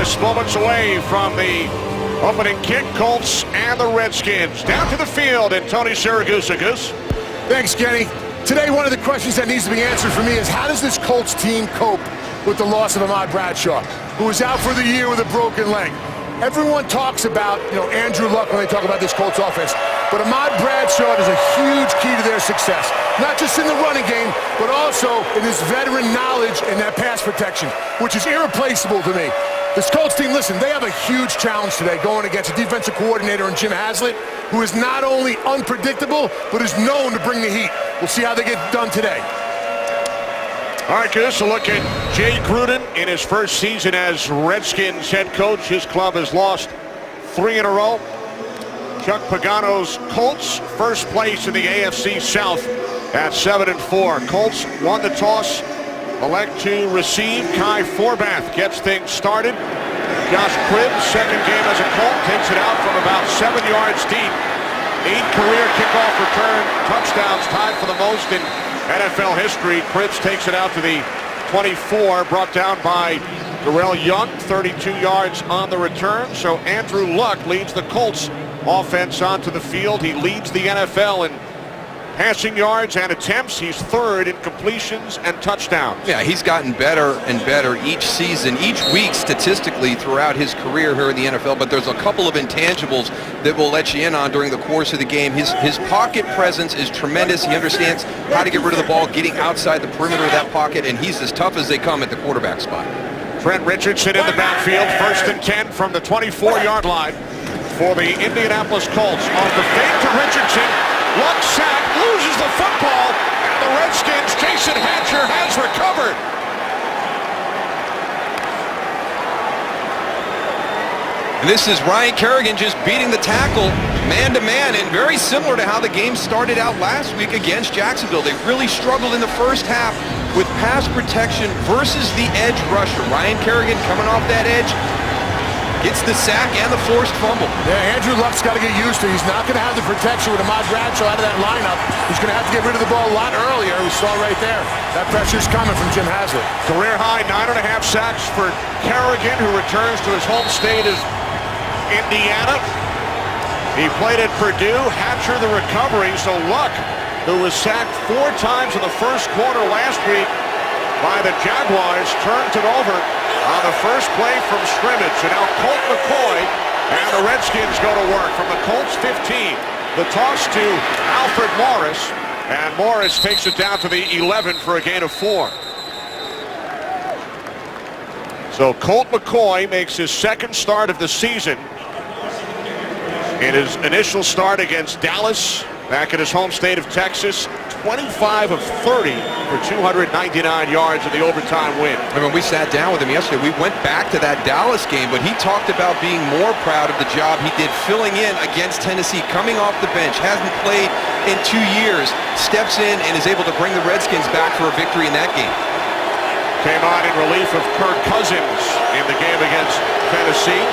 just moments away from the opening kick. Colts and the Redskins down to the field, and Tony Siragusa. Goose. Thanks, Kenny. Today, one of the questions that needs to be answered for me is, how does this Colts team cope with the loss of Ahmad Bradshaw, who is out for the year with a broken leg? Everyone talks about, Andrew Luck when they talk about this Colts offense, but Ahmad Bradshaw is a huge key to their success, not just in the running game, but also in his veteran knowledge and that pass protection, which is irreplaceable to me. This Colts team, listen, they have a huge challenge today going against a defensive coordinator in Jim Haslett, who is not only unpredictable, but is known to bring the heat. We'll see how they get done today. All right, Goose, a look at Jay Gruden in his first season as Redskins head coach. His club has lost 3 in a row. Chuck Pagano's Colts, first place in the AFC South at 7-4. Colts won the toss, elect to receive. Kai Forbath gets things started. Josh Cribbs, second game as a Colt, takes it out from about 7 yards deep. 8 career kickoff return touchdowns, tied for the most in NFL history. Cribbs takes it out to the 24, brought down by Darrell Young, 32 yards on the return. So Andrew Luck leads the Colts offense onto the field. He leads the NFL in passing yards and attempts. He's third in completions and touchdowns. Yeah, he's gotten better and better each season, each week statistically throughout his career here in the NFL, but there's a couple of intangibles that will let you in on during the course of the game. His pocket presence is tremendous. He understands how to get rid of the ball, getting outside the perimeter of that pocket, and he's as tough as they come at the quarterback spot. Trent Richardson in the backfield, 1st and 10 from the 24-yard line for the Indianapolis Colts. On the fake to Richardson, Luck sack, loses the football, and the Redskins, Jason Hatcher has recovered. And this is Ryan Kerrigan just beating the tackle man-to-man, and very similar to how the game started out last week against Jacksonville. They really struggled in the first half with pass protection versus the edge rusher. Ryan Kerrigan coming off that edge, gets the sack and the forced fumble. Yeah, Andrew Luck's got to get used to it. He's not going to have the protection with Ahmad Bradshaw out of that lineup. He's going to have to get rid of the ball a lot earlier. We saw right there. That pressure's coming from Jim Haslett. Career high 9.5 sacks for Kerrigan, who returns to his home state of Indiana. He played at Purdue. Hatcher the recovery. So Luck, who was sacked 4 times in the first quarter last week by the Jaguars, turns it over on the first play from scrimmage. So now Colt McCoy and the Redskins go to work from the Colts 15. The toss to Alfred Morris, and Morris takes it down to the 11 for a gain of 4. So Colt McCoy makes his second start of the season in his initial start against Dallas back in his home state of Texas. 25 of 30 for 299 yards in the overtime win. I mean, we sat down with him yesterday. We went back to that Dallas game, but he talked about being more proud of the job he did filling in against Tennessee, coming off the bench, hasn't played in 2 years, steps in and is able to bring the Redskins back for a victory in that game. Came on in relief of Kirk Cousins in the game against Tennessee.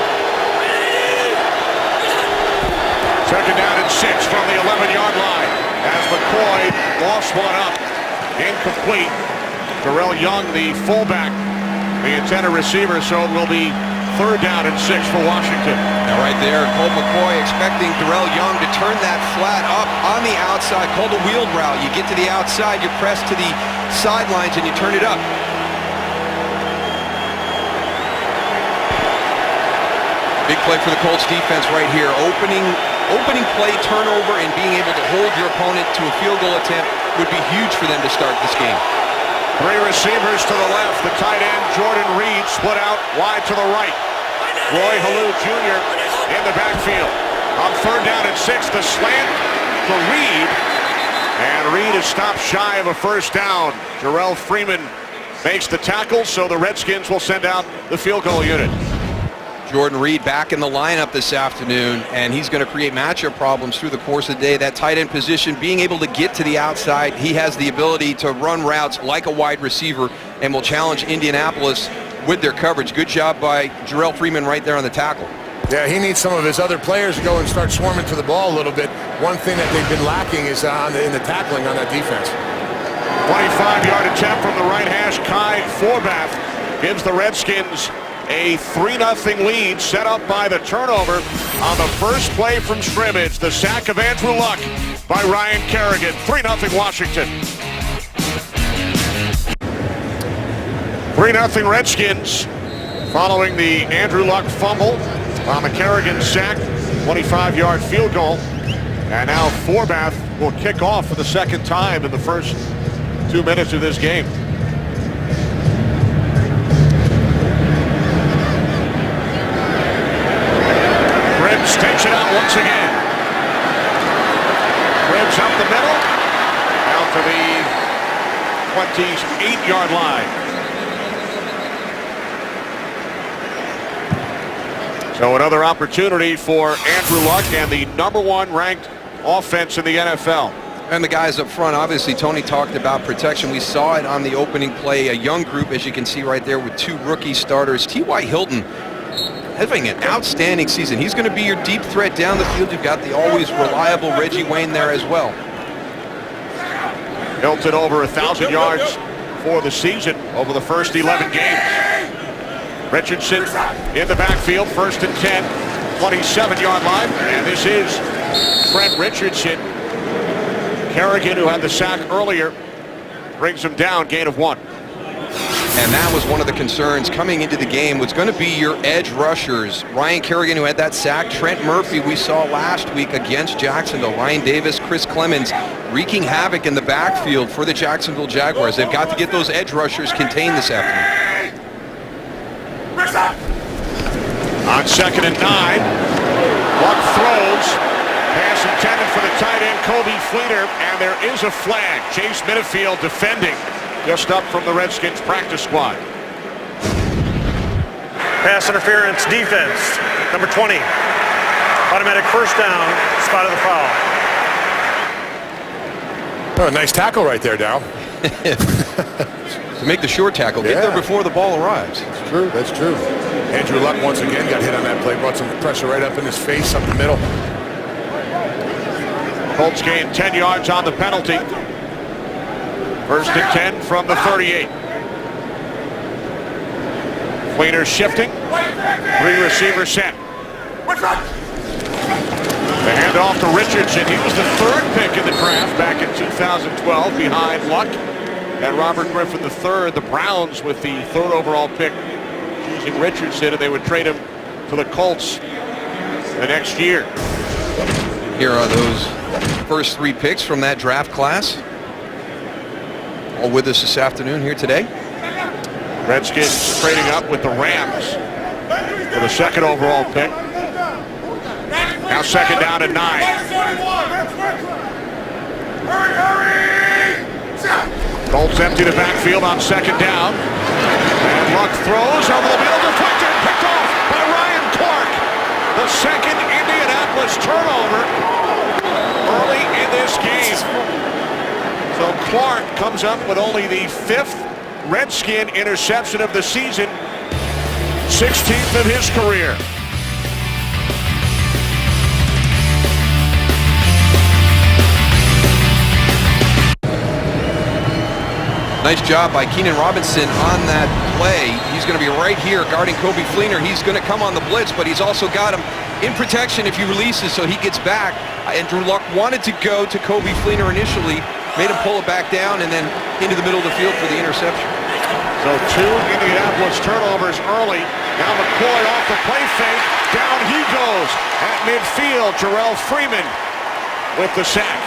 Second down and 6 from the 11-yard line as McCoy lost one up. Incomplete. Darrell Young, the fullback, the intended receiver, so it will be 3rd down and 6 for Washington. Now right there, Colt McCoy expecting Darrell Young to turn that flat up on the outside, called a wheeled route. You get to the outside, you press to the sidelines, and you turn it up. Big play for the Colts defense right here. Opening play, turnover, and being able to hold your opponent to a field goal attempt would be huge for them to start this game. 3 receivers to the left. The tight end, Jordan Reed, split out wide to the right. Roy Halou Jr. in the backfield. On 3rd down and 6, the slant to Reed. And Reed is stopped shy of a 1st down. Jarrell Freeman makes the tackle, so the Redskins will send out the field goal unit. Jordan Reed back in the lineup this afternoon, and he's going to create matchup problems through the course of the day. That tight end position, being able to get to the outside, he has the ability to run routes like a wide receiver and will challenge Indianapolis with their coverage. Good job by Jarrell Freeman right there on the tackle. Yeah, he needs some of his other players to go and start swarming to the ball a little bit. One thing that they've been lacking is in the tackling on that defense. 25-yard attempt from the right hash. Kai Forbath gives the Redskins A 3-0 lead set up by the turnover on the first play from scrimmage. The sack of Andrew Luck by Ryan Kerrigan. 3-0 Washington. 3-0 Redskins following the Andrew Luck fumble on the Kerrigan sack. 25-yard field goal. And now Forbath will kick off for the second time in the first 2 minutes of this game. Cribbs takes it out once again. Cribbs up the middle. Out to the 28-yard line. So another opportunity for Andrew Luck and the #1 ranked offense in the NFL. And the guys up front, obviously, Tony talked about protection. We saw it on the opening play. A young group, as you can see right there, with 2 rookie starters. T.Y. Hilton having an outstanding season. He's going to be your deep threat down the field. You've got the always reliable Reggie Wayne there as well. Hilton over 1,000 yards for the season over the first 11 games. Richardson in the backfield, 1st and 10, 27-yard line. And this is Trent Richardson. Kerrigan, who had the sack earlier, brings him down, gain of 1. And that was one of the concerns coming into the game, was going to be your edge rushers. Ryan Kerrigan, who had that sack. Trent Murphy, we saw last week against Jacksonville. Ryan Davis, Chris Clemens wreaking havoc in the backfield for the Jacksonville Jaguars. They've got to get those edge rushers contained this afternoon. On 2nd and 9, Luck throws. Pass intended for the tight end, Kobe Fleener, and there is a flag. Chase Minifield defending just up from the Redskins practice squad. Pass interference defense, number 20. Automatic first down, spot of the foul. Oh, nice tackle right there, Dow. To make the short tackle, get there before the ball arrives. That's true, that's true. Andrew Luck once again got hit on that play, brought some pressure right up in his face, up the middle. Colts gain 10 yards on the penalty. 1st and 10 from the 38. Fleener shifting. 3 receivers set. The handoff to Richardson. He was the 3rd pick in the draft back in 2012 behind Luck and Robert Griffin III. The Browns with the 3rd overall pick choosing Richardson, and they would trade him to the Colts the next year. Here are those first 3 picks from that draft class. All with us this afternoon here today. Redskins trading up with the Rams for the 2nd overall pick. Now 2nd down and 9. Colts empty the backfield on 2nd down. And Luck throws over the middle, deflected, picked off by Ryan Clark. The 2nd Indianapolis turnover early in this game. So Clark comes up with only the 5th Redskin interception of the season, 16th of his career. Nice job by Keenan Robinson on that play. He's going to be right here guarding Kobe Fleener. He's going to come on the blitz, but he's also got him in protection if he releases, so he gets back. Andrew Luck wanted to go to Kobe Fleener initially, made him pull it back down, and then into the middle of the field for the interception. So 2 Indianapolis turnovers early. Now McCoy off the play fake. Down he goes at midfield. Jarrell Freeman with the sack.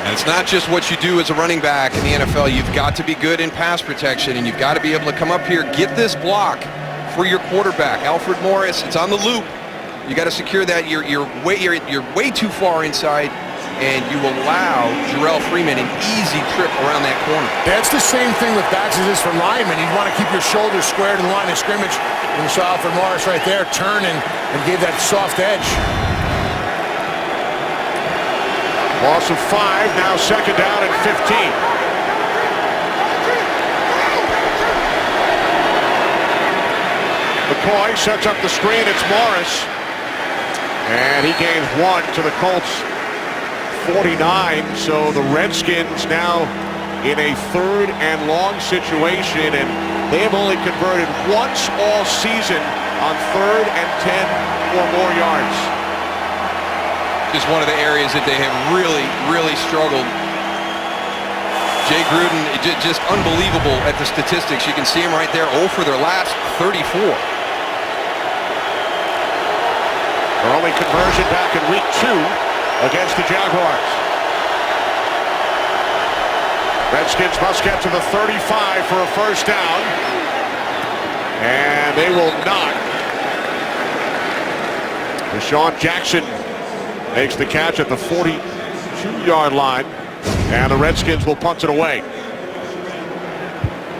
And it's not just what you do as a running back in the NFL. You've got to be good in pass protection, and you've got to be able to come up here, get this block for your quarterback, Alfred Morris. It's on the loop. You got to secure that. You're way too far inside, and you allow Jarrell Freeman an easy trip around that corner. That's the same thing with backs as this for linemen. You want to keep your shoulders squared in the line of scrimmage. And you saw Alfred Morris right there turn and give that soft edge. Loss of 5, now 2nd down and 15. McCoy sets up the screen, it's Morris. And he gains 1 to the Colts 49, so the Redskins now in a 3rd and long situation, and they have only converted once all season on 3rd and 10 or more yards. Just one of the areas that they have really struggled. Jay Gruden, just unbelievable at the statistics. You can see him right there, 0 for their last 34. Their only conversion back in week 2 against the Jaguars. Redskins must get to the 35 for a first down. And they will not. DeSean Jackson makes the catch at the 42-yard line. And the Redskins will punt it away.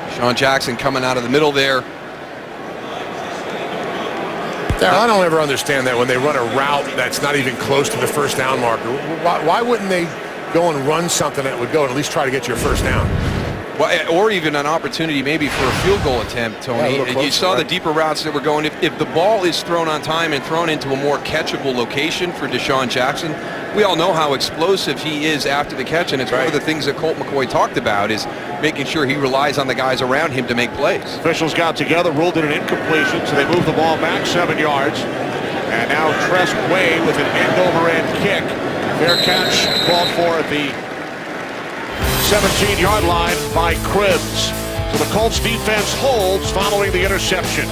DeSean Jackson coming out of the middle there. I don't ever understand that when they run a route that's not even close to the first down marker. Why wouldn't they go and run something that would go and at least try to get your first down? Well, or even an opportunity maybe for a field goal attempt, Tony. Yeah, closer, you saw right? the deeper routes that were going. If the ball is thrown on time and thrown into a more catchable location for DeSean Jackson, we all know how explosive he is after the catch, and it's one of the things that Colt McCoy talked about is making sure he relies on the guys around him to make plays. Officials got together, ruled it an incompletion, so they moved the ball back 7 yards. And now Tress Way with an end-over-end kick. Fair catch called for at the 17-yard line by Cribbs. So the Colts defense holds following the interception.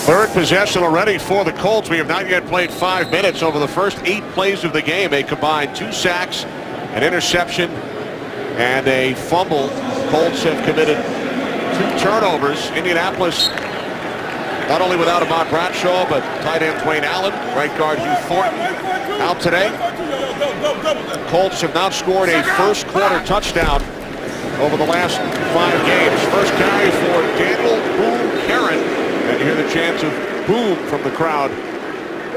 3rd possession already for the Colts. We have not yet played 5 minutes. Over the first 8 plays of the game, they combined 2 sacks, an interception, and a fumble. Colts have committed 2 turnovers. Indianapolis, not only without Ahmad Bradshaw, but tight end Dwayne Allen, right guard Hugh Thornton out today. Colts have not scored a first quarter touchdown over the last 5 games. First carry for Daniel Boom Herron. And you hear the chants of boom from the crowd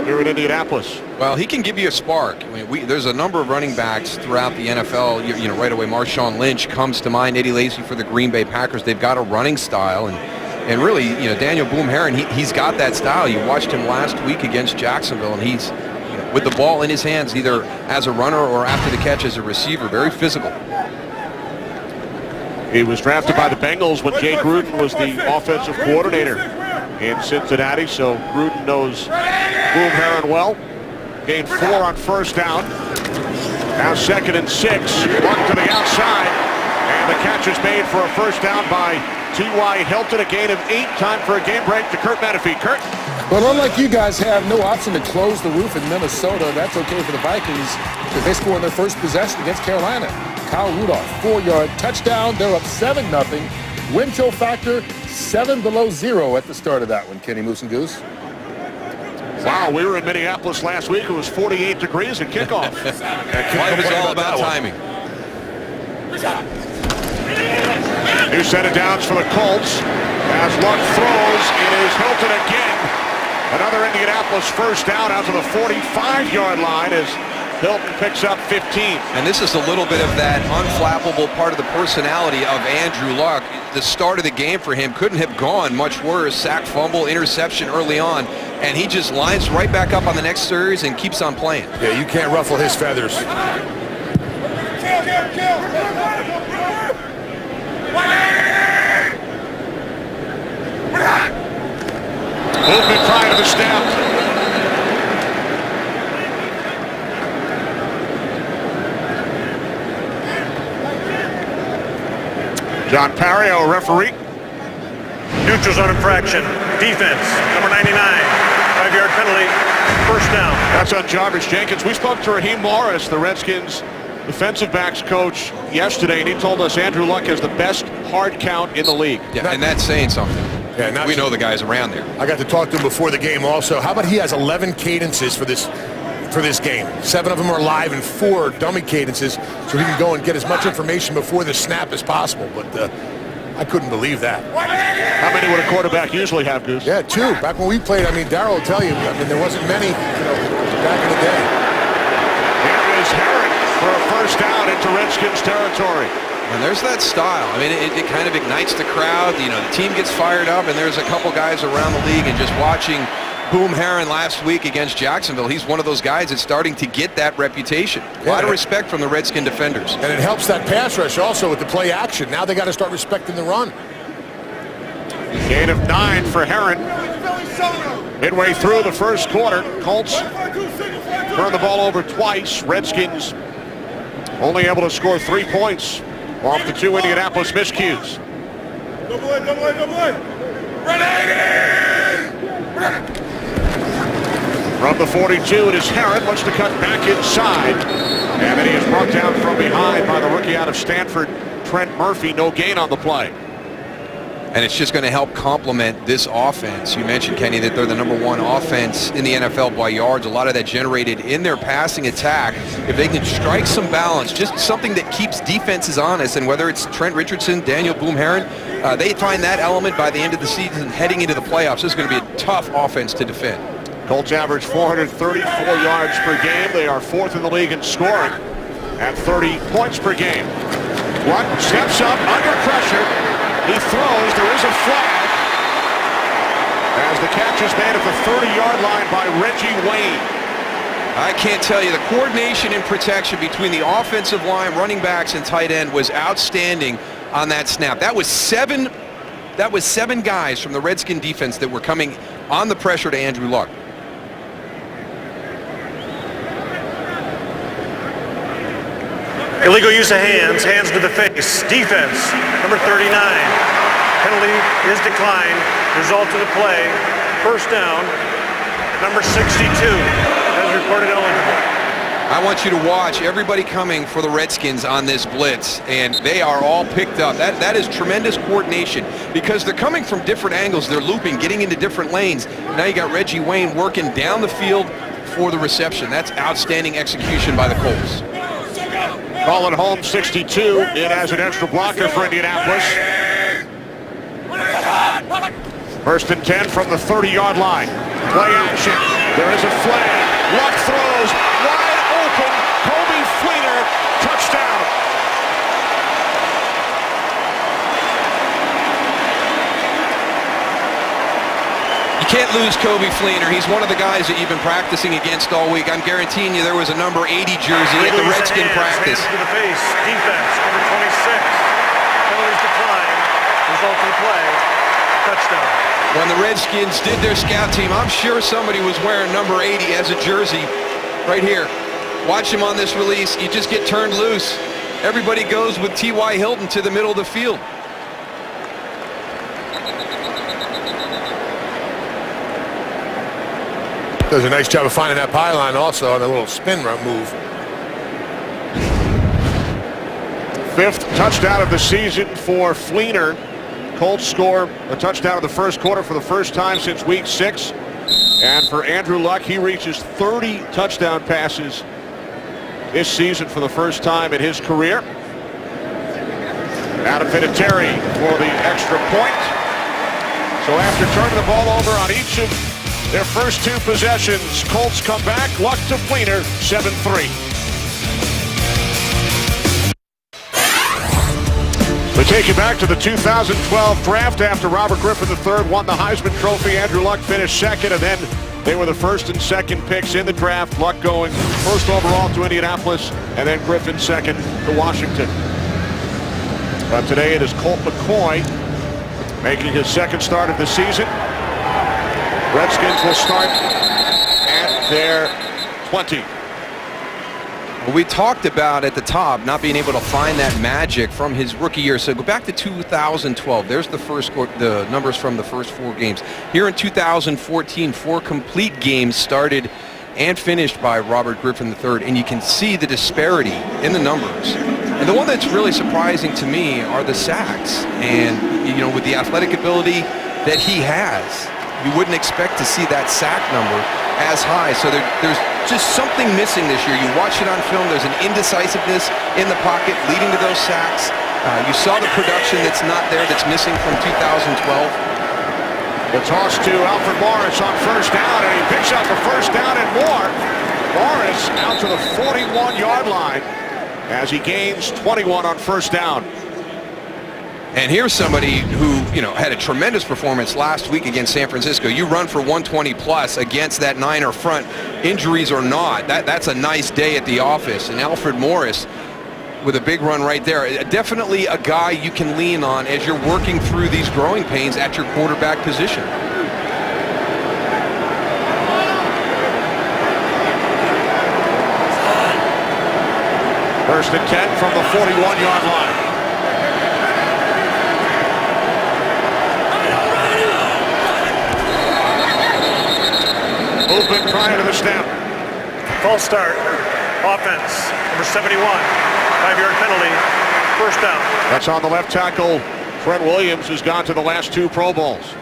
here in Indianapolis. Well, he can give you a spark. I mean, there's a number of running backs throughout the NFL. You know, right away, Marshawn Lynch comes to mind. Eddie Lacy for the Green Bay Packers. They've got a running style, and really, you know, Daniel Boom Herron, he's got that style. You watched him last week against Jacksonville, and he's, you know, with the ball in his hands, either as a runner or after the catch as a receiver, very physical. He was drafted by the Bengals when Jay Gruden was the offensive coordinator in Cincinnati, so Gruden knows Boom Herron well. Gained 4 on first down. Now 2nd and 6. Luck to the outside. And the catch is made for a first down by T.Y. Hilton. A gain of 8. Time for a game break to Kurt Menefee. Kurt? Well, unlike you guys have no option to close the roof in Minnesota, that's okay for the Vikings because they score in their first possession against Carolina. Kyle Rudolph, 4-yard touchdown. They're up 7-0. Wind chill factor 7 below 0 at the start of that one, Kenny Moose and Goose. Wow, we were in Minneapolis last week. It was 48 degrees at kickoff. Life is all about timing. New set of downs for the Colts. As Luck throws, it is Hilton again. Another Indianapolis first down out to the 45-yard line as Hilton picks up 15. And this is a little bit of that unflappable part of the personality of Andrew Luck. The start of the game for him couldn't have gone much worse. Sack, fumble, interception early on. And he just lines right back up on the next series and keeps on playing. Yeah, you can't ruffle his feathers. Movement prior to the snap. John Pario, referee. Neutral zone infraction. Defense, number 99. 5-yard penalty. First down. That's on Jarvis Jenkins. We spoke to Raheem Morris, the Redskins defensive backs coach, yesterday, and he told us Andrew Luck has the best hard count in the league. Yeah, and that's saying something. Yeah, we know the guys around there. I got to talk to him before the game also. How about he has 11 cadences for this game? 7 of them are live and 4 dummy cadences, so he can go and get as much information before the snap as possible. But I couldn't believe that. How many would a quarterback usually have, Goose? Yeah, 2. Back when we played, I mean, Darryl will tell you, I mean, there wasn't many, back in the day. Here is Herron for a first down into Redskins territory. And there's that style. I mean, it kind of ignites the crowd. You know, the team gets fired up, and there's a couple guys around the league, and just watching Boom Herron last week against Jacksonville. He's one of those guys that's starting to get that reputation. A lot of respect from the Redskin defenders. And it helps that pass rush also with the play action. Now they got to start respecting the run. Gain of 9 for Herron. Midway through the first quarter, Colts turn the ball over twice. Redskins only able to score 3 points off the 2 Indianapolis miscues. Go boy, go boy, go boy. From the 42, it is Herron, wants to cut back inside. And then he is brought down from behind by the rookie out of Stanford, Trent Murphy. No gain on the play. And it's just going to help complement this offense. You mentioned, Kenny, that they're the #1 offense in the NFL by yards. A lot of that generated in their passing attack. If they can strike some balance, just something that keeps defenses honest, and whether it's Trent Richardson, Daniel Boom Herron, they find that element by the end of the season heading into the playoffs. This is going to be a tough offense to defend. Colts average 434 yards per game. They are 4th in the league in scoring at 30 points per game. Luck steps up under pressure. He throws. There is a flag as the catch is made at the 30-yard line by Reggie Wayne. I can't tell you, the coordination and protection between the offensive line, running backs, and tight end was outstanding on that snap. That was seven guys from the Redskin defense that were coming on the pressure to Andrew Luck. Illegal use of hands, hands to the face. Defense, number 39. Penalty is declined. Result of the play, first down, number 62. As reported eligible. I want you to watch everybody coming for the Redskins on this blitz, and they are all picked up. That is tremendous coordination because they're coming from different angles. They're looping, getting into different lanes. Now you got Reggie Wayne working down the field for the reception. That's outstanding execution by the Colts. Calling home 62 in as an extra blocker for Indianapolis. First and 10 from the 30-yard line. Play action. There is a flag. Luck throws. Wide open. Kobe Fleener. Touchdown. You can't lose Kobe Fleener. He's one of the guys that you've been practicing against all week. I'm guaranteeing you there was a number 80 jersey at the Redskin practice. Hands to the face. Defense, number 26. Penalties declined. Result of the play, touchdown. When the Redskins did their scout team, I'm sure somebody was wearing number 80 as a jersey right here. Watch him on this release. You just get turned loose. Everybody goes with T.Y. Hilton to the middle of the field. Does a nice job of finding that pylon also on a little spin move. 5th touchdown of the season for Fleener. Colts score a touchdown in the first quarter for the first time since week 6. And for Andrew Luck, he reaches 30 touchdown passes this season for the first time in his career. Adam Vinatieri for the extra point. So after turning the ball over on each of their first 2 possessions, Colts come back. Luck to Fleener, 7-3. We take you back to the 2012 draft after Robert Griffin III won the Heisman Trophy. Andrew Luck finished 2nd, and then they were the 1st and 2nd picks in the draft. Luck going 1st overall to Indianapolis, and then Griffin 2nd to Washington. But today it is Colt McCoy making his 2nd start of the season. Redskins will start at their 20. Well, we talked about at the top not being able to find that magic from his rookie year. So go back to 2012. There's the numbers from the first 4 games. Here in 2014, 4 complete games started and finished by Robert Griffin III, and you can see the disparity in the numbers. And the one that's really surprising to me are the sacks. And, you know, with the athletic ability that he has, you wouldn't expect to see that sack number as high. So there's just something missing this year. You watch it on film, there's an indecisiveness in the pocket leading to those sacks. You saw the production that's not there, that's missing from 2012. The toss to Alfred Morris on first down, and he picks up the first down and more. Morris out to the 41-yard line as he gains 21 on first down. And here's somebody who, had a tremendous performance last week against San Francisco. You run for 120 plus against that Niner front, injuries or not. That's a nice day at the office. And Alfred Morris with a big run right there. Definitely a guy you can lean on as you're working through these growing pains at your quarterback position. First and 10 from the 41-yard line. Movement prior to the snap. False start. Offense. Number 71. 5-yard penalty. First down. That's on the left tackle. Trent Williams, who's gone to the last 2 Pro Bowls.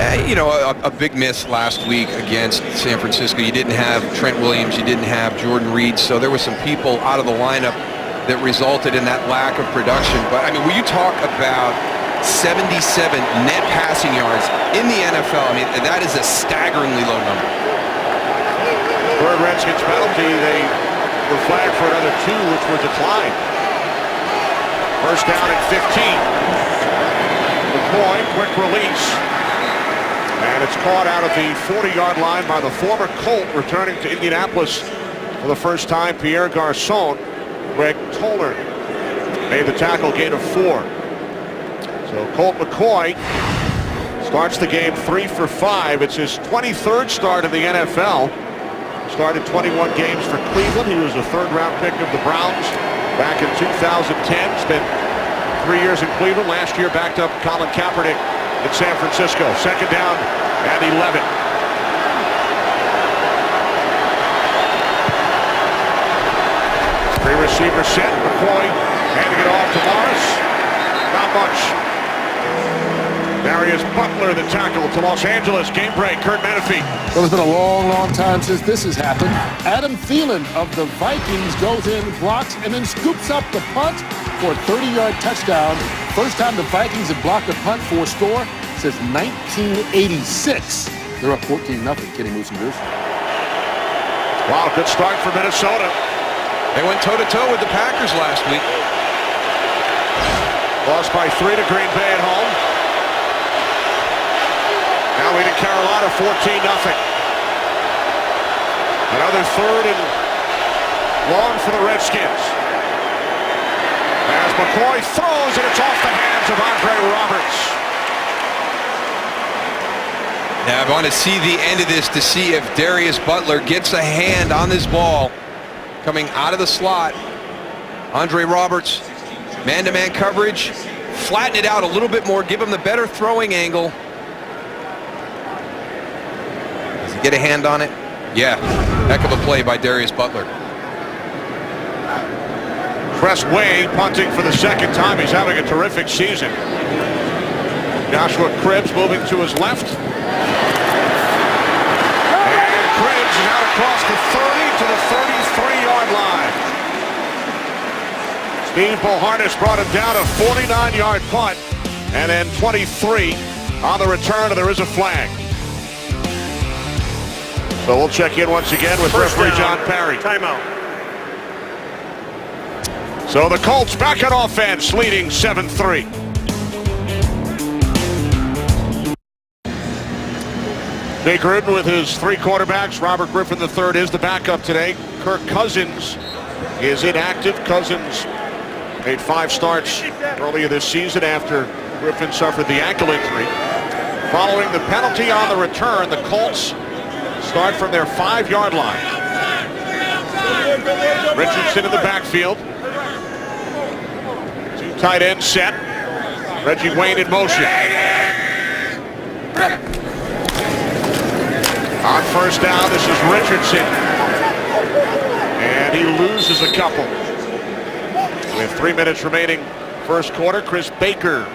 A big miss last week against San Francisco. You didn't have Trent Williams. You didn't have Jordan Reed. So there were some people out of the lineup that resulted in that lack of production. But, when you talk about 77 net passing yards in the NFL, that is a staggeringly low number. Third Redskins penalty. They were flagged for another 2, which were declined. First down at 15. McCoy, quick release. And it's caught out of the 40-yard line by the former Colt, returning to Indianapolis for the first time, Pierre Garçon. Greg Toller made the tackle, gain of 4. So Colt McCoy starts the game 3 for 5. It's his 23rd start in the NFL. Started 21 games for Cleveland. He was a 3rd-round pick of the Browns back in 2010. Spent 3 years in Cleveland. Last year backed up Colin Kaepernick in San Francisco. Second down at 11. Three receiver set. McCoy handing it off to Morris. Not much. Darius Butler, the tackle to Los Angeles. Game break. Kurt Menefee. Well, it's been a long, long time since this has happened. Adam Thielen of the Vikings goes in, blocks, and then scoops up the punt for a 30-yard touchdown. First time the Vikings have blocked a punt for a score since 1986. They're up 14-0. Kenny Moose and Bruce. Wow, good start for Minnesota. They went toe-to-toe with the Packers last week. Lost by 3 to Green Bay at home. Now leading Carolina 14-0. Another 3rd and long for the Redskins. As McCoy throws, and it's off the hands of Andre Roberts. Now I want to see the end of this to see if Darius Butler gets a hand on this ball coming out of the slot. Andre Roberts, man-to-man coverage, flatten it out a little bit more, give him the better throwing angle. Does he get a hand on it? Yeah, heck of a play by Darius Butler. Tress Way punting for the 2nd time. He's having a terrific season. Joshua Cribbs moving to his left. And Cribbs is out across the 30 to the 33-yard line. Steve Boharnis brought him down a 49-yard punt, and then 23 on the return, and there is a flag. So we'll check in once again with referee John Parry. Timeout. So the Colts back on offense, leading 7-3. Jay Gruden with his 3 quarterbacks. Robert Griffin III is the backup today. Kirk Cousins is inactive. Cousins made 5 starts earlier this season after Griffin suffered the ankle injury. Following the penalty on the return, the Colts start from their 5-yard line. Richardson in the backfield. 2 tight ends set. Reggie Wayne in motion. On first down, this is Richardson. And he loses a couple. With 3 minutes remaining first quarter, Chris Baker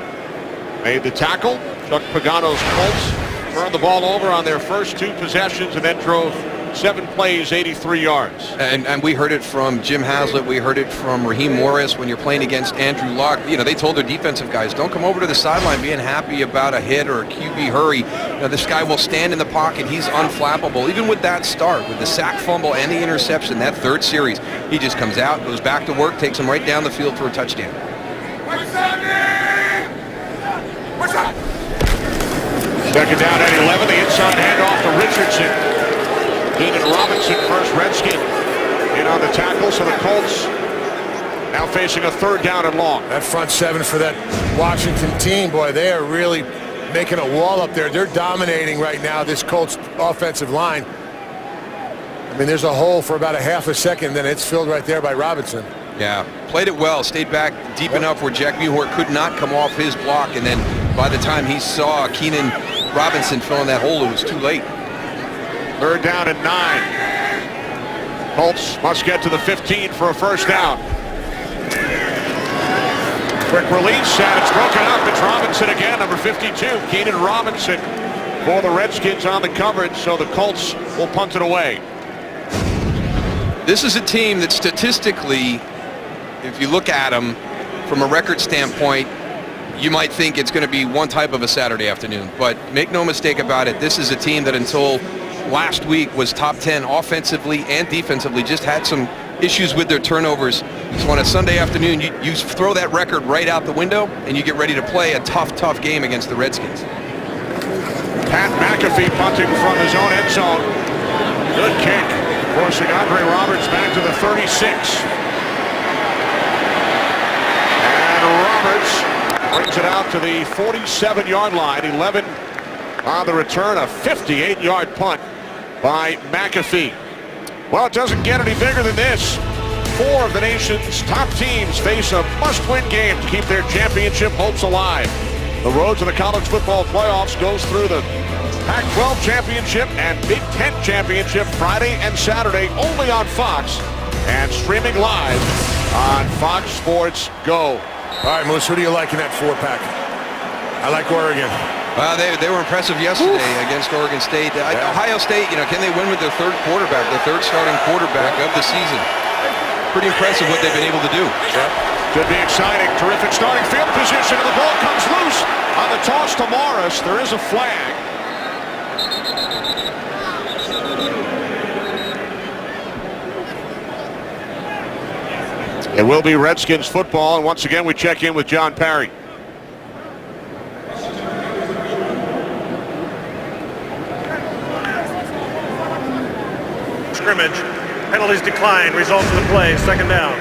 made the tackle. Chuck Pagano's Colts turned the ball over on their first 2 possessions and then drove 7 plays, 83 yards. And we heard it from Jim Haslett. We heard it from Raheem Morris when you're playing against Andrew Luck. They told their defensive guys, don't come over to the sideline being happy about a hit or a QB hurry. This guy will stand in the pocket. He's unflappable. Even with that start, with the sack fumble and the interception, that 3rd series, he just comes out, goes back to work, takes him right down the field for a touchdown. Second down at 11. The inside handoff to Richardson. Keenan Robinson, first Redskin, in on the tackle. So the Colts now facing a third down and long. That front seven for that Washington team, boy, they are really making a wall up there. They're dominating right now, this Colts offensive line. I mean, there's a hole for about a half a second, then it's filled right there by Robinson. Yeah, played it well, stayed back deep enough where Jack Mewhort could not come off his block, and then by the time he saw Keenan Robinson filling that hole, it was too late. Third down and 9. Colts must get to the 15 for a first down. Quick release, and it's broken up. It's Robinson again, number 52, Keenan Robinson for the Redskins on the coverage, so the Colts will punt it away. This is a team that statistically, if you look at them from a record standpoint, you might think it's going to be one type of a Saturday afternoon. But make no mistake about it, this is a team that until last week was top 10 offensively and defensively, just had some issues with their turnovers. So on a Sunday afternoon, you throw that record right out the window and you get ready to play a tough game against the Redskins. Pat McAfee punting from his own end zone. Good kick, forcing Andre Roberts back to the 36. And Roberts brings it out to the 47-yard line. 11 on the return, a 58-yard punt by McAfee. Well, it doesn't get any bigger than this. 4 of the nation's top teams face a must-win game to keep their championship hopes alive. The road to the college football playoffs goes through the Pac-12 championship and Big Ten championship Friday and Saturday only on Fox and streaming live on Fox Sports Go. All right, Moose, who do you like in that 4-pack? I like Oregon. Well, they were impressive yesterday against Oregon State. Ohio State, can they win with their third quarterback, their third starting quarterback of the season? Pretty impressive what they've been able to do. Could be exciting. Terrific starting field position, and the ball comes loose on the toss to Morris. There is a flag. It will be Redskins football, and once again we check in with John Parry. Scrimmage. Penalties decline. Results of the play. Second down.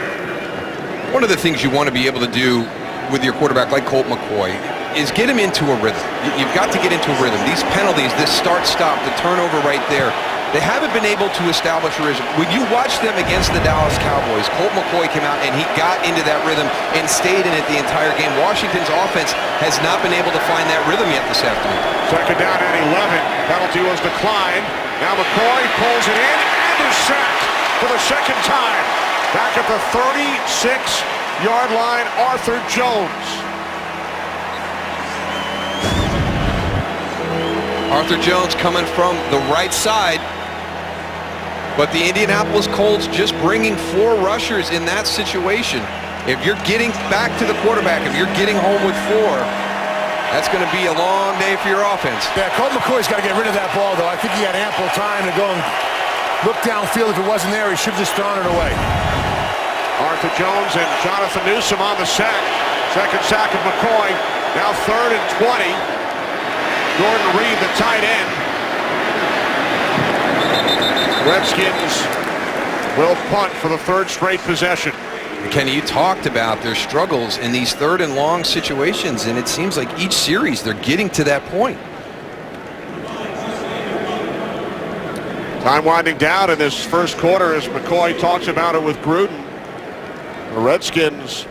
One of the things you want to be able to do with your quarterback like Colt McCoy is get him into a rhythm. You've got to get into a rhythm. These penalties, this start-stop, the turnover right there, they haven't been able to establish a rhythm. When you watch them against the Dallas Cowboys, Colt McCoy came out and he got into that rhythm and stayed in it the entire game. Washington's offense has not been able to find that rhythm yet this afternoon. Second down at 11. Penalty was declined. Now McCoy pulls it in and is sacked for the second time. Back at the 36-yard line, Arthur Jones. Arthur Jones coming from the right side. But the Indianapolis Colts just bringing 4 rushers in that situation. If you're getting back to the quarterback, if you're getting home with 4, that's going to be a long day for your offense. Yeah, Colt McCoy's got to get rid of that ball, though. I think he had ample time to go and look downfield. If it wasn't there, he should have just thrown it away. Arthur Jones and Jonathan Newsom on the sack. Second sack of McCoy. Now 3rd and 20. Jordan Reed, the tight end. Redskins will punt for the 3rd straight possession. Kenny, you talked about their struggles in these 3rd and long situations, and it seems like each series they're getting to that point. Time winding down in this first quarter as McCoy talks about it with Gruden. The Redskins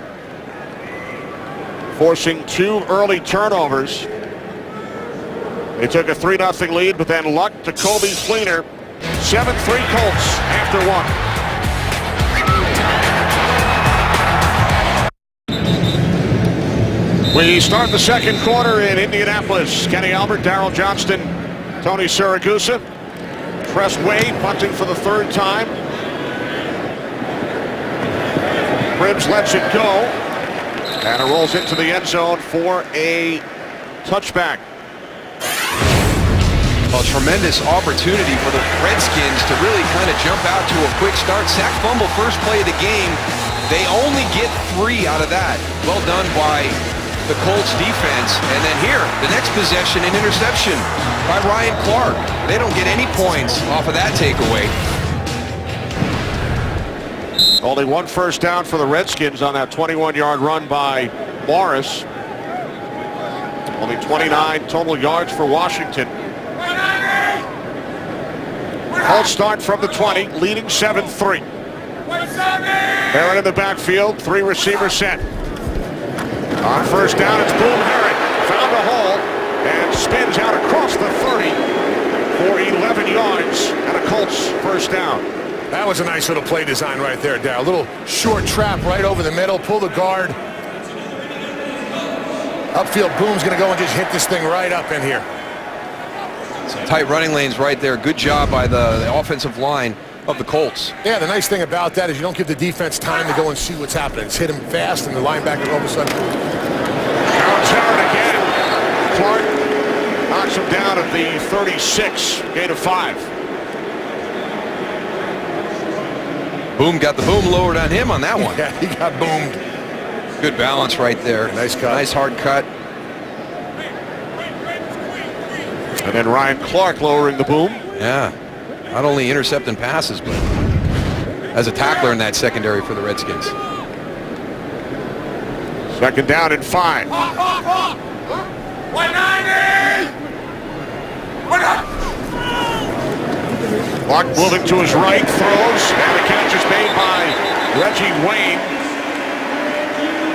forcing 2 early turnovers. They took a 3-0 lead, but then luck to Kobe Fleener. 7-3 Colts after 1. We start the second quarter in Indianapolis. Kenny Albert, Darryl Johnston, Tony Siragusa. Tress Way punting for the 3rd time. Cribbs lets it go. And it rolls into the end zone for a touchback. A tremendous opportunity for the Redskins to really kind of jump out to a quick start. Sack fumble, first play of the game. They only get 3 out of that. Well done by the Colts defense. And then here, the next possession, an interception by Ryan Clark. They don't get any points off of that takeaway. Only one first down for the Redskins on that 21-yard run by Morris. Only 29 total yards for Washington. Colts start from the 20, leading 7-3. Herron in the backfield, 3 receivers set. On first down, it's Boom Herron. Found a hole and spins out across the 30 for 11 yards and a Colts first down. That was a nice little play design right there, Darryl. A little short trap right over the middle, pull the guard. Upfield, Boom's going to go and just hit this thing right up in here. Some tight running lanes right there. Good job by the offensive line of the Colts. Yeah, the nice thing about that is you don't give the defense time to go and see what's happening. It's hit him fast, and the linebacker all of a sudden. Now Herron again. Clark knocks him down at the 36, gain of 5. Boom got the boom lowered on him on that one. Yeah, he got boomed. Good balance right there. Nice cut. Nice hard cut. And then Ryan Clark lowering the boom. Yeah. Not only intercepting passes, but as a tackler in that secondary for the Redskins. Second down and 5. 190! Clark moving to his right, throws, and the catch is made by Reggie Wayne.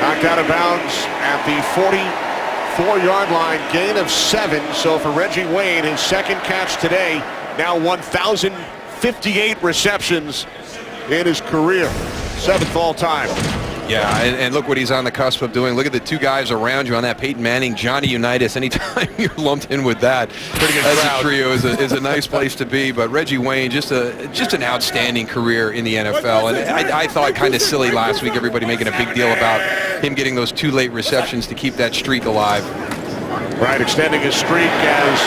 Knocked out of bounds at the 44-yard line, gain of 7. So for Reggie Wayne, his second catch today, now 1,058 receptions in his career, 7th all time. Yeah, and look what he's on the cusp of doing. Look at the 2 guys around you on that. Peyton Manning, Johnny Unitas. Anytime you're lumped in with that, Pretty good as crowd. a trio is a nice place to be. But Reggie Wayne, just an outstanding career in the NFL. And I thought kind of silly last week, everybody making a big deal about him getting those 2 late receptions to keep that streak alive. Right, extending his streak as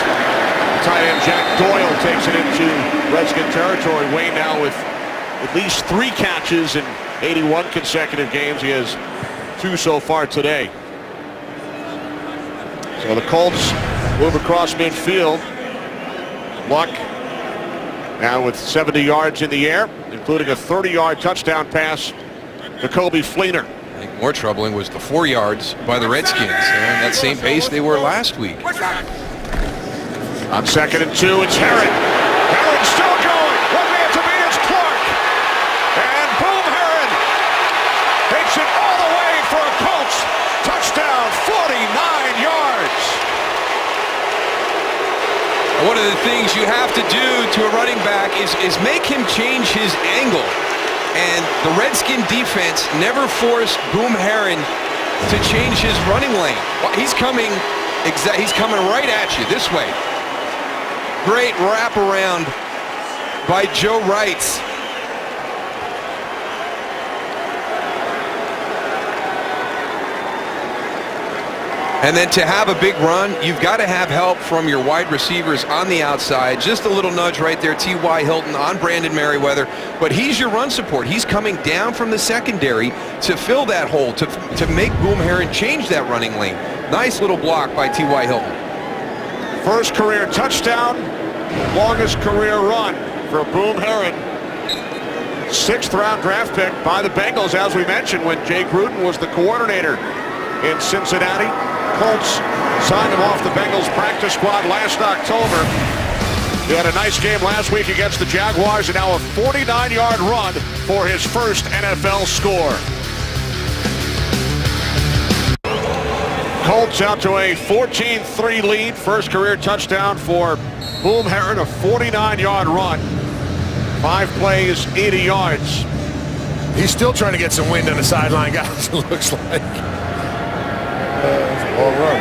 tight end Jack Doyle takes it into Redskin territory. Wayne now with at least 3 catches in 81 consecutive games. He has 2 so far today. So the Colts move across midfield. Luck now with 70 yards in the air, including a 30-yard touchdown pass to Kobe Fleener. I think more troubling was the 4 yards by the Redskins. And that same pace they were last week. On second and 2, it's Herron. Herron still going. One man to beat is Clark. And Boom Herron takes it all the way for a Colts touchdown, 49 yards. One of the things you have to do to a running back is make him change his angle. And the Redskin defense never forced Boom Herron to change his running lane. He's coming right at you this way. Great wraparound by Joe Wrights. And then to have a big run, you've got to have help from your wide receivers on the outside. Just a little nudge right there, T.Y. Hilton on Brandon Merriweather. But he's your run support. He's coming down from the secondary to fill that hole, to make Boom Herron change that running lane. Nice little block by T.Y. Hilton. First career touchdown, longest career run for Boom Herron. 6th round draft pick by the Bengals, as we mentioned, when Jay Gruden was the coordinator in Cincinnati. Colts signed him off the Bengals practice squad last October. He had a nice game last week against the Jaguars, and now a 49-yard run for his first NFL score. Colts out to a 14-3 lead. First career touchdown for Boom Herron, a 49-yard run. 5 plays, 80 yards. He's still trying to get some wind on the sideline, guys, it looks like. Long run.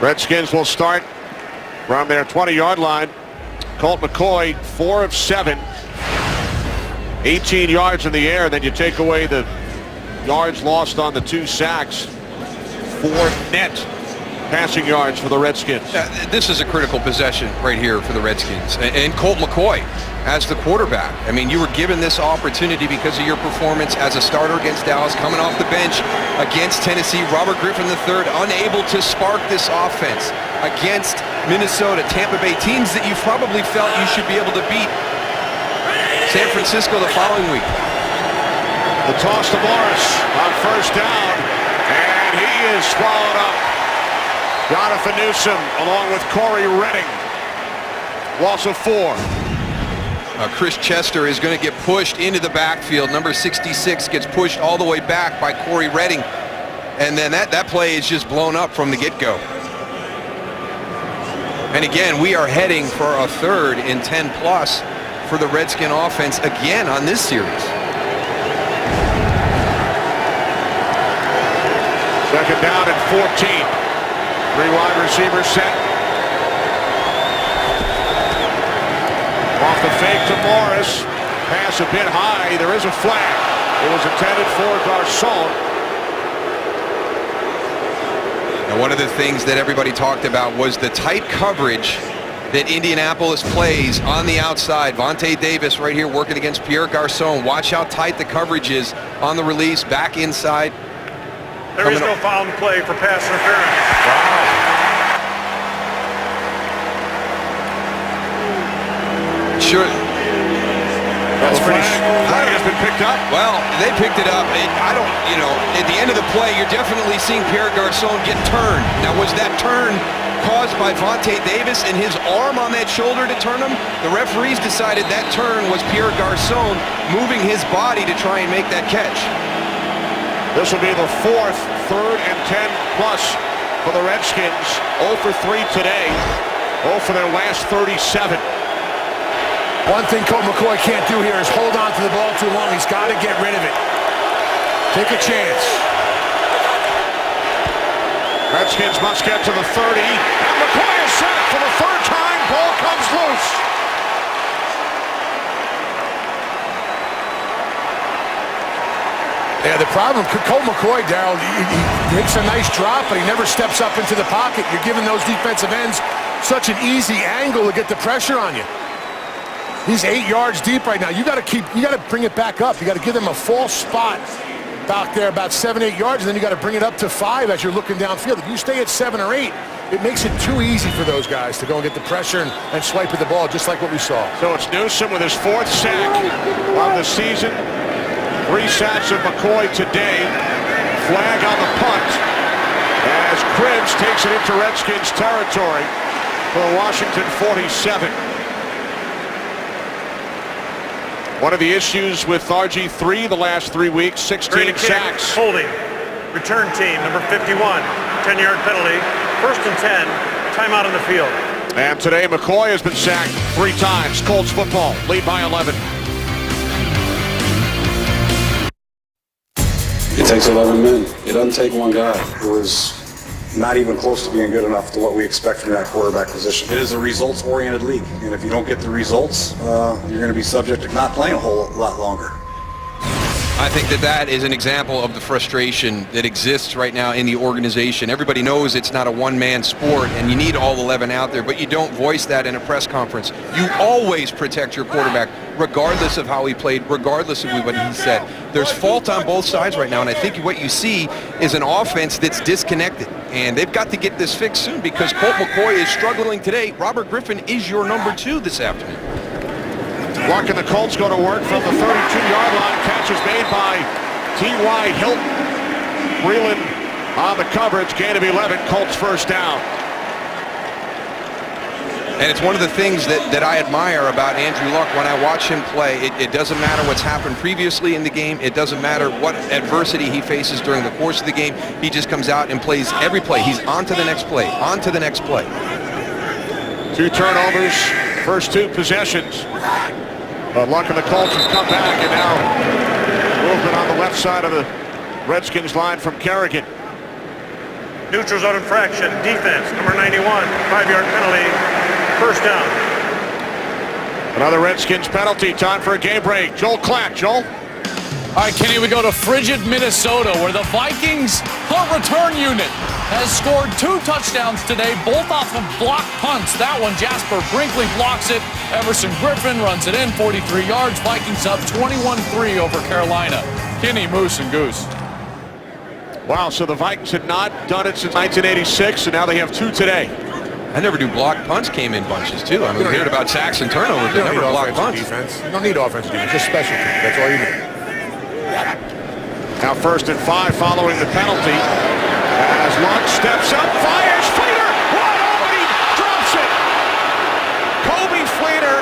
Redskins will start from their 20-yard line. Colt McCoy, 4 of 7. 18 yards in the air. Then you take away the yards lost on the 2 sacks. 4 net passing yards for the Redskins. This is a critical possession right here for the Redskins. And Colt McCoy as the quarterback. I mean, you were given this opportunity because of your performance as a starter against Dallas, coming off the bench against Tennessee. Robert Griffin III unable to spark this offense against Minnesota, Tampa Bay, teams that you probably felt you should be able to beat. San Francisco the following week. The toss to Morris on first down, and he is swallowed up. Jonathan Newsom along with Corey Redding. Loss of 4. Chris Chester is going to get pushed into the backfield. Number 66 gets pushed all the way back by Corey Redding. And then that play is just blown up from the get-go. And again, we are heading for a 3rd and 10+ for the Redskin offense again on this series. Second down and 14. 3 wide receivers set. Off the fake to Morris. Pass a bit high. There is a flag. It was intended for Garcon. Now, one of the things that everybody talked about was the tight coverage that Indianapolis plays on the outside. Vontae Davis right here working against Pierre Garcon. Watch how tight the coverage is on the release, back inside. There is no foul in play for pass interference. Wow. Sure. That's pretty. Flag has been picked up. Well, they picked it up. I don't, at the end of the play, you're definitely seeing Pierre Garcon get turned. Now, was that turn caused by Vontae Davis and his arm on that shoulder to turn him? The referees decided that turn was Pierre Garcon moving his body to try and make that catch. This will be the 4th 3rd and 10+ for the Redskins. 0 for 3 today. 0 for their last 37. One thing Colt McCoy can't do here is hold on to the ball too long. He's got to get rid of it. Take a chance. Redskins must get to the 30. And McCoy is sacked for the 3rd time. Ball comes loose. Yeah, the problem, Colt McCoy, Darryl, he makes a nice drop, but he never steps up into the pocket. You're giving those defensive ends such an easy angle to get the pressure on you. He's 8 yards deep right now. You got to bring it back up. You got to give them a false spot back there about 7-8 yards, and then you got to bring it up to 5 as you're looking downfield. If you stay at 7 or 8, it makes it too easy for those guys to go and get the pressure and swipe at the ball, just like what we saw. So it's Newsom with his 4th sack of the season. 3 sacks of McCoy today. Flag on the punt as Cribbs takes it into Redskins territory for the Washington 47. One of the issues with RG3 the last 3 weeks, 16 sacks. Holding. Return team, number 51. 10-yard penalty. 1st and 10. Timeout on the field. And today McCoy has been sacked 3 times. Colts football, lead by 11. It takes 11 men. It doesn't take one guy. It was not even close to being good enough to what we expect from that quarterback position. It is a results-oriented league, and if you don't get the results, you're going to be subject to not playing a whole lot longer. I think that is an example of the frustration that exists right now in the organization. Everybody knows it's not a one-man sport, and you need all 11 out there, but you don't voice that in a press conference. You always protect your quarterback, regardless of how he played, regardless of what he said. There's fault on both sides right now, and I think what you see is an offense that's disconnected, and they've got to get this fixed soon because Colt McCoy is struggling today. Robert Griffin is your number 2 this afternoon. Luck and the Colts go to work from the 32-yard line. Catch is made by T.Y. Hilton. Breland on the coverage. Gain of 11. Colts first down. And it's one of the things that I admire about Andrew Luck when I watch him play. It doesn't matter what's happened previously in the game. It doesn't matter what adversity he faces during the course of the game. He just comes out and plays every play. He's on to the next play, on to the next play. 2 turnovers, first 2 possessions. But Luck and the Colts have come back, and now movement on the left side of the Redskins line from Kerrigan. Neutral zone infraction. Defense, number 91. 5-yard penalty. First down. Another Redskins penalty. Time for a game break. Joel Klatt. Joel? All right, Kenny, we go to frigid Minnesota, where the Vikings punt return unit has scored 2 touchdowns today, both off of block punts. That one, Jasper Brinkley blocks it. Everson Griffin runs it in, 43 yards. Vikings up 21-3 over Carolina. Kenny, Moose, and Goose. Wow, so the Vikings had not done it since 1986, and now they have 2 today. I never do block punts came in bunches, too. I mean, we heard about sacks and turnovers. They never block punts. Defense. You don't need offensive defense, just special teams. That's all you need. Now 1st and 5 following the penalty. As Luck steps up, fires, Fleener, wide open, he drops it. Kobe Fleener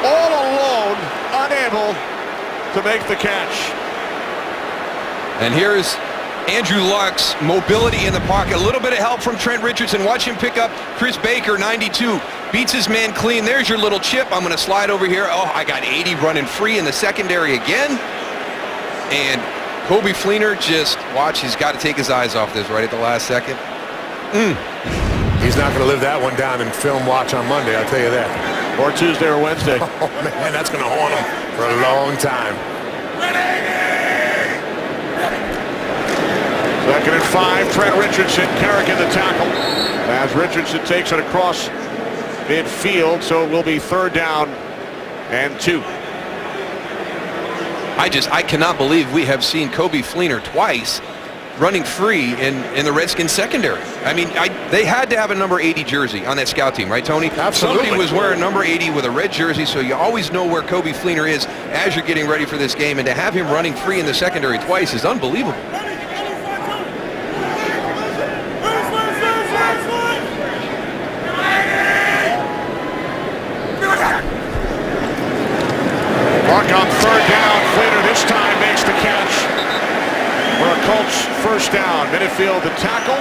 all alone, unable to make the catch. And here's Andrew Luck's mobility in the pocket. A little bit of help from Trent Richardson. Watch him pick up Chris Baker, 92. Beats his man clean. There's your little chip. I'm going to slide over here. Oh, I got 80 running free in the secondary again. And Kobe Fleener, just watch. He's got to take his eyes off this right at the last second. He's not going to live that one down in film watch on Monday, I'll tell you that. Or Tuesday or Wednesday. Oh, man, that's going to haunt him for a long time. 2nd and 5, Trent Richardson, Kerrigan the tackle. As Richardson takes it across midfield, so it will be 3rd down and 2. I cannot believe we have seen Kobe Fleener twice running free in the Redskins secondary. I mean, they had to have a number 80 jersey on that scout team, right, Tony? Absolutely. Somebody was wearing number 80 with a red jersey, so you always know where Kobe Fleener is as you're getting ready for this game, and to have him running free in the secondary twice is unbelievable. Luck on 3rd down. Fleener this time makes the catch for a Colts 1st down. Midfield the tackle.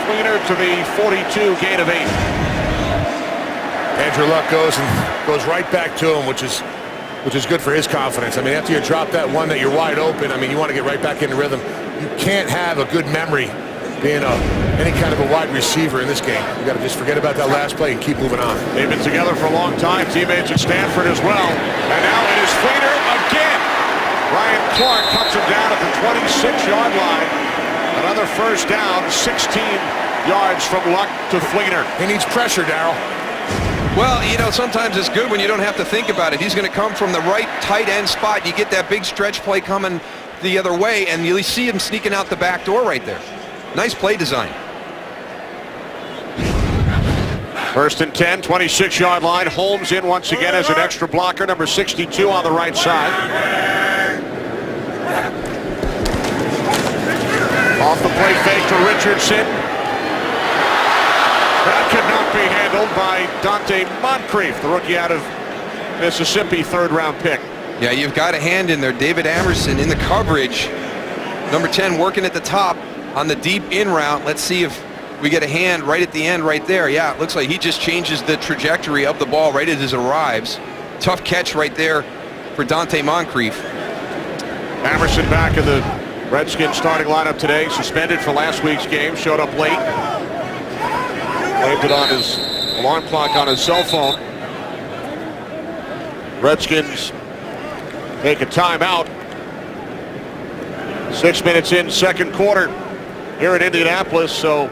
Fleener to the 42, gain of 8. Andrew Luck goes right back to him, which is good for his confidence. I mean, after you drop that one that you're wide open, I mean, you want to get right back into rhythm. You can't have a good memory being any kind of a wide receiver in this game. You got to just forget about that last play and keep moving on. They've been together for a long time. Teammates at Stanford as well. And now it is Fleener again. Ryan Clark cuts him down at the 26-yard line. Another 1st down, 16 yards from Luck to Fleener. He needs pressure, Darryl. Well, you know, sometimes it's good when you don't have to think about it. He's going to come from the right tight end spot. You get that big stretch play coming the other way, and you see him sneaking out the back door right there. Nice play design. 1st and 10, 26-yard line. Holmes in once again as an extra blocker, number 62 on the right side. Off the play fake to Richardson. That could not be handled by Dante Moncrief, the rookie out of Mississippi, 3rd-round pick. Yeah, you've got a hand in there. David Amerson in the coverage. Number 10 working at the top on the deep in route. Let's see if we get a hand right at the end right there. Yeah, it looks like he just changes the trajectory of the ball right as it arrives. Tough catch right there for Dante Moncrief. Amerson back in the Redskins starting lineup today. Suspended for last week's game. Showed up late. Blamed it on his alarm clock on his cell phone. Redskins take a timeout. 6 minutes in, 2nd quarter here in Indianapolis. So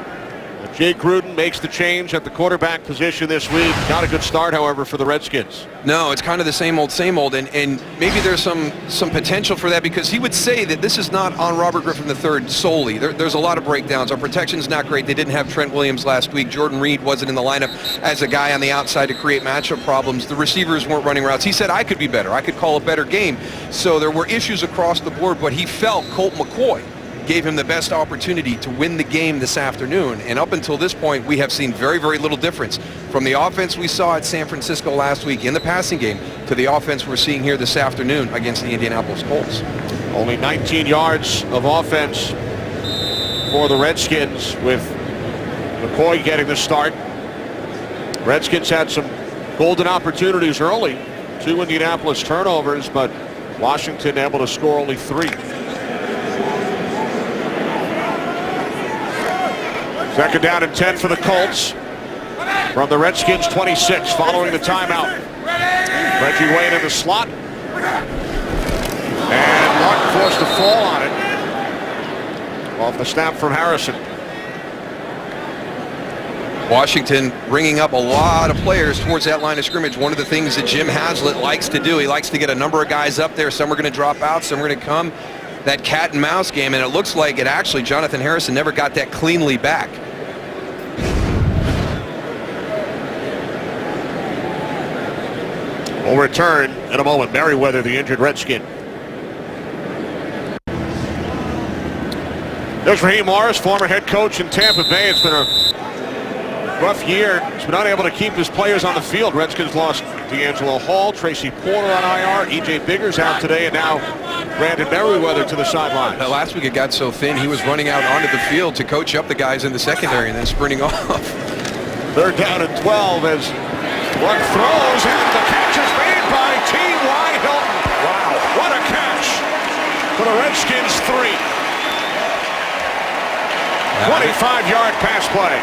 Jay Gruden makes the change at the quarterback position this week. Not a good start, however, for the Redskins. No, it's kind of the same old, and maybe there's some potential for that, because he would say that this is not on Robert Griffin III solely. There's a lot of breakdowns. Our protection's not great. They didn't have Trent Williams last week. Jordan Reed wasn't in the lineup as a guy on the outside to create matchup problems. The receivers weren't running routes. He said, I could be better. I could call a better game. So there were issues across the board, but he felt Colt McCoy gave him the best opportunity to win the game this afternoon. And up until this point, we have seen very, very little difference from the offense we saw at San Francisco last week in the passing game to the offense we're seeing here this afternoon against the Indianapolis Colts. Only 19 yards of offense for the Redskins, with McCoy getting the start. Redskins had some golden opportunities early. 2 Indianapolis turnovers, but Washington able to score only 3. Second down and 10 for the Colts from the Redskins 26 following the timeout. Reggie Wayne in the slot. And Luck forced a fall on it. Off the snap from Harrison. Washington bringing up a lot of players towards that line of scrimmage. One of the things that Jim Haslett likes to do, he likes to get a number of guys up there. Some are going to drop out, some are going to come. That cat and mouse game, and it looks like it actually, Jonathan Harrison never got that cleanly back. Will return in a moment. Merriweather, the injured Redskin. There's Raheem Morris, former head coach in Tampa Bay. It's been a rough year. He's been unable to keep his players on the field. Redskins lost D'Angelo Hall, Tracy Porter on IR, E.J. Biggers out today, and now Brandon Merriweather to the sideline. Last week it got so thin, he was running out onto the field to coach up the guys in the secondary and then sprinting off. Third down and 12 as Luck throws, and the catch is made by T.Y. Hilton. Wow, what a catch for the Redskins 3. 25-yard pass play.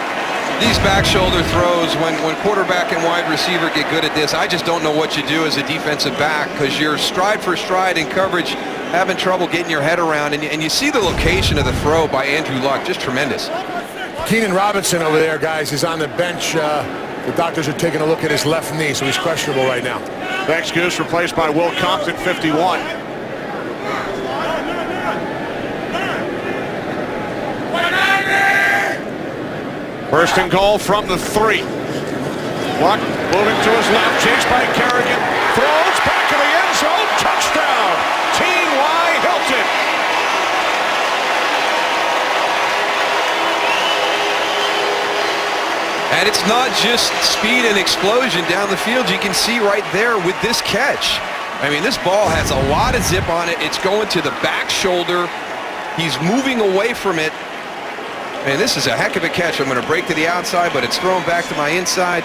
These back shoulder throws, when quarterback and wide receiver get good at this, I just don't know what you do as a defensive back, because you're stride for stride in coverage, having trouble getting your head around, and you see the location of the throw by Andrew Luck, just tremendous. Keenan Robinson over there, guys, is on the bench. The doctors are taking a look at his left knee, so he's questionable right now. Thanks, Goose, replaced by Will Compton, 51. First and goal from the 3. Luck moving to his left, chased by Kerrigan. Throws back of the end zone. Touchdown! T.Y. Hilton. And it's not just speed and explosion down the field. You can see right there with this catch. I mean, this ball has a lot of zip on it. It's going to the back shoulder. He's moving away from it. And this is a heck of a catch. I'm going to break to the outside, but it's thrown back to my inside.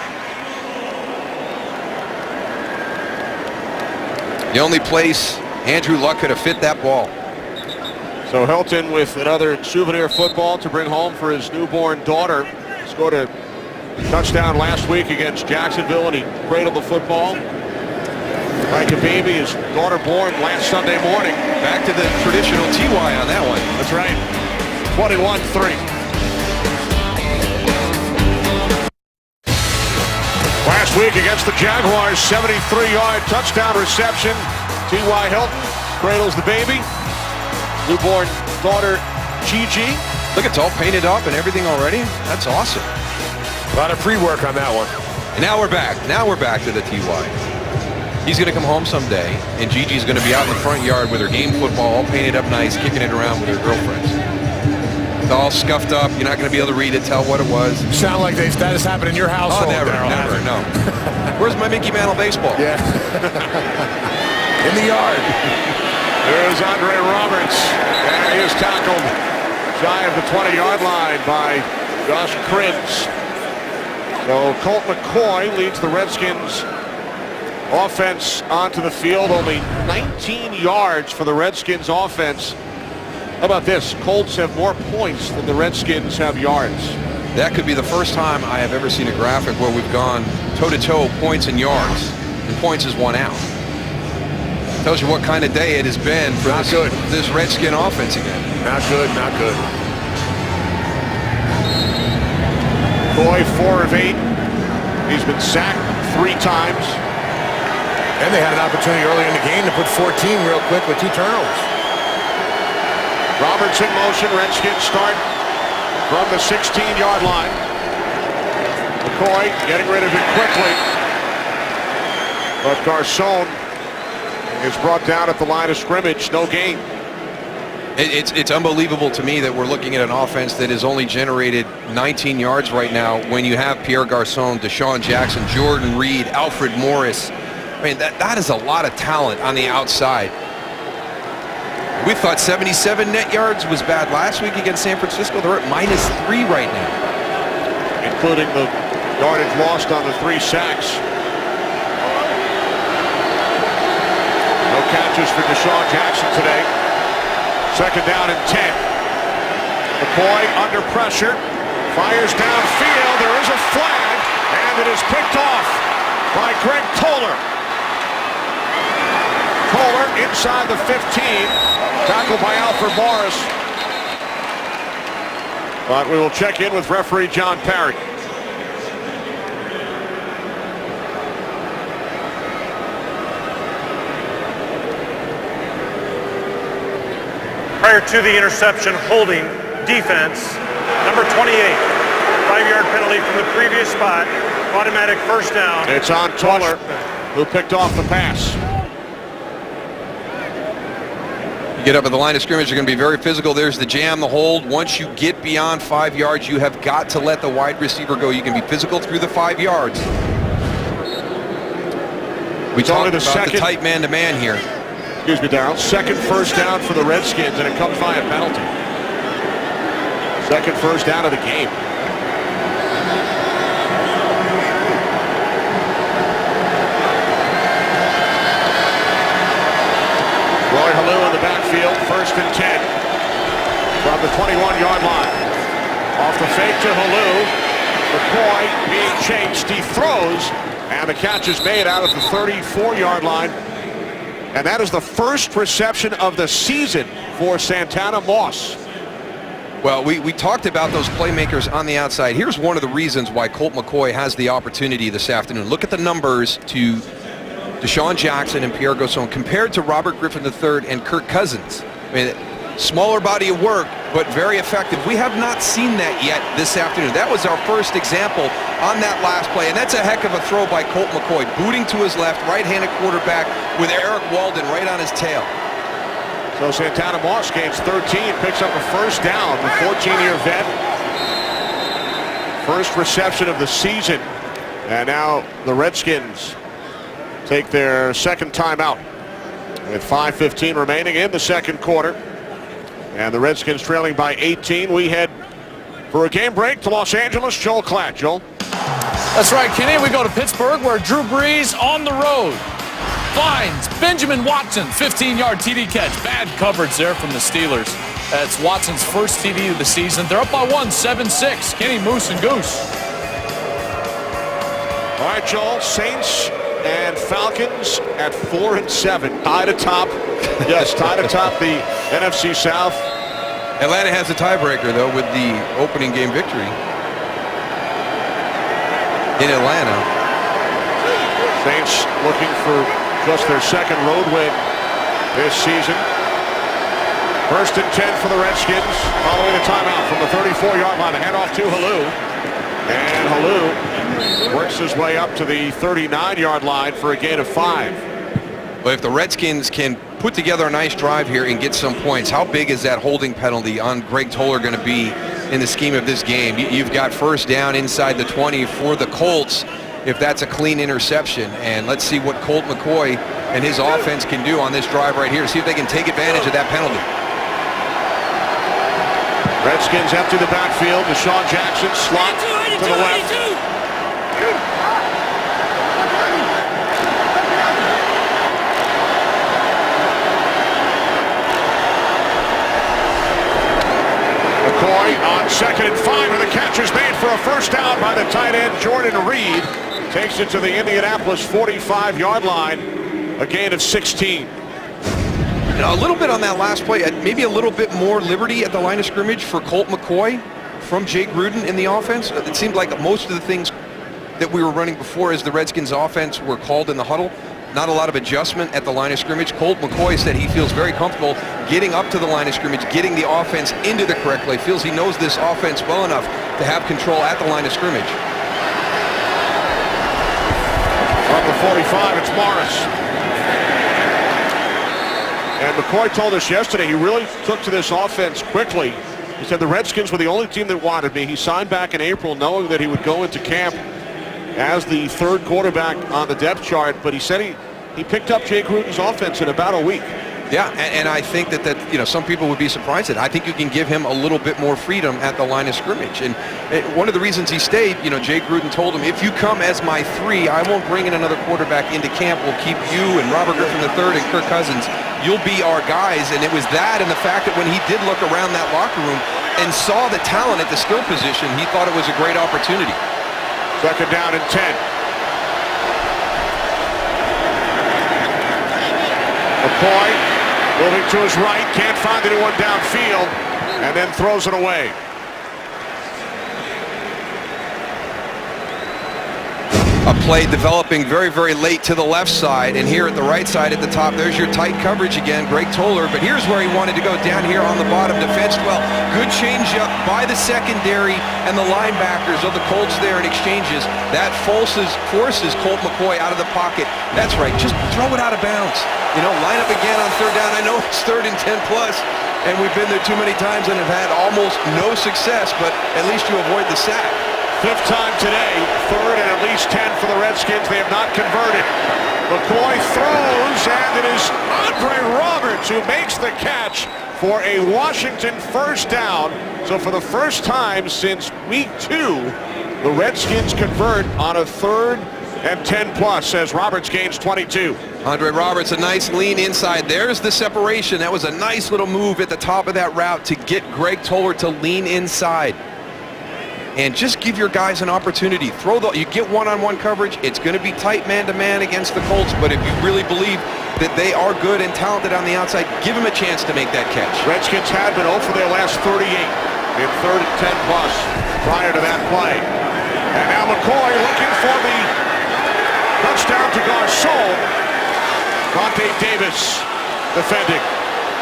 The only place Andrew Luck could have fit that ball. So Hilton with another souvenir football to bring home for his newborn daughter. Scored a touchdown last week against Jacksonville, and he cradled the football like a baby. His daughter born last Sunday morning. Back to the traditional TY on that one. That's right. 21-3. Last week against the Jaguars, 73-yard touchdown reception. T.Y. Hilton cradles the baby. Newborn daughter, Gigi. Look, it's all painted up and everything already. That's awesome. A lot of pre-work on that one. And now we're back. Now we're back to the TY. He's going to come home someday, and Gigi's going to be out in the front yard with her game football all painted up nice, kicking it around with her girlfriends. It's all scuffed up. You're not going to be able to read it, tell what it was. You sound like that has happened in your household. Oh, never, no. Where's my Mickey Mantle baseball? Yeah. In the yard. There's Andre Roberts. And he is tackled shy of the 20-yard line by Josh Cribbs. So Colt McCoy leads the Redskins offense onto the field. Only 19 yards for the Redskins offense. How about this? Colts have more points than the Redskins have yards. That could be the first time I have ever seen a graphic where we've gone toe-to-toe points and yards, and points is one out. Tells you what kind of day it has been for this Redskin offense again. Not good, not good. McCoy, 4 of 8. He's been sacked 3 times. And they had an opportunity early in the game to put 14 real quick with 2 turnovers. Roberts in motion. Redskins start from the 16-yard line. McCoy getting rid of it quickly. But Garcon is brought down at the line of scrimmage. No gain. It's unbelievable to me that we're looking at an offense that has only generated 19 yards right now when you have Pierre Garcon, Deshaun Jackson, Jordan Reed, Alfred Morris. I mean, that is a lot of talent on the outside. We thought 77 net yards was bad last week against San Francisco. They're at -3 right now. Including the yardage lost on the 3 sacks. No catches for Deshaun Jackson today. Second down and 10. McCoy under pressure. Fires downfield. There is a flag. And it is picked off by Greg Toller. Toller inside the 15. Tackled by Alfred Morris. But we will check in with referee John Parry. Prior to the interception, holding defense, number 28. 5-yard penalty from the previous spot. Automatic first down. It's on Toller, who picked off the pass. You get up at the line of scrimmage, you're going to be very physical. There's the jam, the hold. Once you get beyond 5 yards, you have got to let the wide receiver go. You can be physical through the 5 yards. We talked about the tight man-to-man here. Excuse me, Darryl. Second first down for the Redskins, and it comes by a penalty. Second first down of the game. Roy Halou in the backfield, 1st and 10 from the 21-yard line. Off the fake to Halou. McCoy being chased. He throws, and the catch is made out of the 34-yard line. And that is the first reception of the season for Santana Moss. Well, we talked about those playmakers on the outside. Here's one of the reasons why Colt McCoy has the opportunity this afternoon. Look at the numbers to Deshaun Jackson and Pierre Garçon compared to Robert Griffin III and Kirk Cousins. I mean, smaller body of work, but very effective. We have not seen that yet this afternoon. That was our first example on that last play, and that's a heck of a throw by Colt McCoy, booting to his left, right-handed quarterback with Eric Walden right on his tail. So Santana Moss gains 13, picks up a first down, the 14-year vet. First reception of the season, and now the Redskins take their second timeout with 5:15 remaining in the second quarter. And the Redskins trailing by 18. We head for a game break to Los Angeles. Joel Klatt. Joel? That's right, Kenny. We go to Pittsburgh, where Drew Brees on the road finds Benjamin Watson, 15-yard TD catch. Bad coverage there from the Steelers. That's Watson's first TD of the season. They're up by 1, 7-6. Kenny, Moose, and Goose. All right, Joel. Saints and Falcons at 4 and 7. Tied atop. Yes, tied atop the NFC South. Atlanta has a tiebreaker, though, with the opening game victory in Atlanta. Saints looking for just their second road win this season. 1st and 10 for the Redskins following a timeout from the 34-yard line. A handoff to Halou. And Halou works his way up to the 39-yard line for a gain of 5. Well, if the Redskins can put together a nice drive here and get some points, how big is that holding penalty on Greg Toller going to be in the scheme of this game? You've got first down inside the 20 for the Colts if that's a clean interception. And let's see what Colt McCoy and his offense can do on this drive right here. See if they can take advantage of that penalty. Redskins empty the backfield. Deshaun Jackson slot to the left. McCoy on 2nd and 5, and the catch is made for a first down by the tight end Jordan Reed. Takes it to the Indianapolis 45-yard line, a gain of 16. A little bit on that last play, maybe a little bit more liberty at the line of scrimmage for Colt McCoy from Jay Gruden in the offense. It seemed like most of the things that we were running before as the Redskins offense were called in the huddle. Not a lot of adjustment at the line of scrimmage. Colt McCoy said he feels very comfortable getting up to the line of scrimmage, getting the offense into the correct play. Feels he knows this offense well enough to have control at the line of scrimmage. From the 45, it's Morris. And McCoy told us yesterday he really took to this offense quickly. He said the Redskins were the only team that wanted me. He signed back in April knowing that he would go into camp as the 3rd quarterback on the depth chart, but he said he picked up Jay Gruden's offense in about a week. Yeah, and I think that some people would be surprised at. I think you can give him a little bit more freedom at the line of scrimmage. And one of the reasons he stayed, Jay Gruden told him, if you come as my 3, I won't bring in another quarterback into camp. We'll keep you and Robert Griffin III and Kirk Cousins. You'll be our guys. And it was that and the fact that when he did look around that locker room and saw the talent at the skill position, he thought it was a great opportunity. 2nd down and 10. McCoy moving to his right, can't find anyone downfield, and then throws it away. A play developing very, very late to the left side, and here at the right side at the top, there's your tight coverage again, Greg Toller, but here's where he wanted to go, down here on the bottom, defensed well. Good change-up by the secondary and the linebackers of the Colts there in exchanges. That forces Colt McCoy out of the pocket. That's right, just throw it out of bounds. You know, line up again on third down. I know it's 3rd and 10 plus, and we've been there too many times and have had almost no success, but at least you avoid the sack. 5th time today, 3rd and at least 10 for the Redskins. They have not converted. McCoy throws, and it is Andre Roberts who makes the catch for a Washington first down. So for the first time since week 2, the Redskins convert on a 3rd and 10 plus as Roberts gains 22. Andre Roberts, a nice lean inside. There's the separation. That was a nice little move at the top of that route to get Greg Toller to lean inside. And just give your guys an opportunity. You get one-on-one coverage. It's going to be tight man-to-man against the Colts, but if you really believe that they are good and talented on the outside, give them a chance to make that catch. Redskins had been 0 for their last 38 in 3rd and 10 plus prior to that play. And now McCoy looking for the touchdown to Garcon. Vontae Davis defending.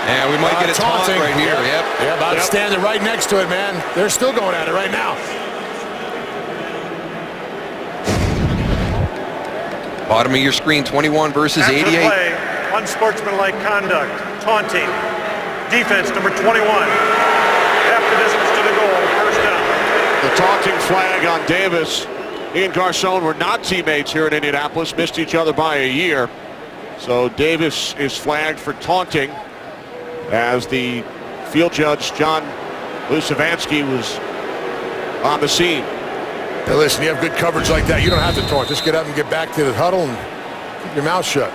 And we might get a taunt right here. Yep. Yeah, about standing right next to it, man. They're still going at it right now. Bottom of your screen, 21 versus After 88. the play, unsportsmanlike conduct, taunting. Defense number 21. Half the distance to the goal, first down. The taunting flag on Davis. He and Garcon were not teammates here in Indianapolis, missed each other by a year. So Davis is flagged for taunting as the field judge, John Lusavanski, was on the scene. Hey, listen, you have good coverage like that, you don't have to taunt. Just get up and get back to the huddle and keep your mouth shut.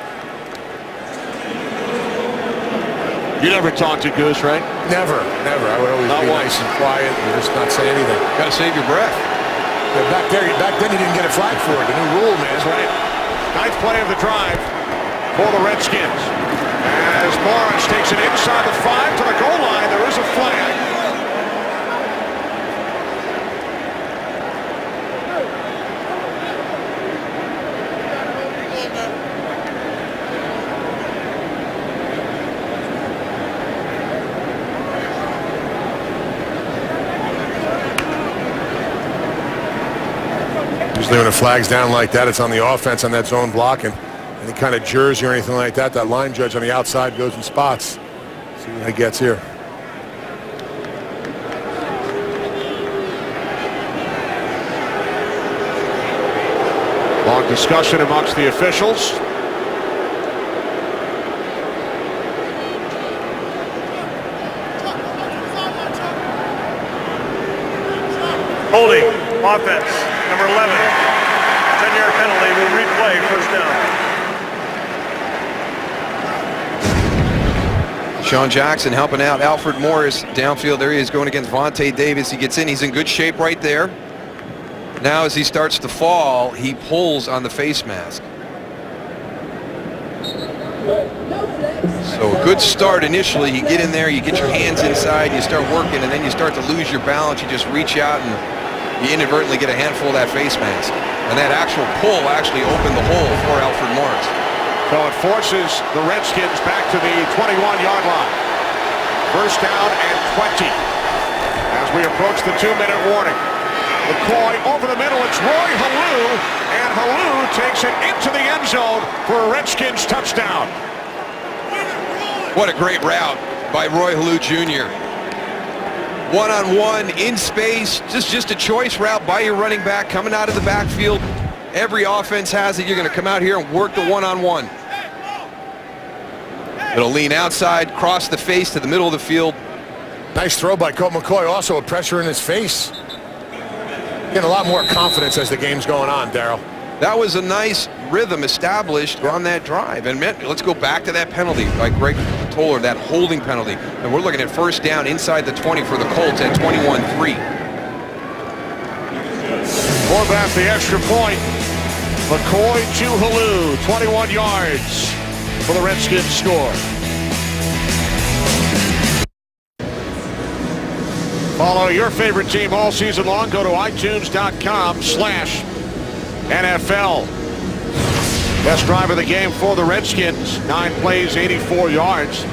You never taunted, Goose, right? Never. I would always be nice and quiet and just not say anything. Got to save your breath. Yeah, back then you didn't get a flag for it. The new rule, man. That's right. 9th play of the drive for the Redskins. As Morris takes it inside the 5 to the goal line, there is a flag. Usually when a flag's down like that, it's on the offense on that zone blocking. Any kind of jersey or anything like that, that line judge on the outside goes and spots. See what he gets here. Long discussion amongst the officials. Holding, offense, number 11. 10-yard penalty, will replay, first down. Sean Jackson helping out Alfred Morris downfield. There he is going against Vontae Davis. He gets in. He's in good shape right there. Now as he starts to fall, he pulls on the face mask. So a good start initially. You get in there, you get your hands inside, you start working, and then you start to lose your balance. You just reach out and you inadvertently get a handful of that face mask. And that actual pull actually opened the hole for Alfred Morris. So it forces the Redskins back to the 21-yard line. First down and 20 as we approach the 2-minute warning. McCoy over the middle, it's Roy Halou, and Halou takes it into the end zone for a Redskins touchdown. What a great route by Roy Halou Jr. One-on-one, in space, just a choice route by your running back coming out of the backfield. Every offense has it. You're going to come out here and work the one-on-one. It'll lean outside, cross the face to the middle of the field. Nice throw by Colt McCoy. Also a pressure in his face. Getting a lot more confidence as the game's going on, Darryl. That was a nice rhythm established on that drive. And let's go back to that penalty by Greg Toller, that holding penalty. And we're looking at first down inside the 20 for the Colts at 21-3. Horvath the extra point. McCoy to Halou, 21 yards. for the Redskins score. Follow your favorite team all season long. Go to iTunes.com/NFL. Best drive of the game for the Redskins. 9 plays, 84 yards.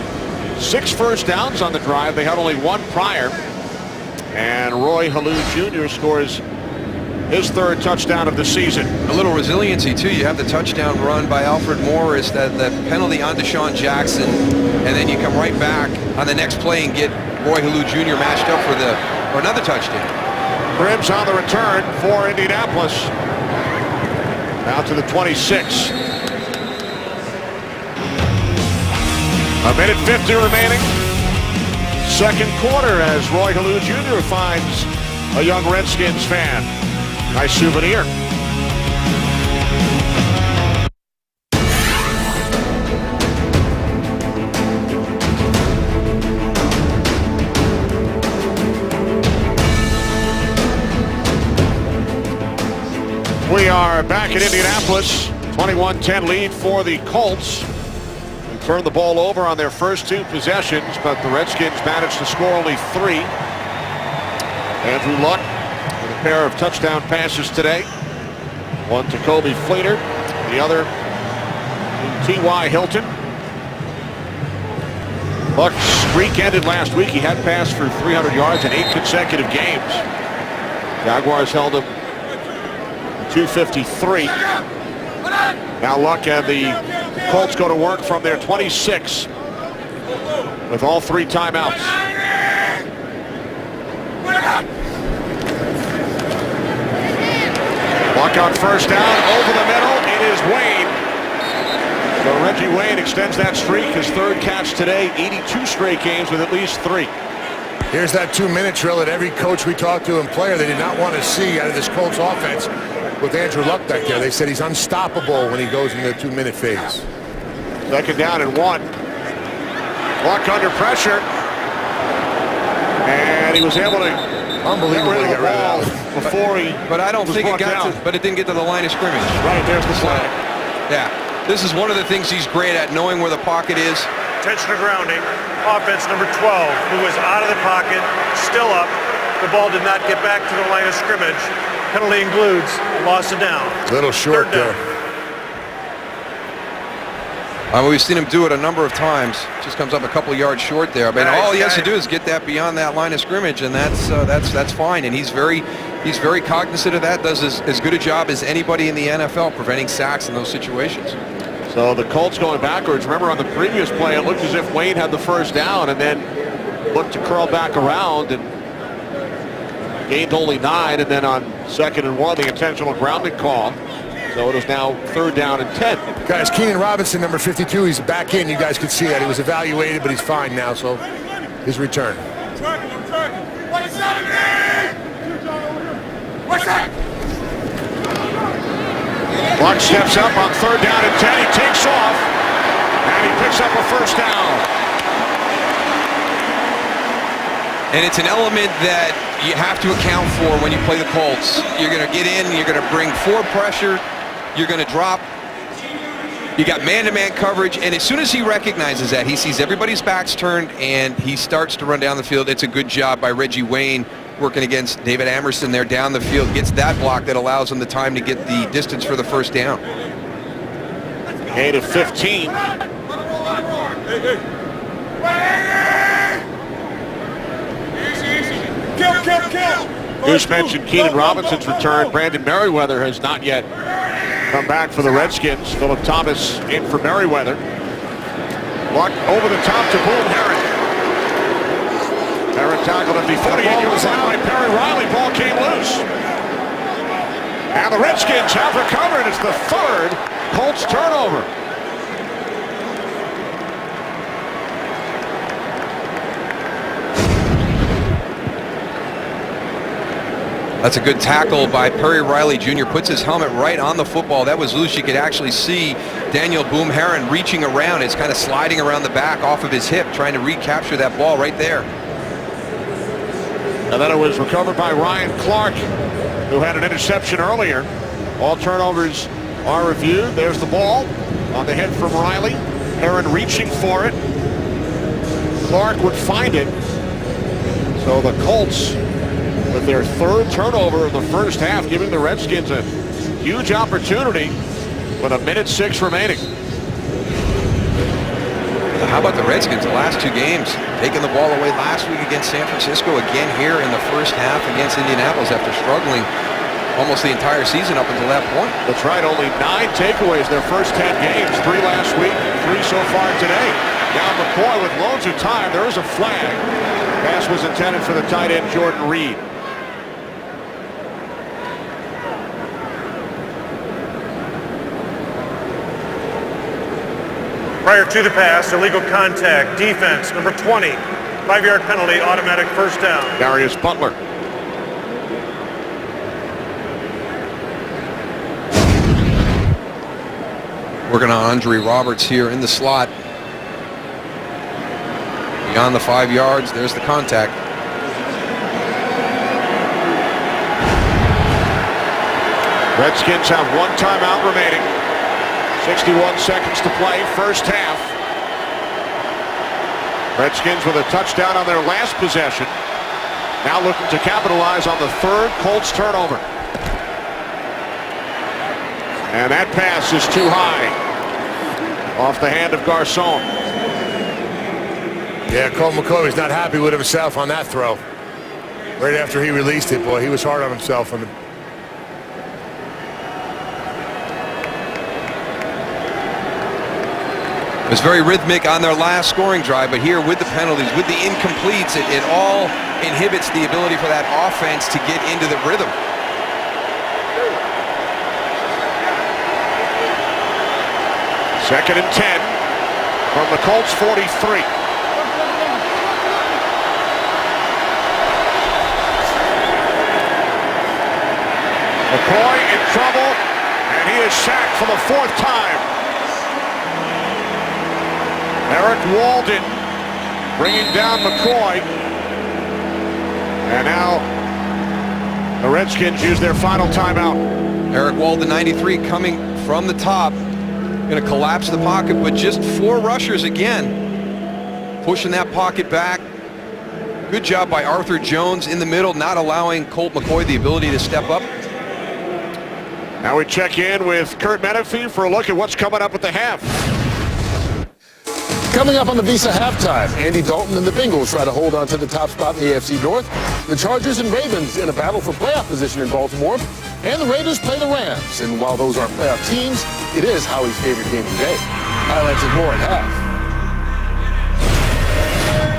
6 first downs on the drive. They had only 1 prior. And Roy Halou Jr. scores his 3rd touchdown of the season. A little resiliency, too. You have the touchdown run by Alfred Morris, that penalty on Deshaun Jackson, and then you come right back on the next play and get Roy Halou Jr. matched up for another touchdown. Cribbs on the return for Indianapolis. Now to the 26. A minute 50 remaining. Second quarter as Roy Halou Jr. finds a young Redskins fan. Nice souvenir. We are back in Indianapolis. 21-10 lead for the Colts. They turned the ball over on their first 2 possessions, but the Redskins managed to score only 3. Andrew Luck with a pair of touchdown passes today. One to Kobe Fleener, the other T.Y. Hilton. Luck's streak ended last week. He had passed for 300 yards in 8 consecutive games. Jaguars held him 253. Now Luck and the Colts go to work from their 26 with all 3 timeouts. Luck on first down over the middle. It is Wayne. So Reggie Wayne extends that streak, his 3rd catch today, 82 straight games with at least 3. Here's that 2-minute drill that every coach we talked to and player they did not want to see out of this Colts offense. With Andrew Luck back there, they said he's unstoppable when he goes into the 2-minute phase. Second down and 1. Luck under pressure. And he was able to Unbelievably get rid of the ball before he But I don't think it got down. but it didn't get to the line of scrimmage. Right, there's the flag. Yeah, this is one of the things he's great at, knowing where the pocket is. Intentional grounding. Offense number 12, who was out of the pocket, still up. The ball did not get back to the line of scrimmage. Penalty includes loss of down. Little short 3rd down. there. We've seen him do it a number of times. Just comes up a couple yards short there. I mean, all he has to do is get that beyond that line of scrimmage, and that's fine. And he's very cognizant of that. Does as good a job as anybody in the NFL preventing sacks in those situations. So the Colts going backwards. Remember on the previous play, it looked as if Wayne had the first down and then looked to curl back around and gained only 9. And then on 2nd and 1, the intentional grounding call. So it is now 3rd down and 10. Guys, Keenan Robinson, number 52, he's back in. You guys can see that. He was evaluated, but he's fine now, so his return. Luck steps up on 3rd down and 10. He takes off, and he picks up a first down. And it's an element that you have to account for when you play the Colts. You're going to get in, you're going to bring forward pressure, you're going to drop. You got man-to-man coverage, and as soon as he recognizes that, he sees everybody's backs turned, and he starts to run down the field. It's a good job by Reggie Wayne working against David Amerson there down the field. Gets that block that allows him the time to get the distance for the first down. Gain of 15. Goose mentioned Keenan Robinson's return. Brandon Merriweather has not yet come back for the Redskins. Philip Thomas in for Merriweather. Luck over the top to Boone Herron. Herron tackled at the 48-yard line by Perry Riley. Ball came loose. And the Redskins have recovered. It's the 3rd Colts turnover. That's a good tackle by Perry Riley Jr. Puts his helmet right on the football. That was loose. You could actually see Daniel Boone Herron reaching around. It's kind of sliding around the back off of his hip, trying to recapture that ball right there. And then it was recovered by Ryan Clark, who had an interception earlier. All turnovers are reviewed. There's the ball on the hit from Riley. Heron reaching for it. Clark would find it. So the Colts, with their third turnover of the first half, giving the Redskins a huge opportunity with 1:06 remaining. How about the Redskins? The last two games, taking the ball away last week against San Francisco, again here in the first half against Indianapolis after struggling almost the entire season up until that point. That's right, only 9 takeaways their first 10 games. 3 last week, 3 so far today. Now McCoy with loads of time. There is a flag. Pass was intended for the tight end Jordan Reed. Prior to the pass, illegal contact, defense, number 20. 5-yard penalty, automatic first down. Darius Butler. Working on Andre Roberts here in the slot. Beyond the 5 yards, there's the contact. Redskins have 1 timeout remaining. 61 seconds to play, first half. Redskins with a touchdown on their last possession. Now looking to capitalize on the third Colts turnover. And that pass is too high. Off the hand of Garcon. Yeah, Colt McCoy was not happy with himself on that throw. Right after he released it, boy, he was hard on himself. It was very rhythmic on their last scoring drive, but here with the penalties, with the incompletes, it all inhibits the ability for that offense to get into the rhythm. Second and 10 from the Colts 43. McCoy in trouble, and he is sacked for the 4th time. Eric Walden bringing down McCoy. And now the Redskins use their final timeout. Eric Walden, 93, coming from the top. Going to collapse the pocket, but just 4 rushers again. Pushing that pocket back. Good job by Arthur Jones in the middle, not allowing Colt McCoy the ability to step up. Now we check in with Kurt Menefee for a look at what's coming up at the half. Coming up on the Visa halftime, Andy Dalton and the Bengals try to hold on to the top spot in the AFC North. The Chargers and Ravens in a battle for playoff position in Baltimore. And the Raiders play the Rams. And while those are playoff teams, it is Howie's favorite game today. Highlights and more at half.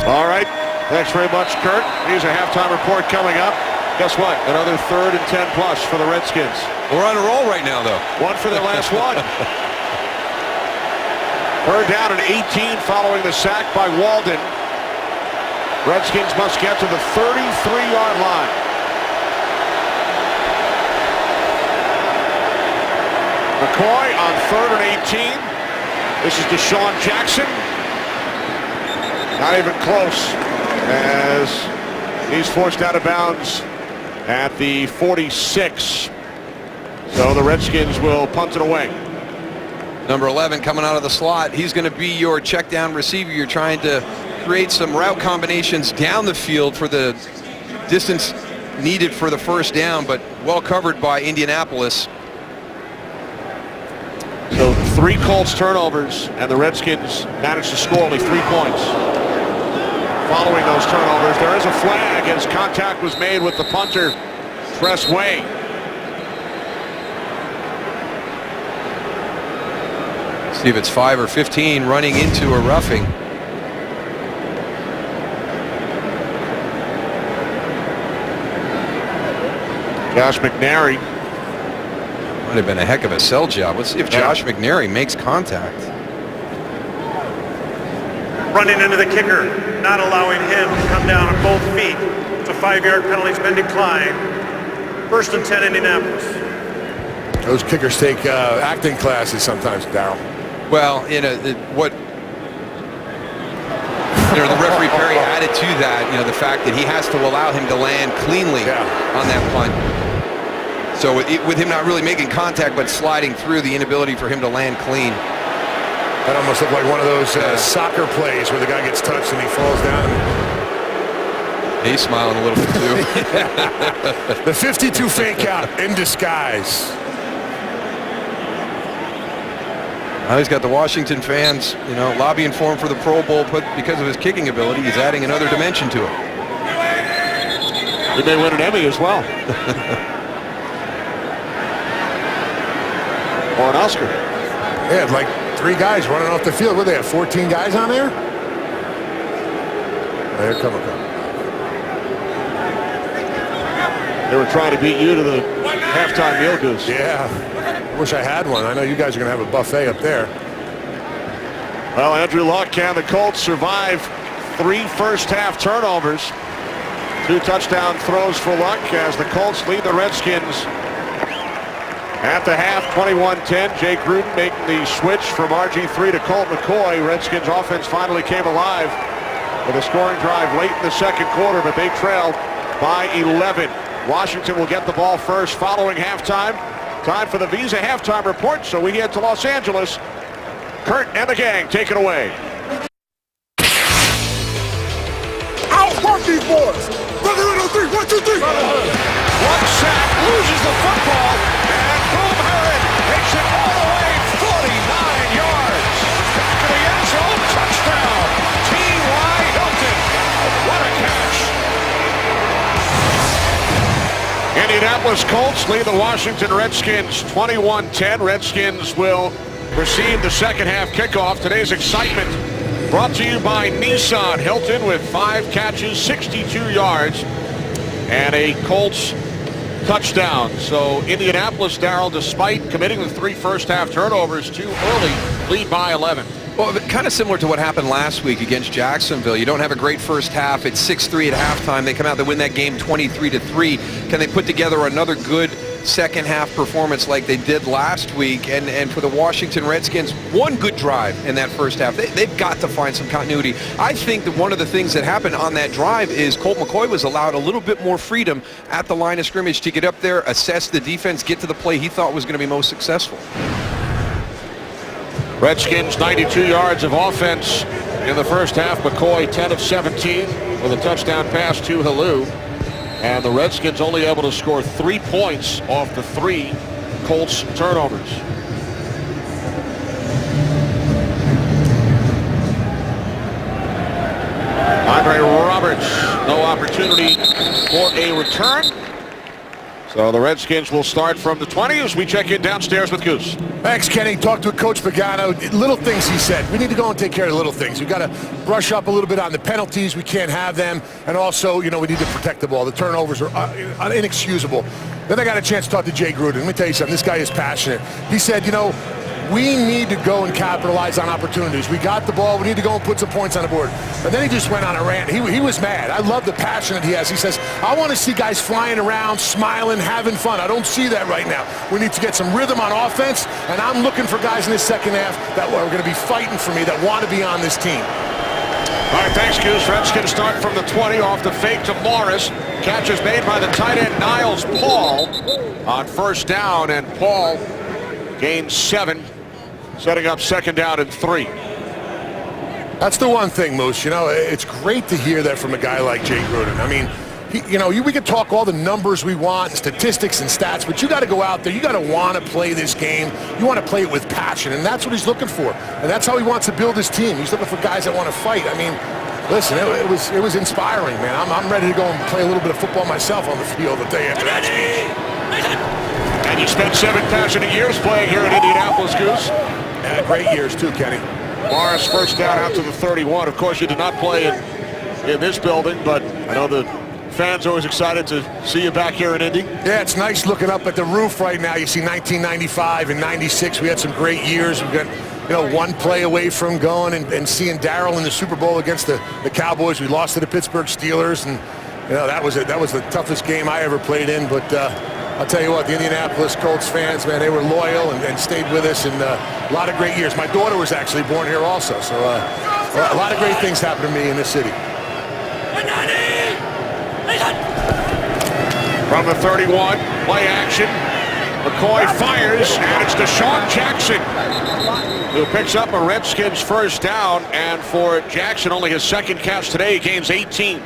All right. Thanks very much, Kurt. Here's a halftime report coming up. Guess what? Another 3rd and 10 plus for the Redskins. We're on a roll right now, though. 1 for their last 1. 3rd down and 18 following the sack by Walden. Redskins must get to the 33-yard line. McCoy on 3rd and 18. This is Deshaun Jackson. Not even close as he's forced out of bounds at the 46. So the Redskins will punt it away. Number 11 coming out of the slot. He's going to be your check down receiver. You're trying to create some route combinations down the field for the distance needed for the first down, but well covered by Indianapolis. So 3 Colts turnovers, and the Redskins managed to score only 3 points. Following those turnovers, there is a flag as contact was made with the punter, Tress Way. See if it's 5 or 15 running into a roughing. Josh McNary. Might have been a heck of a sell job. Let's see if Josh McNary makes contact. Running into the kicker, not allowing him to come down on both feet. It's a 5-yard penalty. It's been declined. 1st and 10, Indianapolis. Those kickers take acting classes sometimes, Darryl. Well, the referee Perry added to that, the fact that he has to allow him to land cleanly on that punt. So with him not really making contact but sliding through, the inability for him to land clean. That almost looked like one of those soccer plays where the guy gets touched and he falls down. He's smiling a little bit too. The 52 fake out in disguise. Now he's got the Washington fans, lobbying for him for the Pro Bowl, but because of his kicking ability, he's adding another dimension to it. He may win an Emmy as well. Or an Oscar. They had like 3 guys running off the field. What, they have 14 guys on there? There come a couple. They were trying to beat you to the halftime meal, Goose. Yeah. I wish I had one. I know you guys are going to have a buffet up there. Well, Andrew Luck, can the Colts survive 3 first-half turnovers? 2 touchdown throws for Luck as the Colts lead the Redskins at the half, 21-10. Jay Gruden making the switch from RG3 to Colt McCoy. Redskins offense finally came alive with a scoring drive late in the second quarter, but they trailed by 11. Washington will get the ball first following halftime. Time for the Visa halftime report, so we head to Los Angeles. Kurt and the gang take it away. Outwork these boys! Brother 103, 1, 2, 3! One sack, loses the football, and Boom Herron takes it all the way 49 yards. Back to the end zone, touchdown. T.Y. Hilton. What a catch. Indianapolis Colts lead the Washington Redskins 21-10. Redskins will receive the second half kickoff. Today's excitement brought to you by Nissan. Hilton with 5 catches, 62 yards, and a Colts touchdown. So Indianapolis, Darryl, despite committing the 3 first-half turnovers too early, lead by 11. Well, kind of similar to what happened last week against Jacksonville. You don't have a great first half. It's 6-3 at halftime. They come out, they win that game 23-3. Can they put together another good second half performance like they did last week? And for the Washington Redskins, one good drive in that first half. They've got to find some continuity. I think that one of the things that happened on that drive is Colt McCoy was allowed a little bit more freedom at the line of scrimmage to get up there, assess the defense, get to the play he thought was going to be most successful. Redskins 92 yards of offense in the first half. McCoy 10 of 17 with a touchdown pass to Halou. And the Redskins only able to score 3 points off the 3 Colts turnovers. Andre Roberts, no opportunity for a return. So the Redskins will start from the 20 as we check in downstairs with Goose. Thanks, Kenny. Talked to Coach Pagano. Little things he said. We need to go and take care of the little things. We've got to brush up a little bit on the penalties. We can't have them. And also, we need to protect the ball. The turnovers are inexcusable. Then I got a chance to talk to Jay Gruden. Let me tell you something. This guy is passionate. He said, we need to go and capitalize on opportunities. We got the ball. We need to go and put some points on the board. And then he just went on a rant. He was mad. I love the passion that he has. He says, I want to see guys flying around, smiling, having fun. I don't see that right now. We need to get some rhythm on offense, and I'm looking for guys in this second half that are going to be fighting for me, that want to be on this team. All right, thanks, Goose. Redskins start from the 20 off the fake to Morris. Catch is made by the tight end, Niles Paul, on first down, and Paul gains 7. Setting up second down and 3. That's the one thing, Moose. It's great to hear that from a guy like Jay Gruden. I mean, we can talk all the numbers we want, and statistics and stats, but you got to go out there. You got to want to play this game. You want to play it with passion, and that's what he's looking for. And that's how he wants to build his team. He's looking for guys that want to fight. I mean, listen, it was inspiring, man. I'm ready to go and play a little bit of football myself on the field the day after that speech. And you spent 7 passionate years playing here in Indianapolis, Goose. Yeah, great years too, Kenny. Morris first down out to the 31. Of course, you did not play in this building, but I know the fans are always excited to see you back here in Indy. Yeah, it's nice looking up at the roof right now. You see 1995 and 96. We had some great years. We've got, one play away from going and seeing Darryl in the Super Bowl against the Cowboys. We lost to the Pittsburgh Steelers, and that was the toughest game I ever played in, but I'll tell you what, the Indianapolis Colts fans, man, they were loyal and stayed with us, and a lot of great years. My daughter was actually born here also, so a lot of great things happened to me in this city. From the 31, play action. McCoy fires, and it's Deshaun Jackson. who picks up a Redskins first down, and for Jackson, only his second catch today. He gains 18.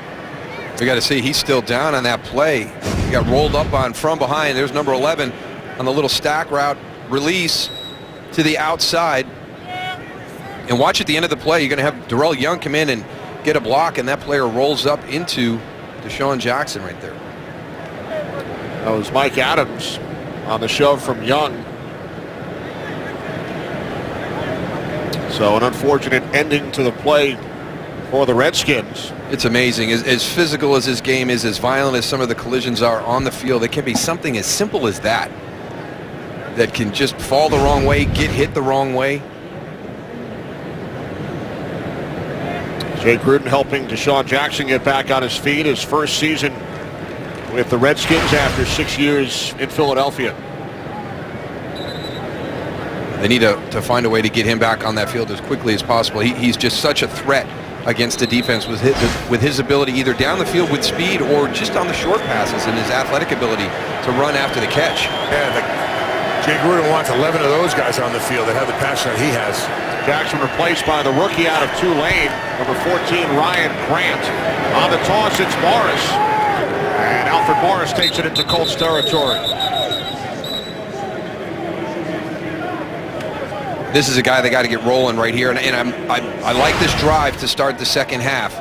We got to see he's still down on that play. He got rolled up on from behind. There's number 11 on the little stack route release to the outside. And watch at the end of the play, you're going to have Darrell Young come in and get a block, and that player rolls up into Deshaun Jackson right there. That was Mike Adams on the shove from Young. So an unfortunate ending to the play for the Redskins. It's amazing. As physical as this game is, as violent as some of the collisions are on the field, it can be something as simple as that can just fall the wrong way, get hit the wrong way. Jay Gruden helping Deshaun Jackson get back on his feet, his first season with the Redskins after 6 years in Philadelphia. They need to find a way to get him back on that field as quickly as possible. He's just such a threat against the defense with his ability either down the field with speed or just on the short passes and his athletic ability to run after the catch. Yeah, Jay Gruden wants 11 of those guys on the field that have the passion that he has. Jackson replaced by the rookie out of Tulane, number 14, Ryan Grant. On the toss, it's Morris. And Alfred Morris takes it into Colts territory. This is a guy they got to get rolling right here, and I like this drive to start the second half.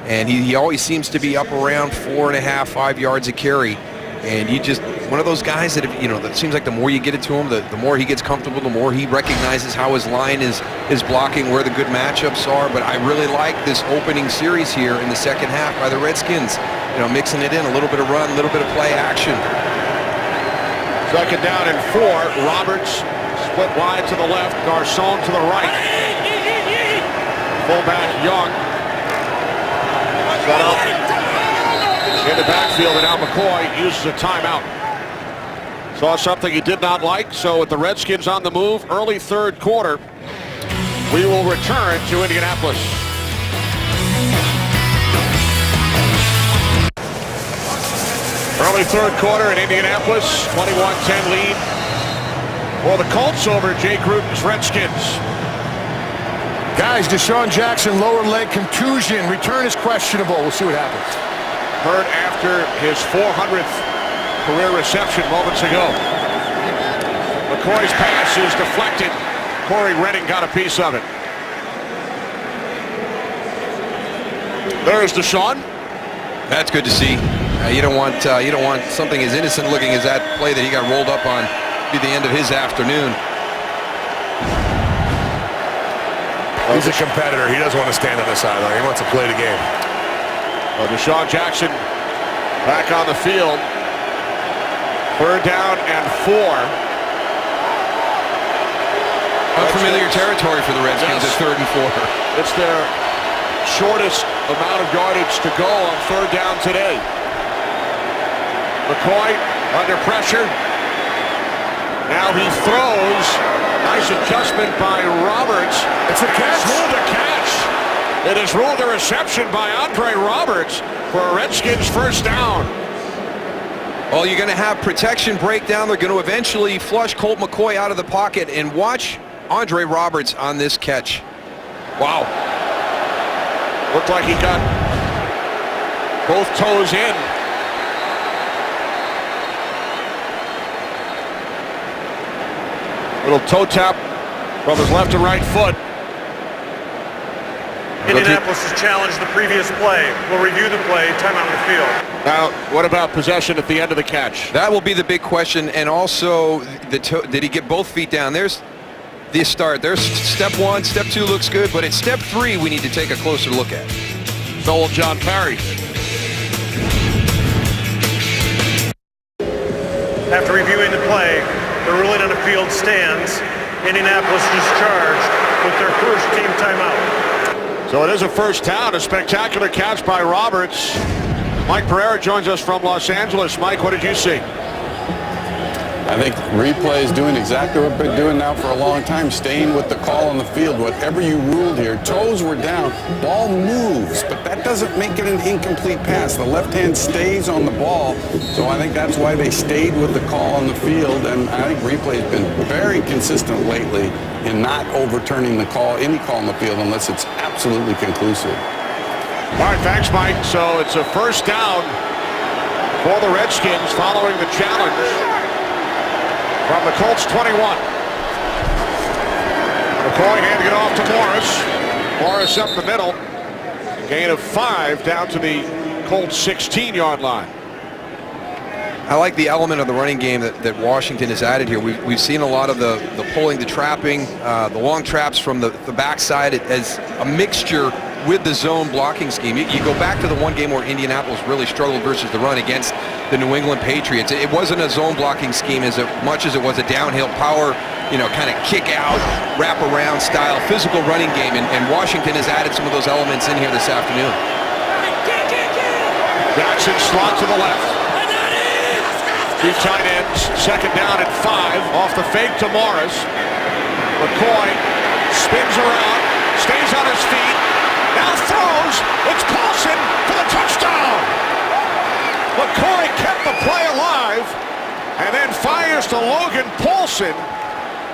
And he always seems to be up around 4.5, 5 yards a carry. And you just, one of those guys that, that seems like the more you get it to him, the more he gets comfortable, the more he recognizes how his line is blocking, where the good matchups are. But I really like this opening series here in the second half by the Redskins. Mixing it in, a little bit of run, a little bit of play action. Second down and 4. Roberts split wide to the left, Garcon to the right. Fullback Young. Set up in the backfield, and now McCoy uses a timeout. Saw something he did not like, so with the Redskins on the move, early third quarter, we will return to Indianapolis. Early third quarter in Indianapolis, 21-10 lead for the Colts over Jay Gruden's Redskins. Guys, Deshaun Jackson, lower leg contusion. Return is questionable. We'll see what happens. Hurt after his 400th career reception moments ago. McCoy's pass is deflected. Corey Redding got a piece of it. There's Deshaun. That's good to see. You don't want something as innocent looking as that play that he got rolled up on be the end of his afternoon. He's a competitor. He doesn't want to stand on the sideline. He wants to play the game. Deshaun Jackson back on the field. Third down and 4. Unfamiliar territory for the Redskins at 3rd and 4. It's their shortest amount of yardage to go on third down today. McCoy under pressure. Now he throws. Nice adjustment by Roberts. It's a catch. Ruled a catch. It is ruled a reception by Andre Roberts for a Redskins first down. Well, you're going to have protection breakdown. They're going to eventually flush Colt McCoy out of the pocket, and watch Andre Roberts on this catch. Wow. Looked like he got both toes in. Little toe tap from his left and right foot. Indianapolis has challenged the previous play. We'll review the play, timeout on the field. Now, what about possession at the end of the catch? That will be the big question, and also, did he get both feet down? There's the start. There's step 1, step 2 looks good, but it's step 3 we need to take a closer look at. So will John Parry. After reviewing the play, the ruling on the field stands. Indianapolis discharged with their first team timeout. So it is a first down, a spectacular catch by Roberts. Mike Pereira joins us from Los Angeles. Mike, what did you see? I think replay is doing exactly what we've been doing now for a long time, staying with the call on the field. Whatever you ruled here, toes were down, ball moves, but that doesn't make it an incomplete pass. The left hand stays on the ball, so I think that's why they stayed with the call on the field, and I think replay has been very consistent lately in not overturning the call, any call on the field, unless it's absolutely conclusive. All right, thanks, Mike. So it's a first down for the Redskins following the challenge from the Colts 21. McCoy handing it off to Morris. Morris up the middle. Gain of 5 down to the Colts 16-yard line. I like the element of the running game that Washington has added here. We've seen a lot of the pulling, the trapping, the long traps from the backside as a mixture with the zone blocking scheme. You go back to the one game where Indianapolis really struggled versus the run against the New England Patriots. It wasn't a zone blocking scheme as much as it was a downhill power, kind of kick out, wrap around style, physical running game. And Washington has added some of those elements in here this afternoon. Jackson slot to the left. 2 tight ends, second down and 5. Off the fake to Morris. McCoy spins around, stays on his feet, now throws. It's Paulson for the touchdown. McCoy kept the play alive and then fires to Logan Paulson.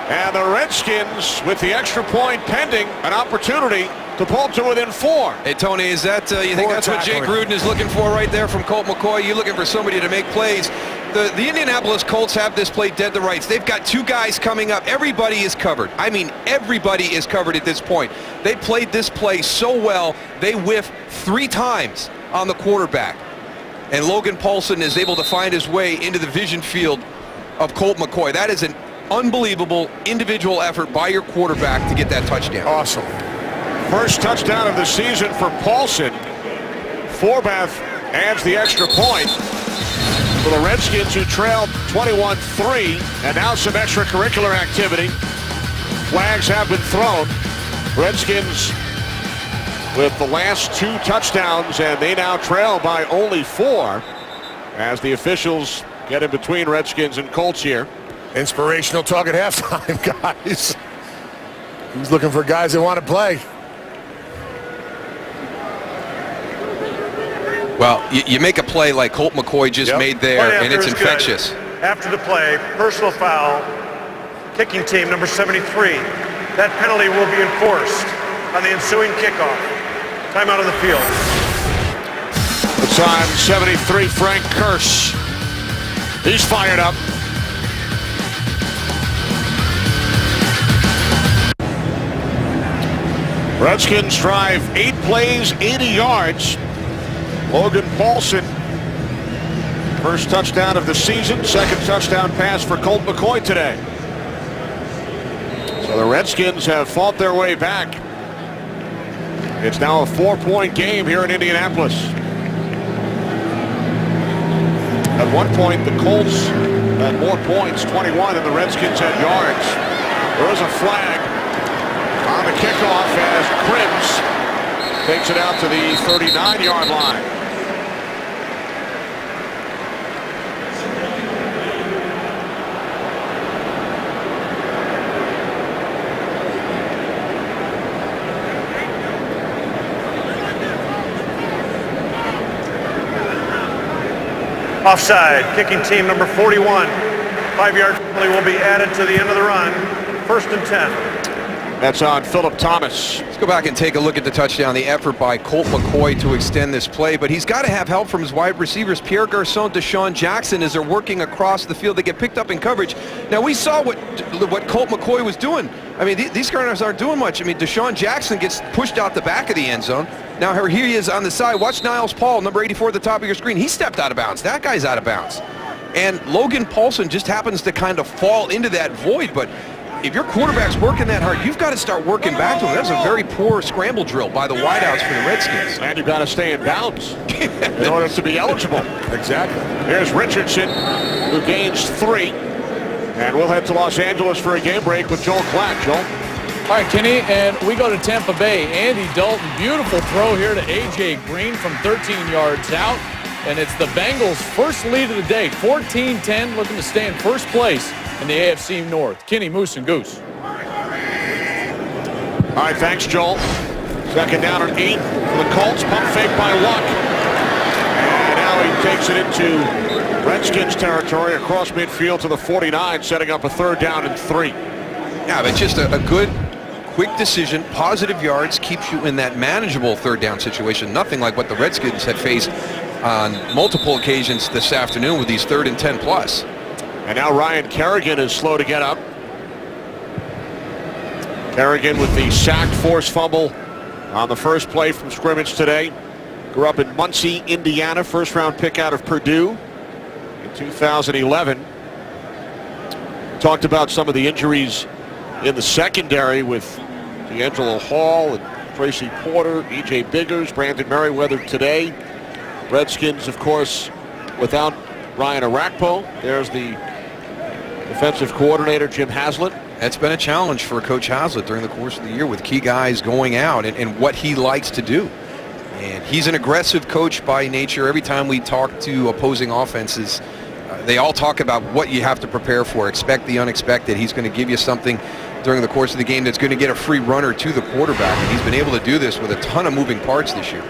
And the Redskins, with the extra point pending, an opportunity to pull to within 4. Hey, Tony, is that you think that's what Jake Gruden is looking for right there from Colt McCoy? You looking for somebody to make plays? The Indianapolis Colts have this play dead to rights. They've got 2 guys coming up. Everybody is covered. I mean, everybody is covered at this point. They played this play so well, they whiff 3 times on the quarterback. And Logan Paulson is able to find his way into the vision field of Colt McCoy. That is an unbelievable individual effort by your quarterback to get that touchdown. Awesome. First touchdown of the season for Paulson. Forbath adds the extra point for the Redskins, who trailed 21-3, and now some extracurricular activity. Flags have been thrown. Redskins with the last 2 touchdowns, and they now trail by only 4 as the officials get in between Redskins and Colts here. Inspirational talk at halftime, guys. He's looking for guys that want to play. Well, you make a play like Colt McCoy just made there, and it's infectious. Good. After the play, personal foul, kicking team number 73. That penalty will be enforced on the ensuing kickoff. Timeout of the field. It's on 73, Frank Kirsch. He's fired up. Redskins drive 8 plays, 80 yards. Logan Paulson, first touchdown of the season, second touchdown pass for Colt McCoy today. So the Redskins have fought their way back. It's now a 4-point game here in Indianapolis. At one point, the Colts had more points, 21, than the Redskins had yards. There was a flag on the kickoff as Cribbs takes it out to the 39-yard line. Offside, kicking team number 41. 5-yard penalty will be added to the end of the run. 1st and 10. That's on Philip Thomas. Let's go back and take a look at the touchdown, the effort by Colt McCoy to extend this play, but he's got to have help from his wide receivers, Pierre Garçon, Deshaun Jackson, as they're working across the field. They get picked up in coverage. Now, we saw what Colt McCoy was doing. I mean, these guys aren't doing much. I mean, Deshaun Jackson gets pushed out the back of the end zone. Now, here he is on the side. Watch Niles Paul, number 84 at the top of your screen. He stepped out of bounds. That guy's out of bounds. And Logan Paulson just happens to kind of fall into that void, but if your quarterback's working that hard, you've got to start working back to him. That was a very poor scramble drill by the wideouts for the Redskins. And you've got to stay in bounds in order to be eligible. Exactly. Here's Richardson, who gains 3. And we'll head to Los Angeles for a game break with Joel Klatt. Joel? All right, Kenny, and we go to Tampa Bay. Andy Dalton, beautiful throw here to A.J. Green from 13 yards out. and it's the Bengals' first lead of the day, 14-10, looking to stay in first place in the AFC North. Kenny, Moose, and Goose. All right, thanks, Joel. Second down and 8 for the Colts. Pump fake by Luck. And now he takes it into Redskins territory across midfield to the 49, setting up a 3rd down and 3. Yeah, but just a good, quick decision, positive yards, keeps you in that manageable 3rd down situation. Nothing like what the Redskins have faced on multiple occasions this afternoon with these 3rd and 10 plus. And now Ryan Kerrigan is slow to get up. Kerrigan with the sacked forced fumble on the first play from scrimmage today. Grew up in Muncie, Indiana, first-round pick out of Purdue in 2011. Talked about some of the injuries in the secondary with D'Angelo Hall and Tracy Porter, E.J. Biggers, Brandon Merriweather today. Redskins, of course, without Ryan Arakpo. There's the defensive coordinator, Jim Haslett. That's been a challenge for Coach Haslett during the course of the year with key guys going out and what he likes to do. And he's an aggressive coach by nature. Every time we talk to opposing offenses, they all talk about what you have to prepare for. Expect the unexpected. He's going to give you something during the course of the game that's going to get a free runner to the quarterback. And he's been able to do this with a ton of moving parts this year.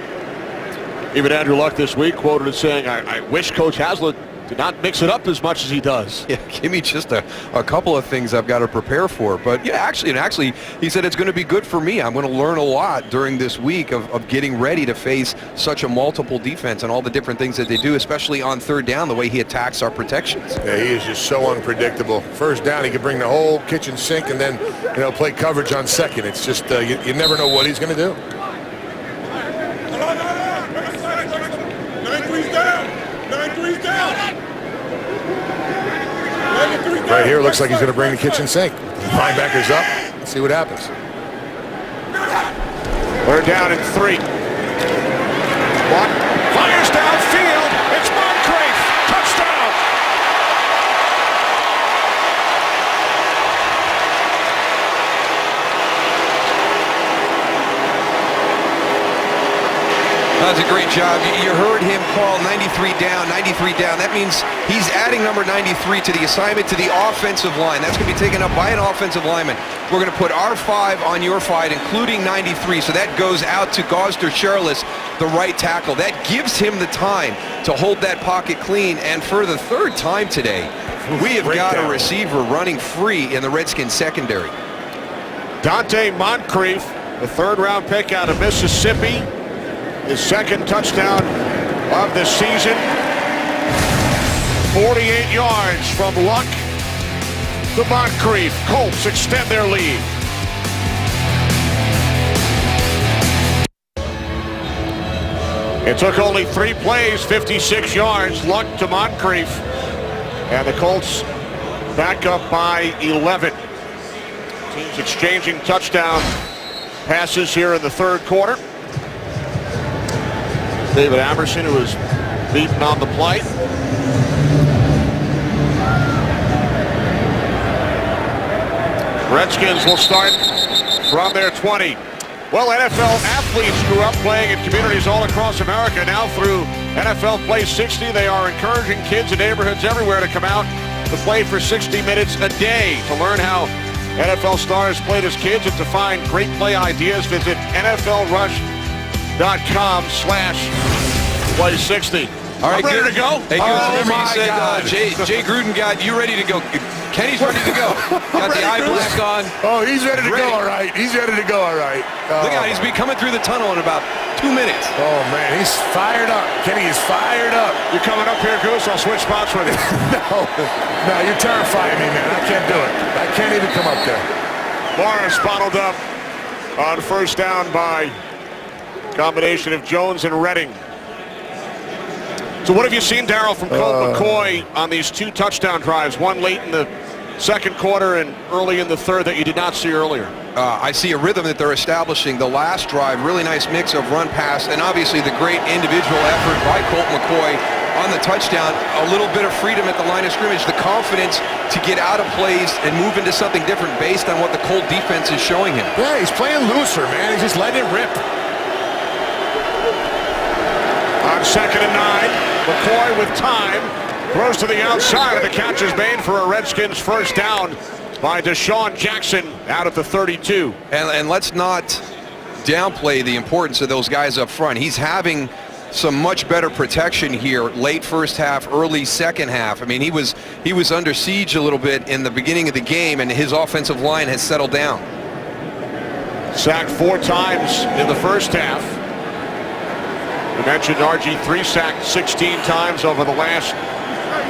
Even Andrew Luck this week quoted as saying, I wish Coach Haslett did not mix it up as much as he does. Yeah, give me just a couple of things I've got to prepare for. But yeah, actually, he said it's going to be good for me. I'm going to learn a lot during this week of getting ready to face such a multiple defense and all the different things that they do, especially on 3rd down, the way he attacks our protections. Yeah, he is just so unpredictable. First down, he can bring the whole kitchen sink and then, play coverage on 2nd. It's just, you never know what he's going to do. 9-3's down. 9-3's down. Right here, looks like he's going to bring the kitchen sink. Linebackers up. Let's see what happens. We're down in 3. Luck fires downfield. It's Moncrief. Touchdown. That's a great job. You heard him call 93 down, 93 down. That means he's adding number 93 to the assignment to the offensive line. That's going to be taken up by an offensive lineman. We're going to put our 5 on your 5, including 93. So that goes out to Gosder Charles, the right tackle. That gives him the time to hold that pocket clean. And for the 3rd time today, we have got a receiver running free in the Redskins secondary. Dante Moncrief, the 3rd-round pick out of Mississippi. His 2nd touchdown of the season. 48 yards from Luck to Moncrief. Colts extend their lead. It took only 3 plays, 56 yards. Luck to Moncrief. And the Colts back up by 11. Teams exchanging touchdown passes here in the 3rd quarter. David Amerson, who was beaten on the play. Redskins will start from their 20. Well, NFL athletes grew up playing in communities all across America. Now through NFL Play 60, they are encouraging kids in neighborhoods everywhere to come out to play for 60 minutes a day. To learn how NFL stars played as kids and to find great play ideas, visit NFLrush.com/play60. All right, I'm ready to go. Hey, remember my you said God. Jay Gruden got you ready to go. Kenny's ready to go. Got the eye black on. Oh, he's ready to go, all right. He's ready to go, all right. Look out, he's coming through the tunnel in about 2 minutes. Oh, man, he's fired up. Kenny is fired up. You coming up here, Goose? I'll switch spots with you. No, you're terrifying me, man. I can't do it. I can't even come up there. Morris bottled up on 1st down by combination of Jones and Redding. So what have you seen, Darryl, from Colt McCoy on these 2 touchdown drives? One late in the 2nd quarter and early in the 3rd that you did not see earlier. I see a rhythm that they're establishing. The last drive, really nice mix of run pass, and obviously the great individual effort by Colt McCoy on the touchdown. A little bit of freedom at the line of scrimmage, the confidence to get out of plays and move into something different based on what the Colt defense is showing him. Yeah, he's playing looser, man. He's just letting it rip. On 2nd and 9. McCoy with time. Throws to the outside, and the catch is made for a Redskins first down by Deshaun Jackson out at the 32. And let's not downplay the importance of those guys up front. He's having some much better protection here late first half, early second half. I mean, he was under siege a little bit in the beginning of the game, and his offensive line has settled down. Sacked 4 times in the first half. We mentioned RG3 sacked 16 times over the last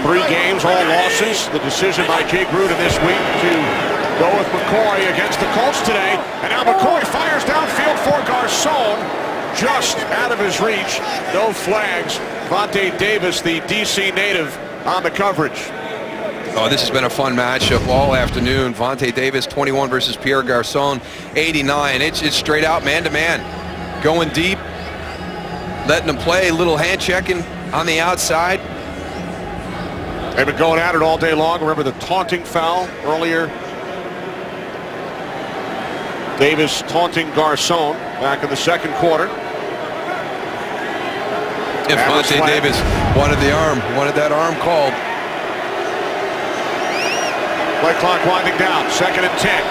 3 games, all losses. The decision by Jay Gruden this week to go with McCoy against the Colts today. And now McCoy fires downfield for Garcon, just out of his reach. No flags. Vontae Davis, the DC native, on the coverage. Oh, this has been a fun matchup all afternoon. Vontae Davis, 21 versus Pierre Garcon, 89. It's straight out man-to-man. Going deep, letting them play, little hand checking on the outside. They've been going at it all day long. Remember the taunting foul earlier? Davis taunting Garcon back in the second quarter. If Vontae Davis wanted the arm, wanted that arm called. Play clock winding down, 2nd and 10.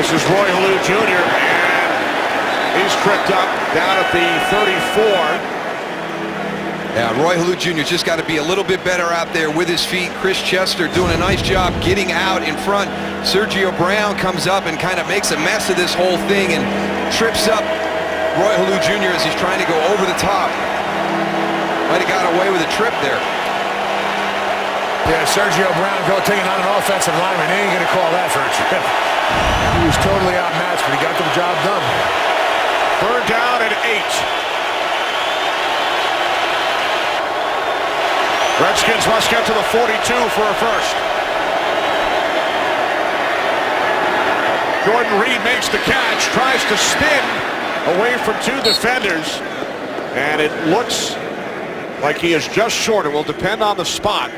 This is Roy Halou Jr. and he's tripped up down at the 34. Yeah, Roy Halou Jr. just got to be a little bit better out there with his feet. Chris Chester doing a nice job getting out in front. Sergio Brown comes up and kind of makes a mess of this whole thing and trips up Roy Halou Jr. as he's trying to go over the top. Might have got away with a trip there. Yeah, Sergio Brown taking on an offensive lineman. They ain't going to call that for a trip. He was totally outmatched, but he got the job done. 3rd down and 8. Redskins must get to the 42 for a first. Jordan Reed makes the catch, tries to spin away from 2 defenders, and it looks like he is just short. It will depend on the spot.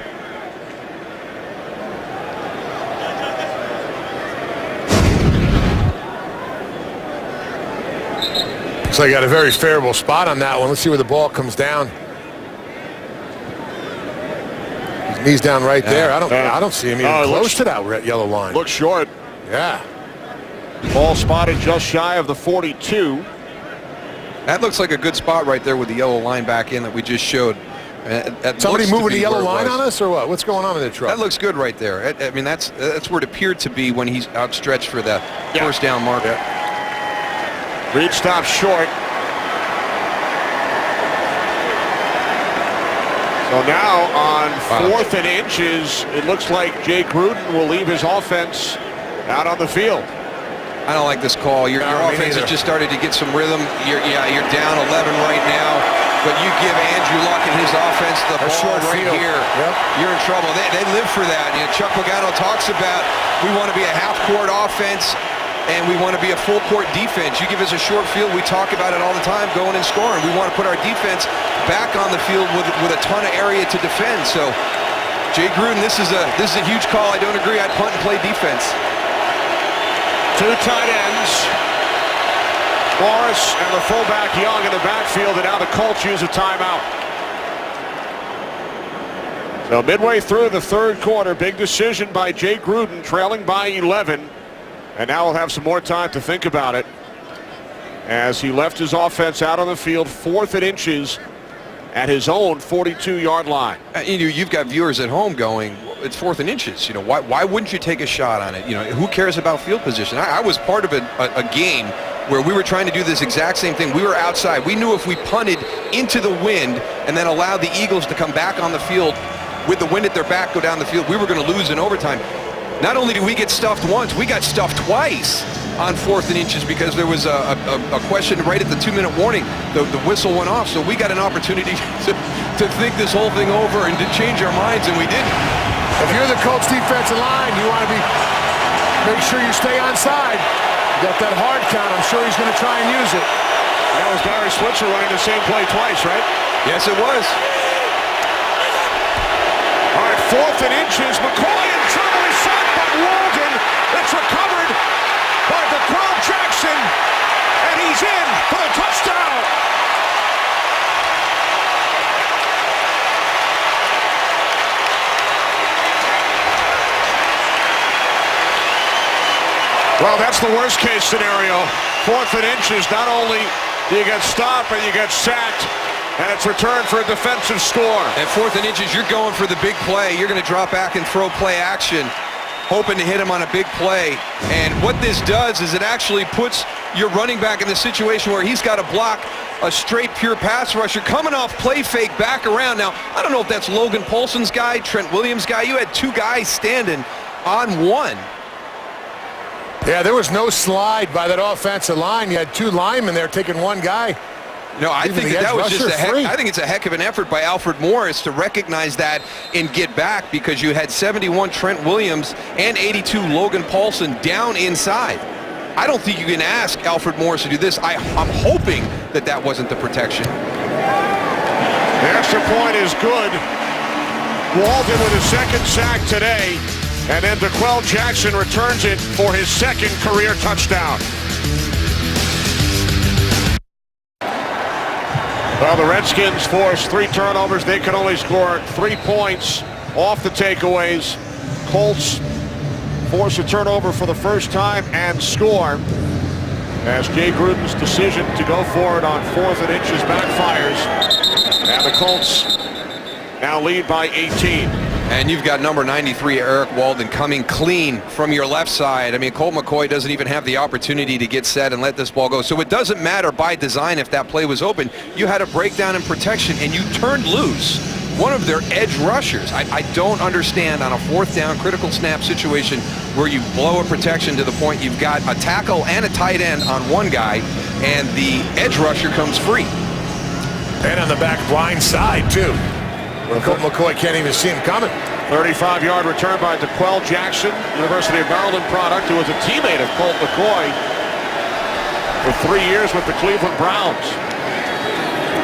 Looks like he got a very favorable spot on that one. Let's see where the ball comes down. His knee's down right there. I don't see him even close to that red yellow line. Looks short. Yeah. Ball spotted just shy of the 42. That looks like a good spot right there with the yellow line back in that we just showed. Somebody moving the yellow line on us or what? What's going on in the truck? That looks good right there. I mean, that's where it appeared to be when he's outstretched for the first down marker. Yeah. Reed stops short. So now on 4th and inches, it looks like Jay Gruden will leave his offense out on the field. I don't like this call. Your offense has just started to get some rhythm. You're down 11 right now, but you give Andrew Luck and his offense the ball right here. Yep. You're in trouble. They live for that. You know, Chuck Pagano talks about we want to be a half-court offense and we want to be a full-court defense. You give us a short field, we talk about it all the time, going and scoring. We want to put our defense back on the field with a ton of area to defend. So, Jay Gruden, this is a huge call. I don't agree. I'd punt and play defense. 2 tight ends. Morris and the fullback Young in the backfield, and now the Colts use a timeout. So midway through the 3rd quarter, big decision by Jay Gruden, trailing by 11. And now we'll have some more time to think about it as he left his offense out on the field, 4th and inches at his own 42-yard line. You've got viewers at home going, it's 4th and inches. You know, why wouldn't you take a shot on it? You know, who cares about field position? I was part of a game where we were trying to do this exact same thing. We were outside. We knew if we punted into the wind and then allowed the Eagles to come back on the field with the wind at their back, go down the field, we were going to lose in overtime. Not only did we get stuffed once, we got stuffed twice on 4th and inches because there was a question right at the 2-minute warning. The whistle went off, so we got an opportunity to think this whole thing over and to change our minds, and we didn't. If you're the Colts defensive line, you want to make sure you stay onside. You got that hard count. I'm sure he's going to try and use it. That was Barry Switzer running the same play twice, right? Yes, it was. All right, 4th and inches. McCoy in trouble. He's sacked by Walden. It's recovered by Jackson, and he's in for the touchdown. Well, that's the worst case scenario. 4th and inches, not only do you get stopped, but you get sacked, and it's returned for a defensive score. At 4th and inches, you're going for the big play. You're going to drop back and throw play action, hoping to hit him on a big play. And what this does is it actually puts your running back in the situation where he's got to block a straight pure pass rusher coming off play fake back around. Now, I don't know if that's Logan Paulson's guy, Trent Williams' guy. You had 2 guys standing on 1. Yeah, there was no slide by that offensive line. You had 2 linemen there taking 1 guy. No, I think that was just I think it's a heck of an effort by Alfred Morris to recognize that and get back, because you had 71 Trent Williams and 82 Logan Paulson down inside. I don't think you can ask Alfred Morris to do this. I'm hoping that that wasn't the protection. The extra point is good. Walden with his 2nd sack today, and then DeQuell Jackson returns it for his 2nd career touchdown. Well, the Redskins forced 3 turnovers. They could only score 3 points off the takeaways. Colts force a turnover for the first time and score, as Jay Gruden's decision to go for it on 4th and inches backfires. And the Colts now lead by 18. And you've got number 93, Eric Walden, coming clean from your left side. I mean, Colt McCoy doesn't even have the opportunity to get set and let this ball go. So it doesn't matter by design if that play was open. You had a breakdown in protection, and you turned loose one of their edge rushers. I don't understand on a 4th down critical snap situation where you blow a protection to the point you've got a tackle and a tight end on 1 guy, and the edge rusher comes free. And on the back blind side, too, where Colt McCoy can't even see him coming. 35-yard return by DeQuell Jackson, University of Maryland product, who was a teammate of Colt McCoy for 3 years with the Cleveland Browns.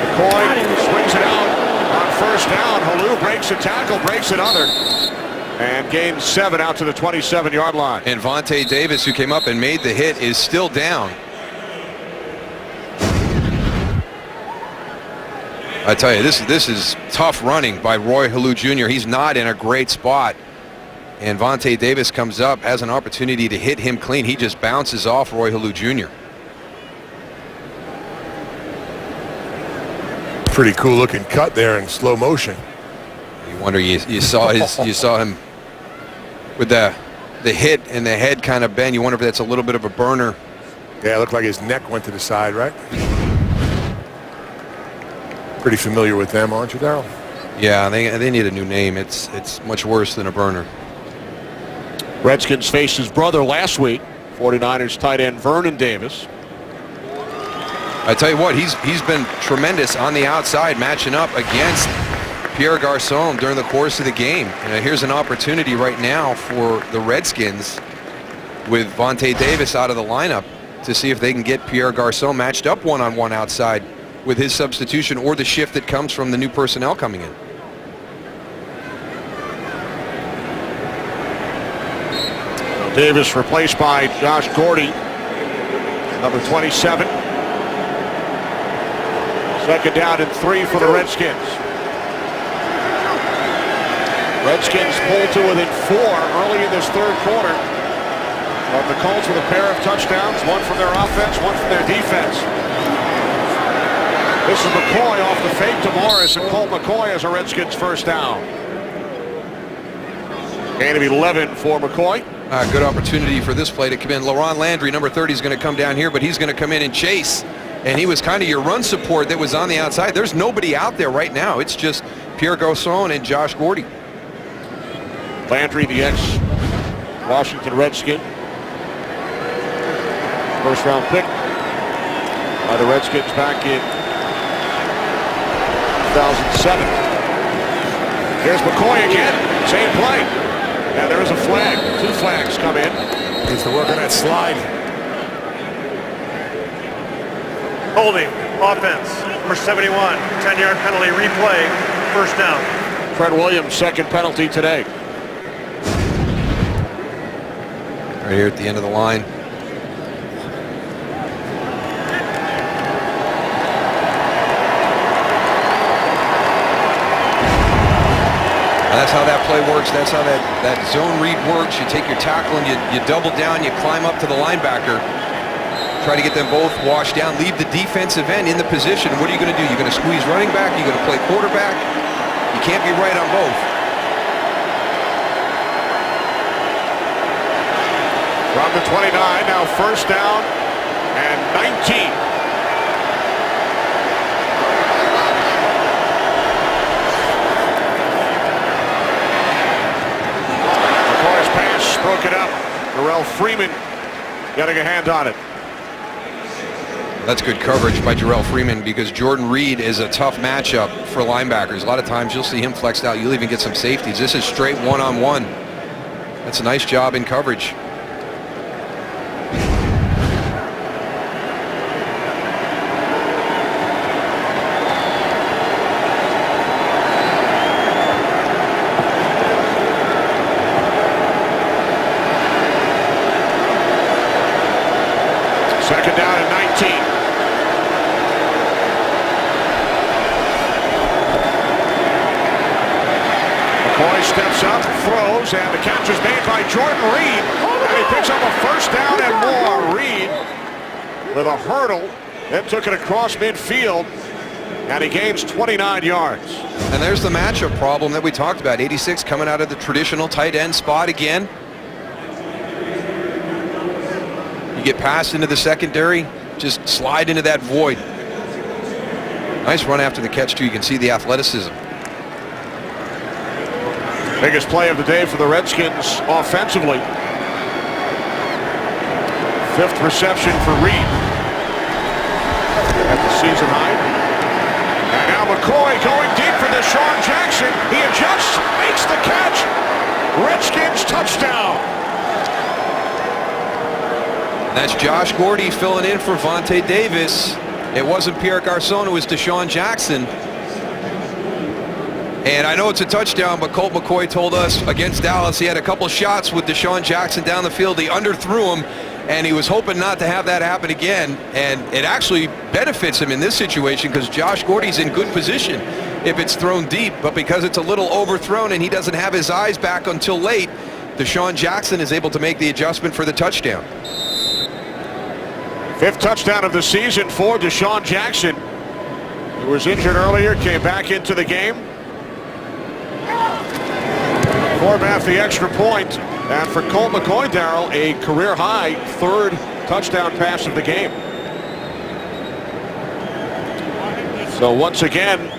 McCoy swings it out on 1st down. Halou breaks a tackle, breaks another, and gains 7 out to the 27-yard line. And Vontae Davis, who came up and made the hit, is still down. I tell you, this is tough running by Roy Halou Jr. He's not in a great spot. And Vontae Davis comes up, has an opportunity to hit him clean. He just bounces off Roy Halou Jr. Pretty cool looking cut there in slow motion. You wonder, you saw him with the hit and the head kind of bend. You wonder if that's a little bit of a burner. Yeah, it looked like his neck went to the side, right? Pretty familiar with them, aren't you, Darryl? Yeah, they need a new name. It's much worse than a burner. Redskins faced his brother last week, 49ers tight end Vernon Davis. I tell you what, he's been tremendous on the outside, matching up against Pierre Garçon during the course of the game. And here's an opportunity right now for the Redskins with Vontae Davis out of the lineup to see if they can get Pierre Garçon matched up one-on-one outside with his substitution or the shift that comes from the new personnel coming in. Davis replaced by Josh Gordy, number 27. 2nd down and 3 for the Redskins. Redskins pulled to within 4 early in this 3rd quarter. But the Colts with a pair of touchdowns, 1 from their offense, 1 from their defense. This is McCoy off the fake to Morris, and Colt McCoy has a Redskins 1st down. Gain of 11 for McCoy. Good opportunity for this play to come in. Laron Landry, number 30, is going to come down here, but he's going to come in and chase. And he was kind of your run support that was on the outside. There's nobody out there right now. It's just Pierre Garçon and Josh Gordy. Landry, the ex-Washington Redskin. 1st round pick by the Redskins back in 2007. Here's McCoy again. Same play. And there is a flag. 2 flags come in. Needs to work on that slide. Holding, offense, number 71, 10-yard penalty, replay, 1st down. Trent Williams' 2nd penalty today. Right here at the end of the line. That's how that play works. That's how that zone read works. You take your tackle and you double down, you climb up to the linebacker, try to get them both washed down, leave the defensive end in the position. What are you going to do? You're going to squeeze running back? You're going to play quarterback? You can't be right on both. From the 29, now first down and 19. McCoy's pass broken up. Darrell Freeman getting a hand on it. That's good coverage by Darrell Freeman, because Jordan Reed is a tough matchup for linebackers. A lot of times you'll see him flexed out. You'll even get some safeties. This is straight one-on-one. That's a nice job in coverage. Second down and 19. McCoy steps up, throws, and the catch is made by Jordan Reed. And he picks up a first down and more. Reed with a hurdle, then took it across midfield, and he gains 29 yards. And there's the matchup problem that we talked about. 86 coming out of the traditional tight end spot again. You get passed into the secondary, just slide into that void. Nice run after the catch, too. You can see the athleticism. Biggest play of the day for the Redskins offensively. Fifth reception for Reed at the season high. And now McCoy going deep for Deshaun Jackson. He adjusts, makes the catch. Redskins touchdown. That's Josh Gordy filling in for Vontae Davis. It wasn't Pierre Garçon, it was Deshaun Jackson. And I know it's a touchdown, but Colt McCoy told us against Dallas he had a couple shots with Deshaun Jackson down the field. He underthrew him, and he was hoping not to have that happen again. And it actually benefits him in this situation because Josh Gordy's in good position if it's thrown deep. But because it's a little overthrown and he doesn't have his eyes back until late, Deshaun Jackson is able to make the adjustment for the touchdown. Fifth touchdown of the season for Deshaun Jackson. He was injured earlier, came back into the game. Forbath the extra point, and for Colt McCoy, Darrell, a career-high third touchdown pass of the game. So once again,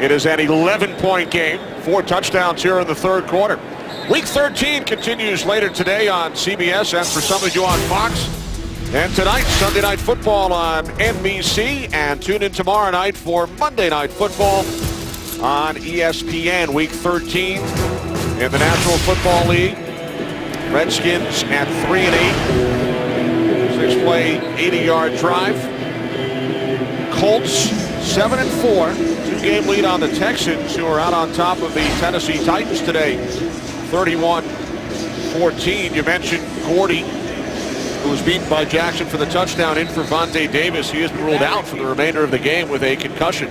it is an 11-point game. 4 touchdowns here in the third quarter. Week 13 continues later today on CBS, and for some of you on Fox. And tonight, Sunday Night Football on NBC, and tune in tomorrow night for Monday Night Football on ESPN. Week 13 in the National Football League. Redskins at 3-8. 6-play, 80-yard drive. Colts 7-4. 2-game lead on the Texans, who are out on top of the Tennessee Titans today. 31-14. You mentioned Gordy, who was beaten by Jackson for the touchdown. In for Vontae Davis. He has been ruled out for the remainder of the game with a concussion.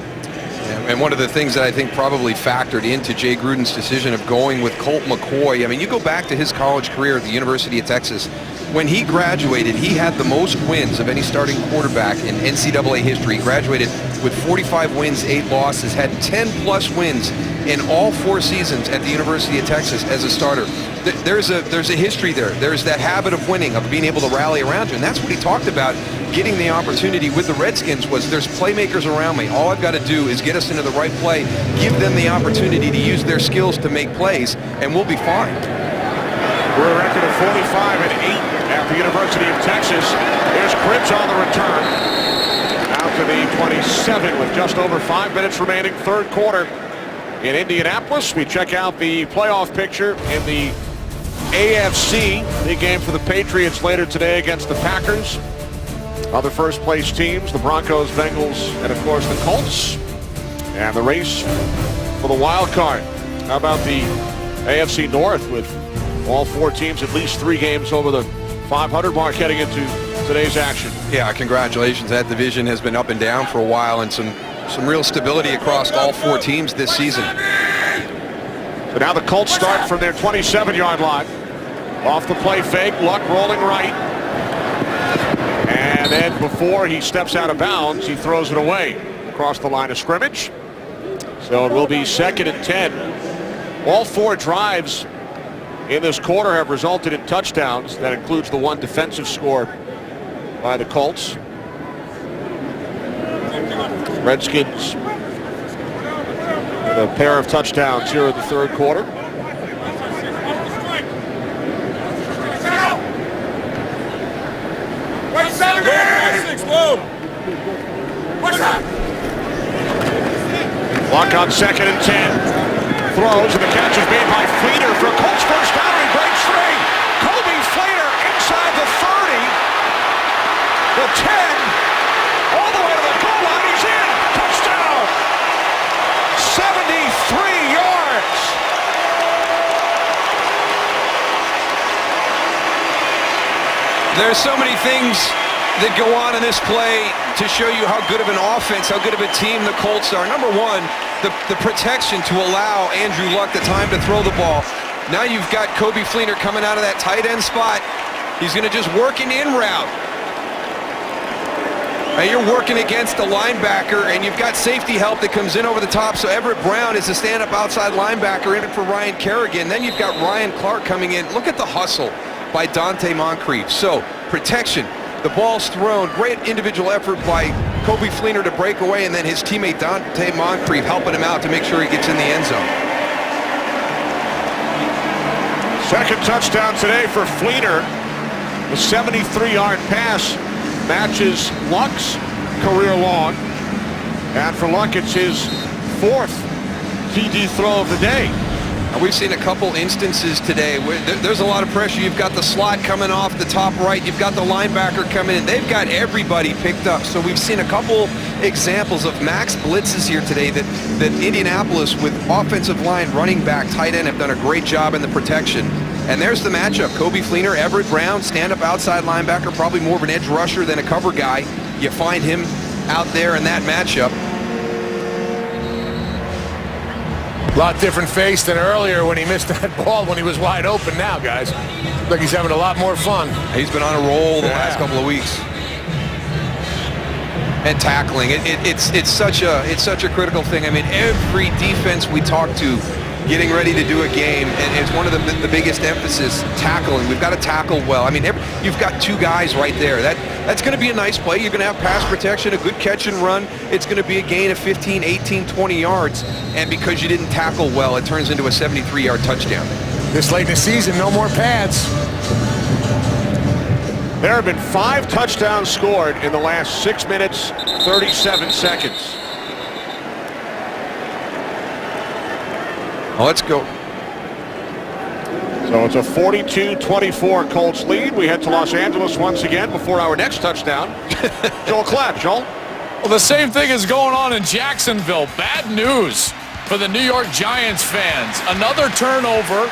And one of the things that I think probably factored into Jay Gruden's decision of going with Colt McCoy, I mean, you go back to his college career at the University of Texas. When he graduated, he had the most wins of any starting quarterback in NCAA history. He graduated with 45 wins, 8 losses, had 10-plus wins in all 4 seasons at the University of Texas as a starter. There's a history there. There's that habit of winning, of being able to rally around you, and that's what he talked about. Getting the opportunity with the Redskins was, there's playmakers around me. All I've got to do is get us into the right play, give them the opportunity to use their skills to make plays, and we'll be fine. We're a record of 45-8 at the University of Texas. Here's Cribbs on the return. Out to the 27 with just over 5 minutes remaining, third quarter in Indianapolis. We check out the playoff picture in the AFC. Big game for the Patriots later today against the Packers. Other first place teams, the Broncos, Bengals, and of course the Colts. And the race for the wild card. How about the AFC North with all 4 teams at least 3 games over the 500 mark heading into today's action? Yeah, congratulations. That division has been up and down for a while, and some real stability across all 4 teams this season. So now the Colts start from their 27-yard line. Off the play fake, Luck rolling right. And then before he steps out of bounds, he throws it away across the line of scrimmage. So it will be 2nd and 10. All 4 drives in this quarter have resulted in touchdowns. That includes the 1 defensive score by the Colts. Redskins with a pair of touchdowns here in the 3rd quarter. Luck on 2nd and 10. Throws, and the catch is made by Fleener for a Colts first down. He breaks free. Kobe Fleener inside the 30, the 10, all the way to the goal line. He's in. Touchdown. 73 yards. There's so many things that go on in this play to show you how good of an offense, how good of a team the Colts are. Number one, the protection to allow Andrew Luck the time to throw the ball. Now you've got Kobe Fleener coming out of that tight end spot. He's going to just work an in route. Now you're working against a linebacker, and you've got safety help that comes in over the top. So Everett Brown is a stand-up outside linebacker in for Ryan Kerrigan. Then you've got Ryan Clark coming in. Look at the hustle by Dante Moncrief. So protection. The ball's thrown. Great individual effort by Kobe Fleener to break away, and then his teammate Dante Moncrief helping him out to make sure he gets in the end zone. 2nd touchdown today for Fleener. The 73-yard pass matches Luck's career long. And for Luck, it's his 4th TD throw of the day. We've seen a couple instances today where there's a lot of pressure. You've got the slot coming off the top right. You've got the linebacker coming in. They've got everybody picked up. So we've seen a couple examples of max blitzes here today that Indianapolis with offensive line, running back, tight end have done a great job in the protection. And there's the matchup. Kobe Fleener, Everett Brown, stand-up outside linebacker, probably more of an edge rusher than a cover guy. You find him out there in that matchup. A lot different face than earlier when he missed that ball when he was wide open now, guys. Looks like he's having a lot more fun. He's been on a roll the last couple of weeks. And tackling, it's such a critical thing. I mean, every defense we talk to getting ready to do a game, and it's one of the biggest emphasis, tackling. We've got to tackle well. I mean, you've got 2 guys right there. That's going to be a nice play. You're going to have pass protection, a good catch and run. It's going to be a gain of 15, 18, 20 yards. And because you didn't tackle well, it turns into a 73-yard touchdown. This late in the season, no more pads. There have been 5 touchdowns scored in the last 6 minutes, 37 seconds. Well, let's go. So it's a 42-24 Colts lead. We head to Los Angeles once again before our next touchdown. Joel Klatt. Joel? Well, the same thing is going on in Jacksonville. Bad news for the New York Giants fans. Another turnover.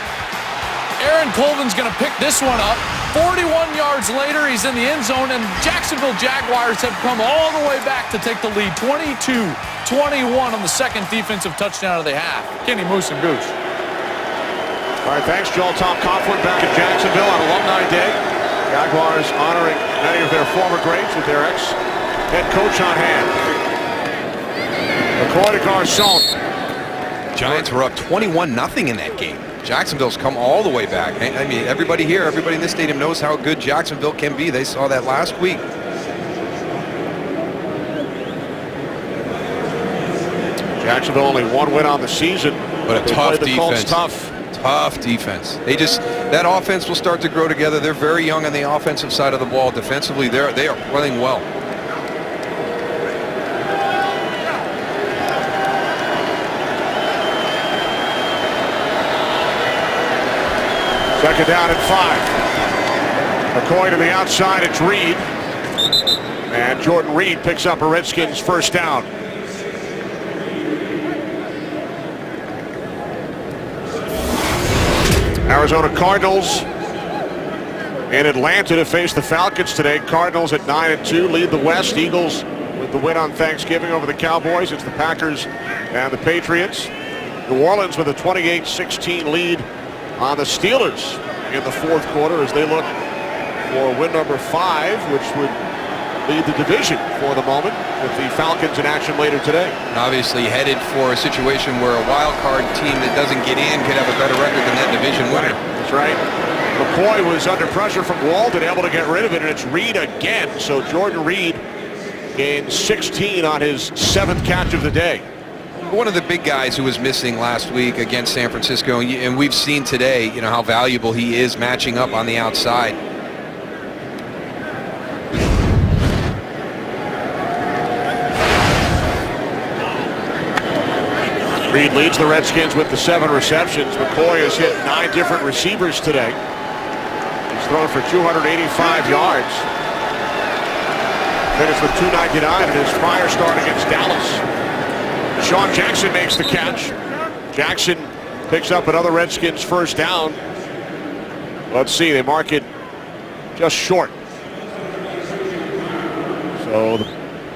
Aaron Colvin's going to pick this one up. 41 yards later, he's in the end zone, and Jacksonville Jaguars have come all the way back to take the lead 22-21 on the 2nd defensive touchdown of the half. Kenny, Moose, and Goose. All right, thanks, Joel. Tom Coughlin back in Jacksonville on Alumni Day. Jaguars honoring many of their former greats with their ex-head coach on hand. McCoy to Garcon. Giants were up 21-0 in that game. Jacksonville's come all the way back. I mean, everybody here, everybody in this stadium knows how good Jacksonville can be. They saw that last week. Jacksonville only 1 win on the season. But a tough defense. Tough defense. That offense will start to grow together. They're very young on the offensive side of the ball. Defensively, they are playing well. Second down and 5. McCoy to the outside. It's Reed. And Jordan Reed picks up a Redskins first down. Arizona Cardinals in Atlanta to face the Falcons today. Cardinals at 9-2 lead the West. Eagles with the win on Thanksgiving over the Cowboys. It's the Packers and the Patriots New Orleans with a 28-16 lead on the Steelers in the fourth quarter as they look for win number 5, which would lead the division for the moment, with the Falcons in action later today. And obviously headed for a situation where a wild card team that doesn't get in could have a better record than that division winner. That's right. McCoy was under pressure from Walden, able to get rid of it, and it's Reed again. So Jordan Reed gained 16 on his 7th catch of the day. One of the big guys who was missing last week against San Francisco, and we've seen today, how valuable he is matching up on the outside. Reed leads the Redskins with the 7 receptions. McCoy has hit 9 different receivers today. He's thrown for 285 yards. Finished with 299 in his prior start against Dallas. Sean Jackson makes the catch. Jackson picks up another Redskins first down. Let's see, they mark it just short. So the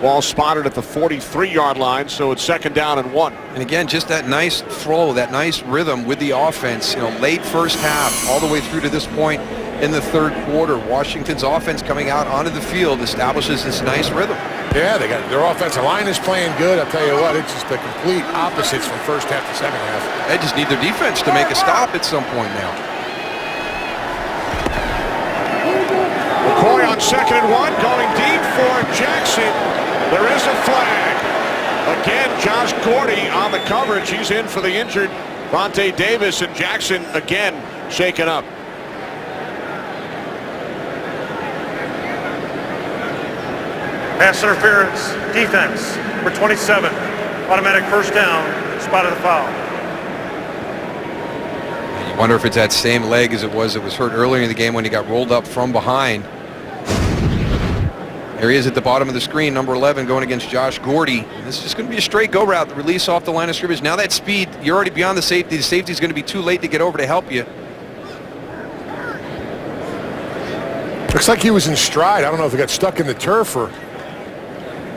ball spotted at the 43-yard line, so it's 2nd down and 1. And again, just that nice flow, that nice rhythm with the offense, late first half, all the way through to this point in the third quarter. Washington's offense coming out onto the field establishes this nice rhythm. Yeah, they got their offensive line is playing good. I'll tell you what, it's just the complete opposites from first half to second half. They just need their defense to make a stop at some point now. McCoy on 2nd and 1, going deep for Jackson. There is a flag. Again, Josh Gordy on the coverage. He's in for the injured Vontae Davis, and Jackson again shaken up. Pass interference, defense, number 27. Automatic first down, spot of the foul. You wonder if it's that same leg as it was hurt earlier in the game when he got rolled up from behind. There he is at the bottom of the screen, number 11, going against Josh Gordy. This is just going to be a straight go route, the release off the line of scrimmage. Now that speed, you're already beyond the safety. The safety's going to be too late to get over to help you. Looks like he was in stride. I don't know if he got stuck in the turf or...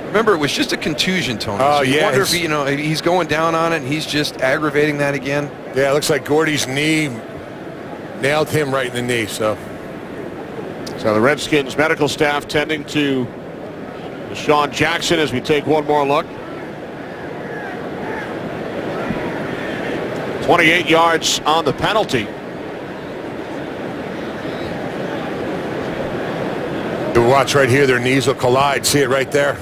Remember, it was just a contusion, Tony. Oh, so you yeah. wonder if he's going down on it, and he's just aggravating that again. Yeah, it looks like Gordy's knee nailed him right in the knee, so the Redskins medical staff tending to Sean Jackson as we take one more look. 28 yards on the penalty. you watch right here, their knees will collide. See it right there.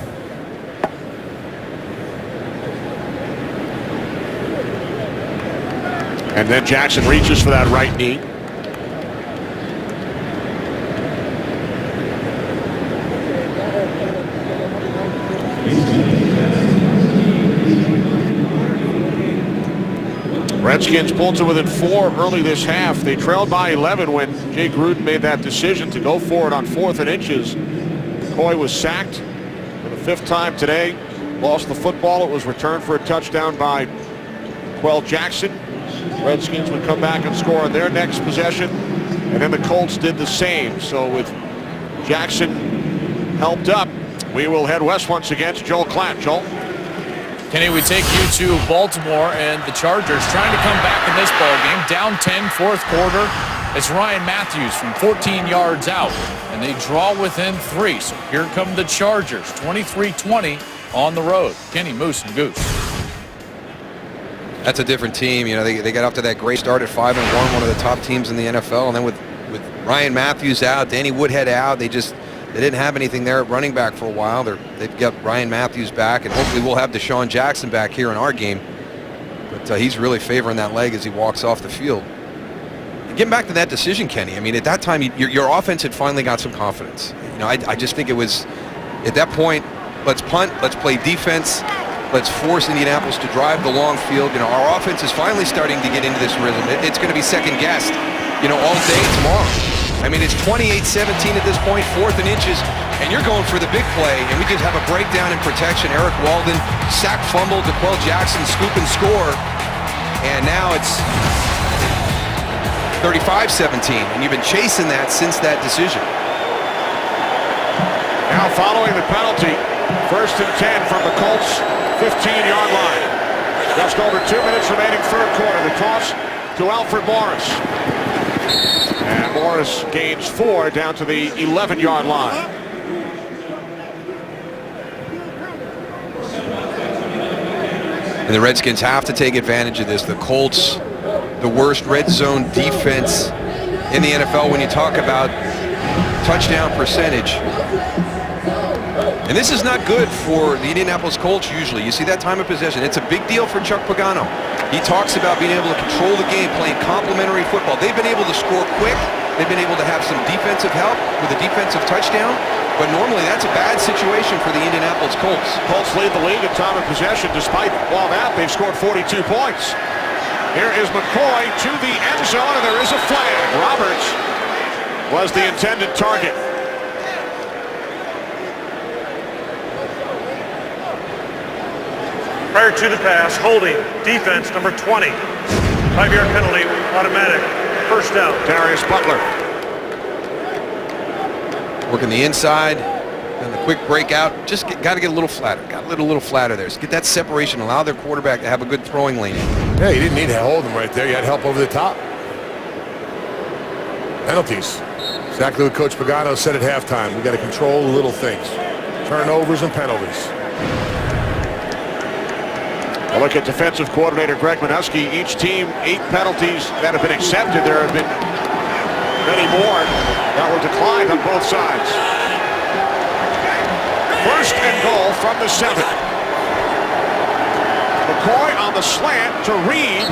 And then Jackson reaches for that right knee. Redskins pulled to within 4 early this half. They trailed by 11 when Jay Gruden made that decision to go for it on 4th and inches. Coy was sacked for the 5th time today. Lost the football. It was returned for a touchdown by Quell Jackson. Redskins would come back and score on their next possession. And then the Colts did the same. So with Jackson helped up, we will head west once again to Joel Klatt. Joel? Kenny, we take you to Baltimore and the Chargers trying to come back in this ball game. Down 10, 4th quarter. It's Ryan Matthews from 14 yards out, and they draw within 3. So here come the Chargers, 23-20 on the road. Kenny, Moose, and Goose. That's a different team. You know, they got off to that great start at 5-1, one of the top teams in the NFL, and then with Ryan Matthews out, Danny Woodhead out, they didn't have anything there at running back for a while. They've got Ryan Matthews back, and hopefully we'll have Deshaun Jackson back here in our game. But he's really favoring that leg as he walks off the field. And getting back to that decision, Kenny, I mean, at that time, your offense had finally got some confidence. You know, I just think it was, at that point, let's punt, let's play defense, let's force Indianapolis to drive the long field. You know, our offense is finally starting to get into this rhythm. It's going to be second-guessed, you know, all day tomorrow. I mean, it's 28-17 at this point, 4th and inches, and you're going for the big play, and we just have a breakdown in protection. Eric Walden, sack fumble, DeQuell Jackson, scoop and score, and now it's 35-17, and you've been chasing that since that decision. Now following the penalty, 1st and 10 from the Colts' 15-yard line. Just over 2 minutes remaining third quarter. The toss to Alfred Morris. And Morris gains 4 down to the 11-yard line. And the Redskins have to take advantage of this. The Colts, the worst red zone defense in the NFL when you talk about touchdown percentage. And this is not good for the Indianapolis Colts usually. You see that time of possession. It's a big deal for Chuck Pagano. He talks about being able to control the game, playing complementary football. They've been able to score quick. They've been able to have some defensive help with a defensive touchdown. But normally that's a bad situation for the Indianapolis Colts. Colts lead the league in time of possession. Despite all that, they've scored 42 points. Here is McCoy to the end zone, and there is a flag. Roberts was the intended target. Prior to the pass, holding, defense, number 20. 5-yard penalty, automatic, first down. Darius Butler. Working the inside, and the quick breakout. Just got to get a little flatter. Got a little flatter there. So get that separation. Allow their quarterback to have a good throwing lane. Yeah, you didn't need to hold him right there. You had help over the top. Penalties. Exactly what Coach Pagano said at halftime. We got to control the little things. Turnovers and penalties. A look at defensive coordinator Greg Minuski. Each team, 8 penalties that have been accepted. There have been many more that were declined on both sides. First and goal from the 7. McCoy on the slant to Reed.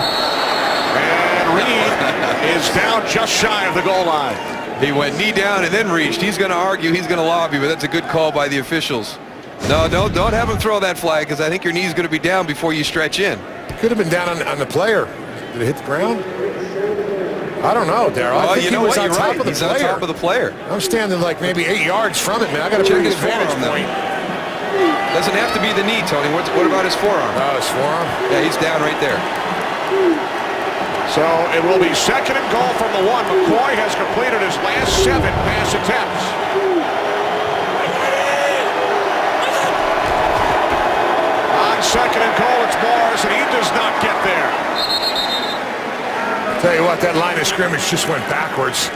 And Reed is down just shy of the goal line. He went knee down and then reached. He's going to argue, he's going to lobby, but that's a good call by the officials. No, don't have him throw that flag, because I think your knee's going to be down before you stretch in. Could have been down on the player. Did it hit the ground? I don't know, Darryl. I think he was on top of the player. He's on top of the player. I'm standing like maybe 8 yards from it, man. I got a pretty good vantage point. Doesn't have to be the knee, Tony. What about his forearm? Oh, his forearm? Yeah, he's down right there. So it will be second and goal from the 1. McCoy has completed his last 7 pass attempts. On second and goal, it's Morris, and he does not get there. Tell you what, that line of scrimmage just went backwards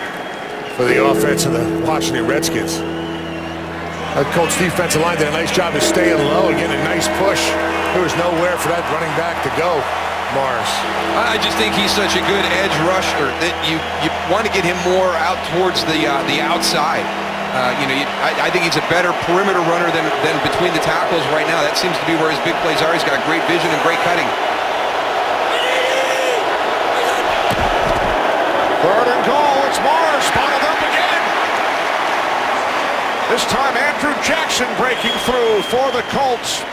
for the offense of the Washington Redskins. That Colts defensive line did a nice job of staying low and getting a nice push. There was nowhere for that running back to go, Morris. I just think he's such a good edge rusher that you want to get him more out towards the outside. I think he's a better perimeter runner than between the tackles right now. That seems to be where his big plays are. He's got great vision and great cutting. Third and goal, it's Morris, bottled up again. This time Andrew Jackson breaking through for the Colts.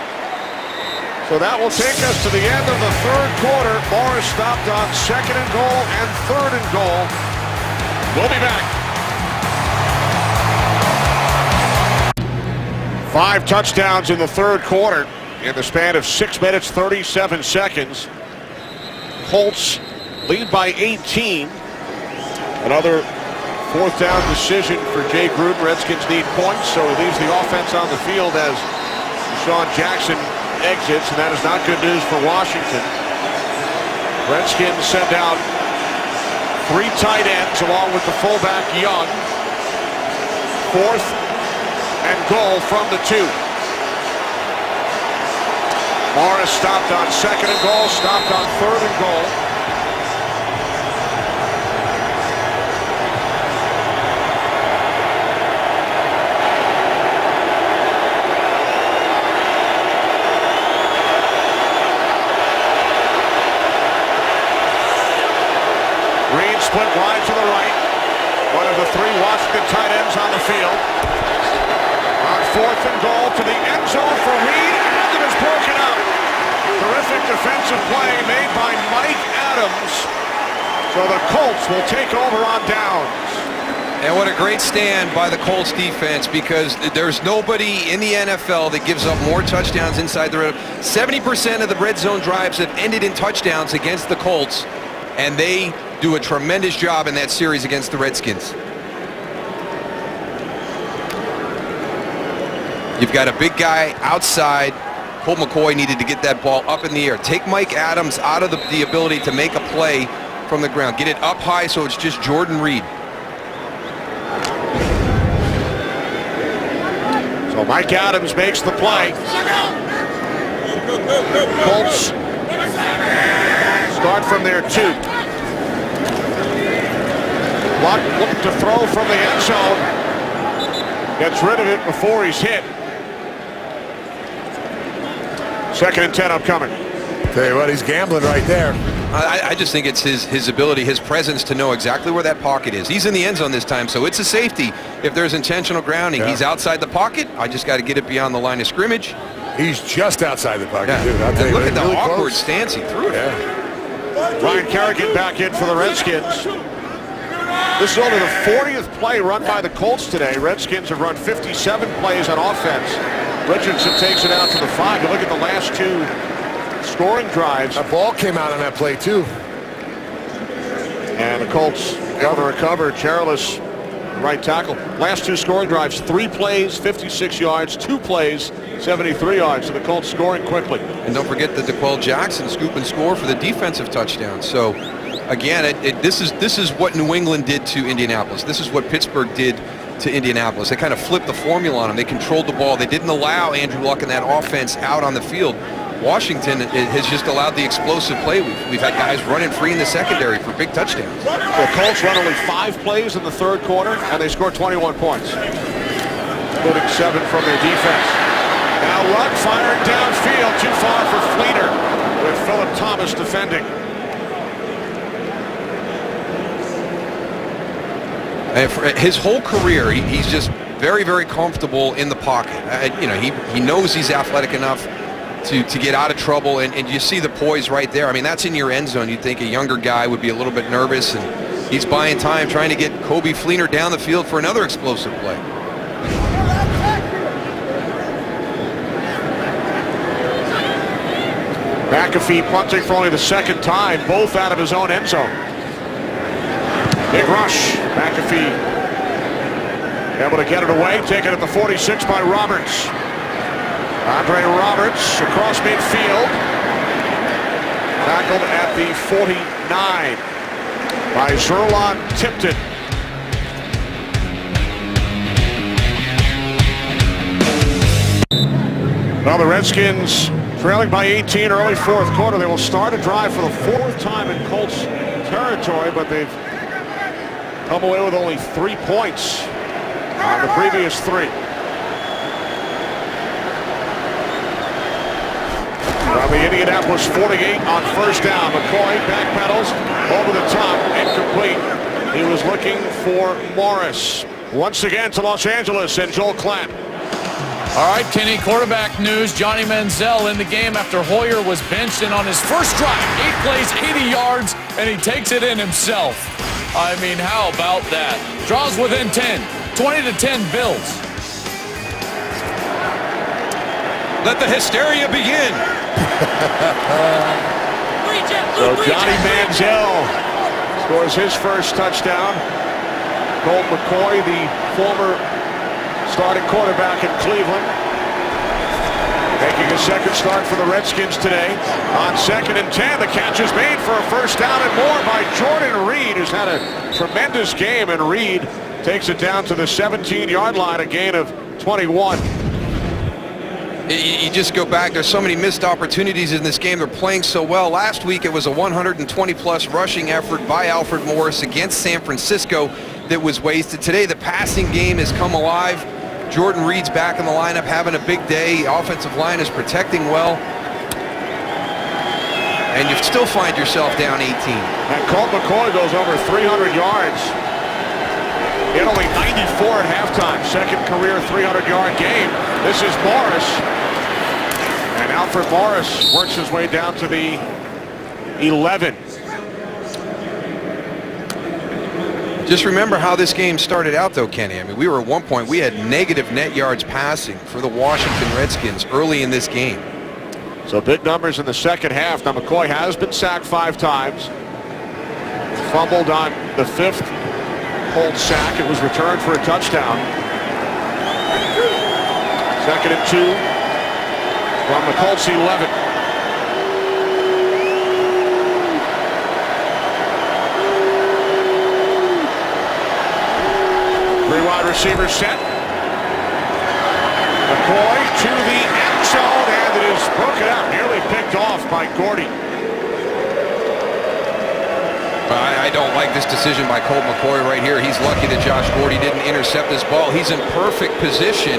So that will take us to the end of the third quarter. Morris stopped on second and goal and third and goal. We'll be back. 5 touchdowns in the third quarter in the span of 6 minutes, 37 seconds. Colts lead by 18. Another fourth down decision for Jay Gruden. Redskins need points, so he leaves the offense on the field as Sean Jackson exits, and that is not good news for Washington. Redskins send out 3 tight ends along with the fullback Young. Fourth and goal from the 2. Morris stopped on second and goal, stopped on third and goal. Split wide to the right. One of the 3 Washington tight ends on the field. On fourth and goal to the end zone for Reed, and it is broken up. Terrific defensive play made by Mike Adams. So the Colts will take over on downs. And what a great stand by the Colts defense, because there's nobody in the NFL that gives up more touchdowns inside the red. 70% of the red zone drives have ended in touchdowns against the Colts, and they do a tremendous job in that series against the Redskins. You've got a big guy outside Colt McCoy needed to get that ball up in the air. Take Mike Adams out of the ability to make a play from the ground. Get it up high so it's just Jordan Reed. So Mike Adams makes the play. Colts start from their 2. Luck looking to throw from the end zone. Gets rid of it before he's hit. 2nd and 10 upcoming. Tell you what, he's gambling right there. I just think it's his ability, his presence to know exactly where that pocket is. He's in the end zone this time, so it's a safety. If there's intentional grounding, he's outside the pocket. I just got to get it beyond the line of scrimmage. He's just outside the pocket, too. And look at the really awkward stance he threw it. Yeah. Ryan Kerrigan back in for the Redskins. This is only the 40th play run by the Colts today. Redskins have run 57 plays on offense. Richardson takes it out to the 5. You look at the last 2 scoring drives. That ball came out on that play, too. And the Colts got to recover. Charles, right tackle. Last 2 scoring drives, 3 plays, 56 yards, 2 plays, 73 yards. So the Colts scoring quickly. And don't forget the DeQuell Jackson scoop and score for the defensive touchdown. So, again, this is what New England did to Indianapolis. This is what Pittsburgh did to Indianapolis. They kind of flipped the formula on them. They controlled the ball. They didn't allow Andrew Luck and that offense out on the field. Washington has just allowed the explosive play. We've had guys running free in the secondary for big touchdowns. The Colts run only 5 plays in the 3rd quarter, and they score 21 points, including 7 from their defense. Now Luck firing downfield, too far for Fleener, with Philip Thomas defending. And for his whole career, he's just very, very comfortable in the pocket. He knows he's athletic enough to get out of trouble, and you see the poise right there. I mean, that's in your end zone. You'd think a younger guy would be a little bit nervous, and he's buying time trying to get Kobe Fleener down the field for another explosive play. McAfee punting for only the 2nd time, both out of his own end zone. Big rush. McAfee able to get it away, taken at the 46 by Roberts. Andre Roberts across midfield. Tackled at the 49 by Zerlon Tipton. Well, the Redskins trailing by 18 early 4th quarter. They will start a drive for the 4th time in Colts territory, but they've come away with only 3 points on the previous 3. From the Indianapolis 48 on 1st down. McCoy backpedals over the top, incomplete. He was looking for Morris. Once again to Los Angeles and Joel Klatt. All right, Kenny, quarterback news. Johnny Manziel in the game after Hoyer was benched, and on his first drive, 8 plays, 80 yards, and he takes it in himself. I mean, how about that? Draws within 10, 20-10 Bills. Let the hysteria begin. So Johnny Manziel scores his first touchdown. Colt McCoy, the former starting quarterback in Cleveland, making a 2nd start for the Redskins today. On 2nd and 10, the catch is made for a 1st down and more by Jordan Reed, who's had a tremendous game, and Reed takes it down to the 17-yard line, a gain of 21. You just go back. There's so many missed opportunities in this game. They're playing so well. Last week, it was a 120-plus rushing effort by Alfred Morris against San Francisco that was wasted. Today, the passing game has come alive. Jordan Reed's back in the lineup, having a big day. Offensive line is protecting well. And you still find yourself down 18. And Colt McCoy goes over 300 yards. He had only 94 at halftime. 2nd career 300-yard game. This is Morris. And Alfred Morris works his way down to the 11. Just remember how this game started out, though, Kenny. I mean, we were at one point, we had negative net yards passing for the Washington Redskins early in this game. So big numbers in the 2nd half. Now, McCoy has been sacked 5 times. Fumbled on the 5th Colts sack. It was returned for a touchdown. 2nd and 2. from the Colts 11. Three wide receivers set. McCoy to the end zone, and it is broken out, nearly picked off by Gordy. I don't like this decision by Colt McCoy right here. He's lucky that Josh Gordy didn't intercept this ball. He's in perfect position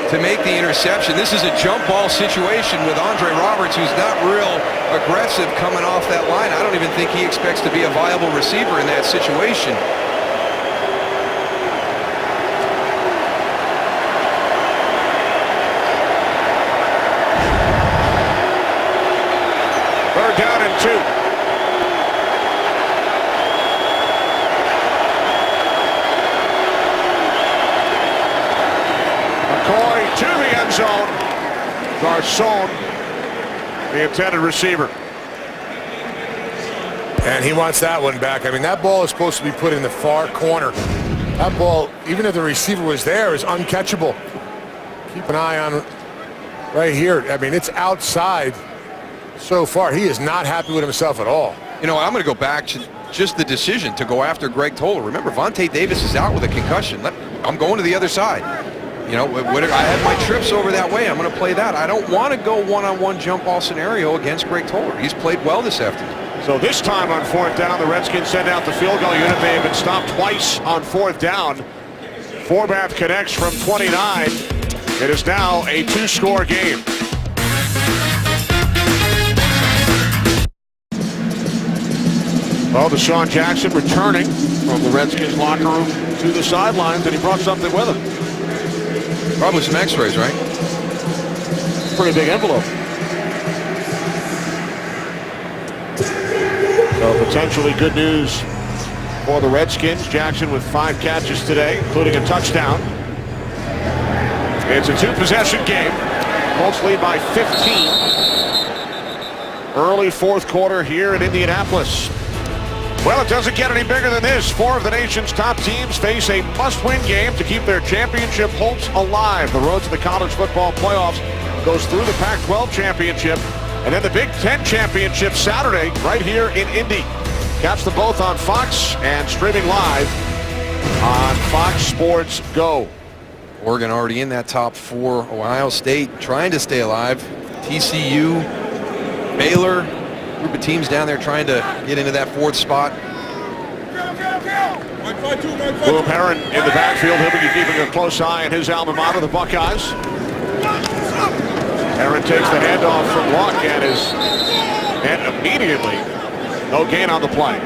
to make the interception. This is a jump ball situation with Andre Roberts, who's not real aggressive coming off that line. I don't even think he expects to be a viable receiver in that situation. Third down and 2. McCoy to the end zone. Garcon, the intended receiver. And he wants that one back. I mean, that ball is supposed to be put in the far corner. That ball, even if the receiver was there, is uncatchable. Keep an eye on right here. I mean, it's outside so far. He is not happy with himself at all. You know, I'm going to go back to just the decision to go after Greg Toller. Remember, Vontae Davis is out with a concussion. I'm going to the other side. You know, I had my trips over that way. I'm going to play that. I don't want to go one-on-one jump ball scenario against Greg Toller. He's played well this afternoon. So this time on fourth down, the Redskins send out the field goal unit. They have been stopped twice on fourth down. Forbath connects from 29. It is now a 2-score game. Well, Deshaun Jackson returning from the Redskins locker room to the sidelines, and he brought something with him. Probably some x-rays, right? Pretty big envelope. So potentially good news for the Redskins. Jackson with 5 catches today, including a touchdown. It's a 2-possession game. Colts lead by 15. Early fourth quarter here in Indianapolis. Well, it doesn't get any bigger than this. 4 of the nation's top teams face a must-win game to keep their championship hopes alive. The road to the college football playoffs goes through the Pac-12 championship and then the Big Ten championship Saturday right here in Indy. Catch them both on Fox and streaming live on Fox Sports Go. Oregon already in that top 4. Ohio State trying to stay alive. TCU, Baylor, group of teams down there trying to get into that 4th spot. Boom Herron in the backfield. He'll be keeping a close eye on his alma mater, the Buckeyes. Herron takes the handoff from Luck and immediately no gain on the play.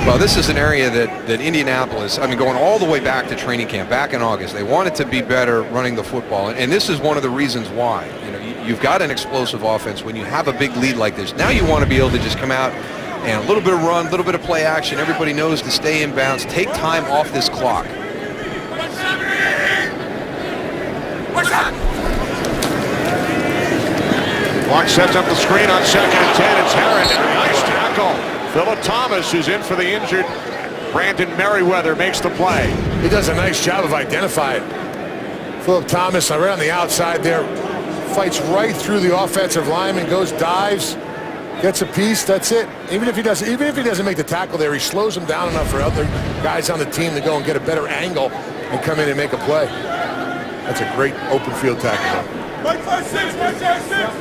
Well, this is an area that Indianapolis, I mean, going all the way back to training camp, back in August, they wanted to be better running the football. And this is one of the reasons why. You know, you've got an explosive offense. When you have a big lead like this, now you want to be able to just come out and a little bit of run, a little bit of play action. Everybody knows to stay in bounds, take time off this clock. Luck sets up the screen on 2nd and 10. It's Herron. Nice tackle. Philip Thomas, who's in for the injured Brandon Merriweather, makes the play. He does a nice job of identifying Philip Thomas right on the outside there. Fights right through the offensive lineman, goes, dives, gets a piece. That's it. Even if he doesn't make the tackle there, he slows him down enough for other guys on the team to go and get a better angle and come in and make a play. That's a great open field tackle. Mike 5-6, Mike 5-6.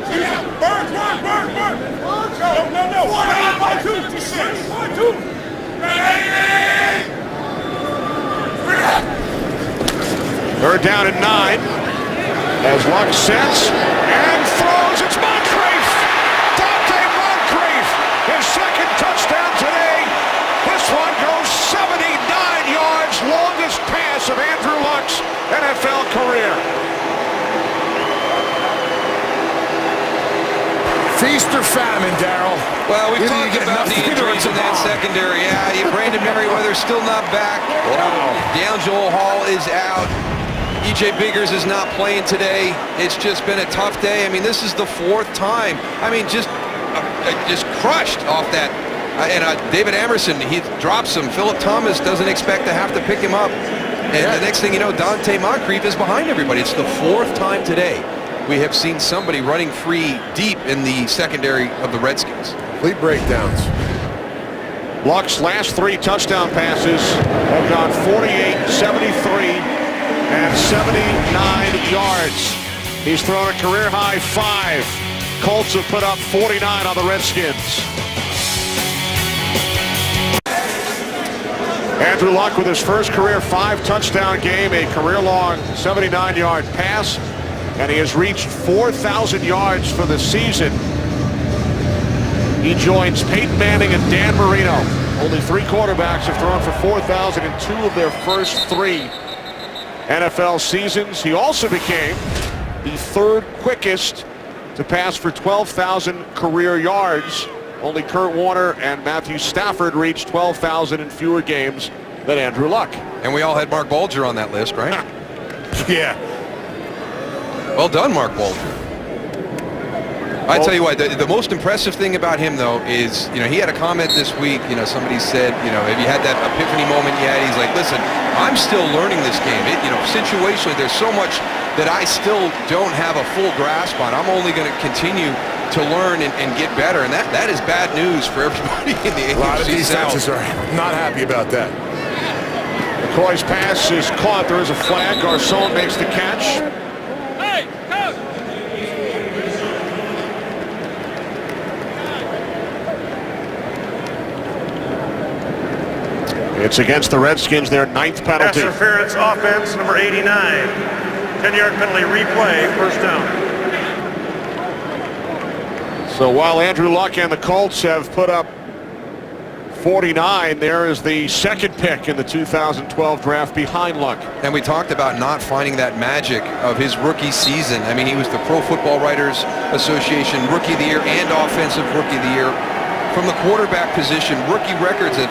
Burn. No. 1-2. Third down and 9. As Luck sets and throws, it's Moncrief. Dante Moncrief, his 2nd touchdown today. This one goes 79 yards, longest pass of Andrew Luck's NFL career. Feast or famine, Darryl. Well, we've talked about the injuries in that secondary. Yeah, Brandon Merriweather's still not back. Down Joel Hall is out. E.J. Biggers is not playing today. It's just been a tough day. I mean, this is the 4th time. I mean, just crushed off that. And David Amerson, he drops him. Philip Thomas doesn't expect to have to pick him up. And the next thing you know, Dante Moncrief is behind everybody. It's the 4th time today we have seen somebody running free deep in the secondary of the Redskins. Complete breakdowns. Luck's last 3 touchdown passes have gone 48, 73, and 79 yards. He's thrown a career-high 5. Colts have put up 49 on the Redskins. Andrew Luck with his first career 5-touchdown game, a career-long 79-yard pass, and he has reached 4,000 yards for the season. He joins Peyton Manning and Dan Marino. Only 3 quarterbacks have thrown for 4,000 in 2 of their first 3 NFL seasons. He also became the 3rd quickest to pass for 12,000 career yards. Only Kurt Warner and Matthew Stafford reached 12,000 in fewer games than Andrew Luck. And we all had Mark Bulger on that list, right? Yeah. Well done, Mark Bulger. I tell you what, the most impressive thing about him, though, is, he had a comment this week, somebody said, have you had that epiphany moment yet? He's like, listen, I'm still learning this game. Situationally, there's so much that I still don't have a full grasp on. I'm only going to continue to learn and get better, and that is bad news for everybody in the AFC South. A lot of defenses are not happy about that. McCoy's pass is caught. There is a flag. Garcon makes the catch. Hey, coach! It's against the Redskins, their 9th penalty. Pass interference, offense, number 89. 10-yard penalty, replay, first down. So while Andrew Luck and the Colts have put up 49, there is the 2nd pick in the 2012 draft behind Luck. And we talked about not finding that magic of his rookie season. I mean, he was the Pro Football Writers Association Rookie of the Year and Offensive Rookie of the Year. From the quarterback position, rookie records of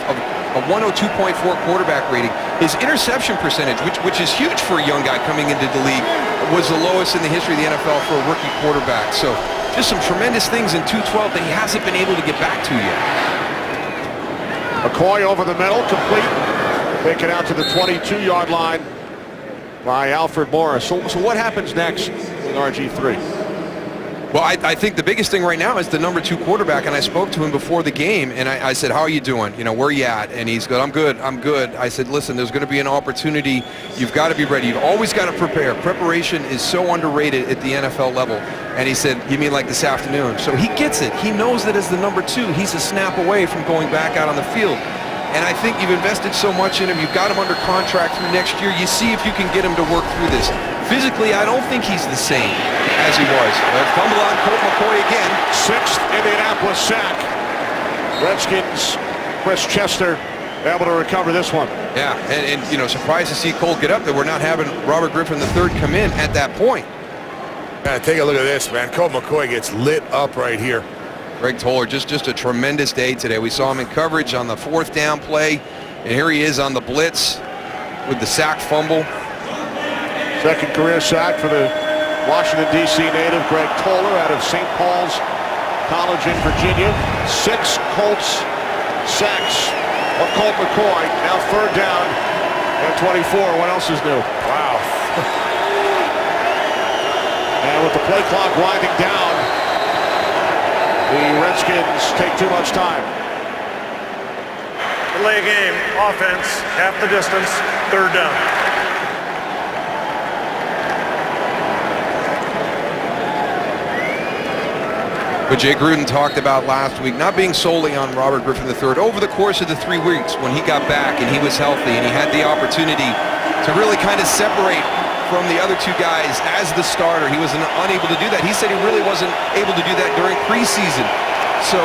a 102.4 quarterback rating. His interception percentage, which is huge for a young guy coming into the league, was the lowest in the history of the NFL for a rookie quarterback. So just some tremendous things in 212 that he hasn't been able to get back to yet. McCoy over the middle, complete. Taken out to the 22-yard line by Alfred Morris. So what happens next with RG3? Well, I think the biggest thing right now is the number 2 quarterback, and I spoke to him before the game, and I said, how are you doing? Where are you at? And he's good. I'm good. I said, listen, there's going to be an opportunity. You've got to be ready. You've always got to prepare. Preparation is so underrated at the NFL level. And he said, you mean like this afternoon? So he gets it. He knows that as the number 2, he's a snap away from going back out on the field. And I think you've invested so much in him. You've got him under contract through next year. You see if you can get him to work through this. Physically, I don't think he's the same as he was. Fumble on Colt McCoy again. 6th Indianapolis sack. Redskins, Chris Chester able to recover this one. Yeah, and surprised to see Colt get up there. We're not having Robert Griffin III come in at that point. Man, take a look at this, man. Colt McCoy gets lit up right here. Greg Toller, just a tremendous day today. We saw him in coverage on the 4th down play, and here he is on the blitz with the sack fumble. 2nd career sack for the Washington, D.C. native Greg Toller out of St. Paul's College in Virginia. 6 Colts sacks of Colt McCoy. Now 3rd down and 24. What else is new? Wow. And with the play clock winding down, the Redskins take too much time. Delay game, offense, half the distance, 3rd down. But Jay Gruden talked about last week not being solely on Robert Griffin III. Over the course of the 3 weeks when he got back and he was healthy and he had the opportunity to really kind of separate from the other 2 guys as the starter, he was unable to do that. He said he really wasn't able to do that during preseason. So,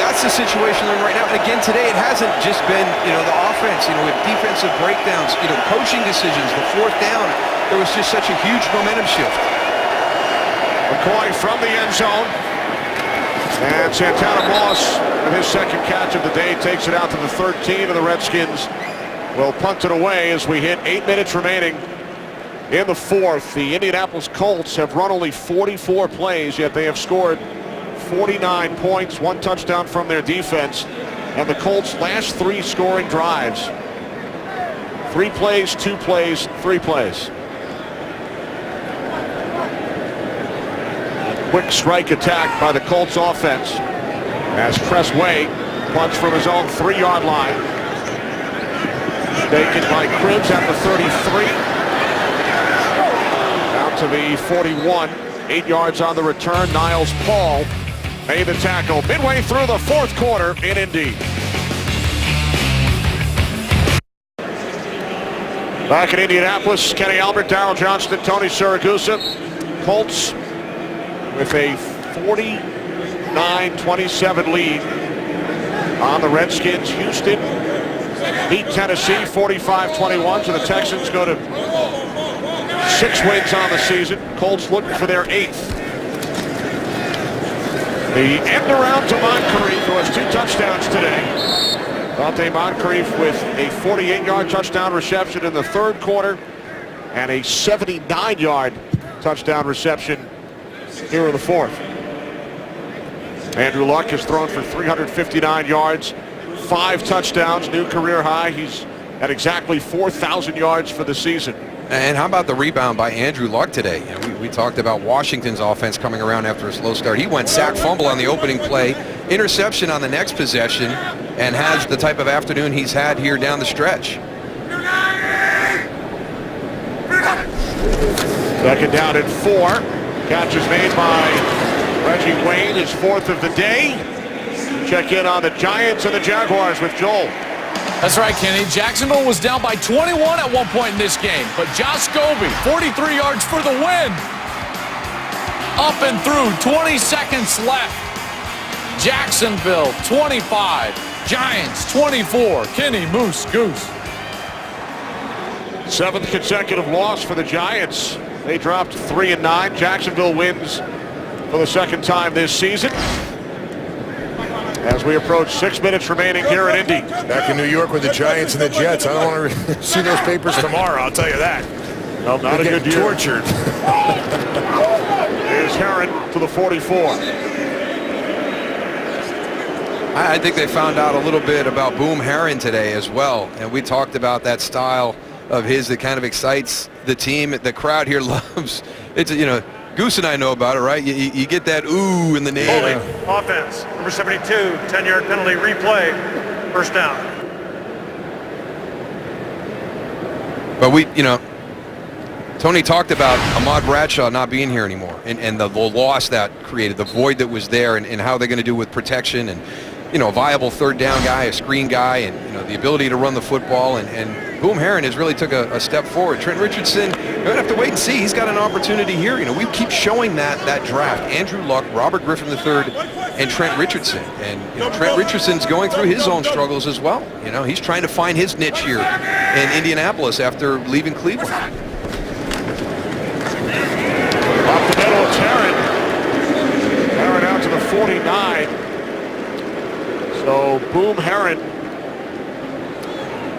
that's the situation they're in right now. And again, today it hasn't just been, the offense, with defensive breakdowns, coaching decisions, the 4th down. There was just such a huge momentum shift. McCoy from the end zone. And Santana Moss, with his 2nd catch of the day, takes it out to the 13, and the Redskins will punt it away as we hit 8 minutes remaining in the 4th. The Indianapolis Colts have run only 44 plays, yet they have scored 49 points, 1 touchdown from their defense. And the Colts' last 3 scoring drives, 3 plays, 2 plays, 3 plays. Quick strike attack by the Colts offense as Cressway punts from his own 3-yard line. Taken by Cribbs at the 33. Down to the 41. 8 yards on the return. Niles Paul made the tackle midway through the 4th quarter in Indy. Back in Indianapolis, Kenny Albert, Darryl Johnston, Tony Siragusa. Colts with a 49-27 lead on the Redskins. Houston beat Tennessee 45-21, so the Texans go to 6 wins on the season. Colts looking for their 8th. The end around to Moncrief, who has 2 touchdowns today. Dante Moncrief with a 48-yard touchdown reception in the 3rd quarter and a 79-yard touchdown reception here in the 4th. Andrew Luck has thrown for 359 yards, 5 touchdowns, new career high. He's at exactly 4,000 yards for the season. And how about the rebound by Andrew Luck today? You know, we talked about Washington's offense coming around after a slow start. He went sack fumble on the opening play, interception on the next possession, and has the type of afternoon he's had here down the stretch. 2nd down and 4. Catch is made by Reggie Wayne, his 4th of the day. Check in on the Giants and the Jaguars with Joel. That's right, Kenny. Jacksonville was down by 21 at one point in this game, but Josh Scobie, 43 yards for the win. Up and through, 20 seconds left. Jacksonville, 25. Giants, 24. Kenny Moose Goose. 7th consecutive loss for the Giants. They dropped 3-9. Jacksonville wins for the 2nd time this season. As we approach 6 minutes remaining here in Indy. Back in New York with the Giants and the Jets. I don't want to see those papers tomorrow, I'll tell you that. No, not a good year. Tortured. Here's Herron to the 44. I think they found out a little bit about Boom Herron today as well. And we talked about that style of his that kind of excites the team. The crowd here loves. It's, you know, Goose and I know about it, right? You get that ooh in the name. Holding, offense, number 72, 10-yard penalty, replay, 1st down. But Tony talked about Ahmad Bradshaw not being here anymore and the loss that created, the void that was there, and how they're going to do with protection and, you know, a viable 3rd down guy, a screen guy, and, you know, the ability to run the football. And Boom Herron has really took a step forward. Trent Richardson, you're going to have to wait and see. He's got an opportunity here. You know, we keep showing that draft. Andrew Luck, Robert Griffin III, and Trent Richardson. And, you know, Trent Richardson's going through his own struggles as well. You know, he's trying to find his niche here in Indianapolis after leaving Cleveland. Up the middle, it's Herron. Herron out to the 49. So Boom Herron,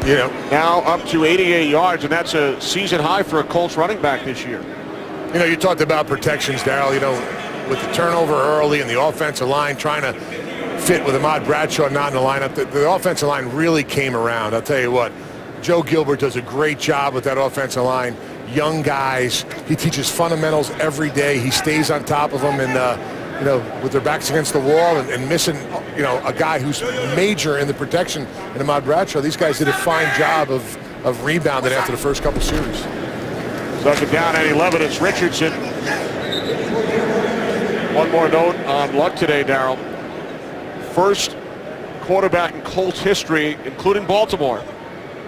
You know, now up to 88 yards, and that's a season high for a Colts running back this year. you know, you talked about protections, Darryl. You know, with the turnover early and the offensive line trying to fit with Ahmad Bradshaw not in the lineup, the offensive line really came around. I'll tell you what, Joe Gilbert does a great job with that offensive line. Young guys, he teaches fundamentals every day. He stays on top of them, and you know, with their backs against the wall and missing, you know, a guy who's major in the protection in Ahmad Bradshaw. These guys did a fine job of rebounding after the first couple series. 2nd down and 11. It's Richardson. One more note on Luck today, Darryl. First quarterback in Colts history, including Baltimore,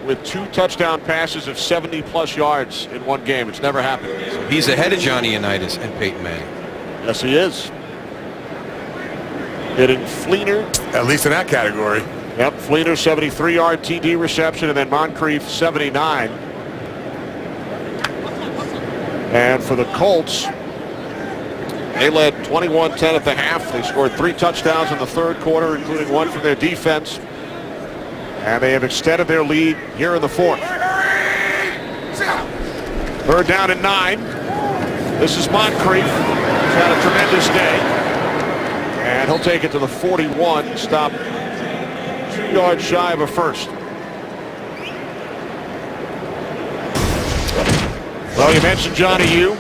with 2 touchdown passes of 70-plus yards in one game. It's never happened. He's ahead of Johnny Unitas and Peyton Manning. Yes, he is. Hitting Fleener. At least in that category. Yep, Fleener 73-yard TD reception, and then Moncrief 79. And for the Colts, they led 21-10 at the half. They scored 3 touchdowns in the 3rd quarter, including 1 from their defense. And they have extended their lead here in the 4th. 3rd down and 9. This is Moncrief. He's had a tremendous day. And he'll take it to the 41, stop 2 yards shy of a first. Well, you mentioned Johnny U.